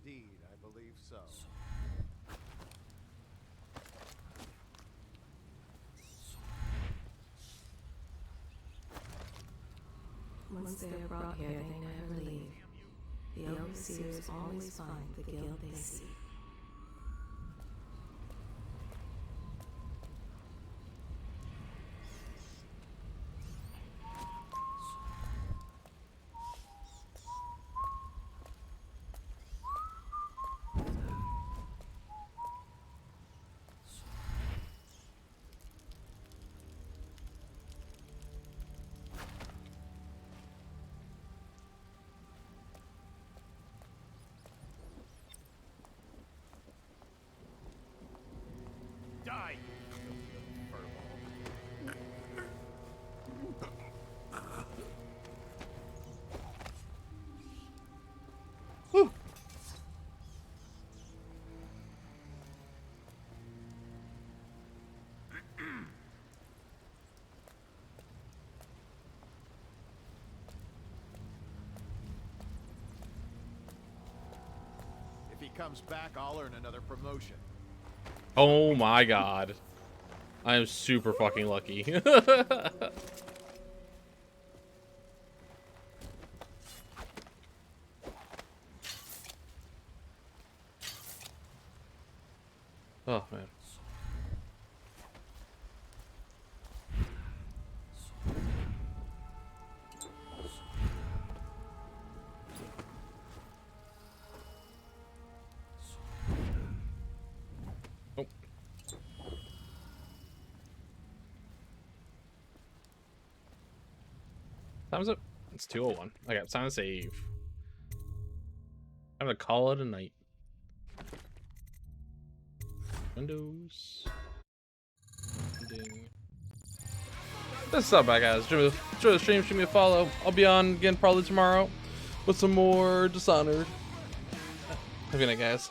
Indeed, I believe so. Once they are brought here, they never leave. The overseers always find the guild they seek. Die! Whew. If he comes back, I'll earn another promotion. Oh my god. I am super fucking lucky. Oh man. Oh. Time's up. It's 2:01. I got time to save. I'm gonna call it a night. Windows. Ending. That's up, bye guys. Enjoy the stream. Shoot me a follow. I'll be on again probably tomorrow with some more Dishonored. Have a good night, guys.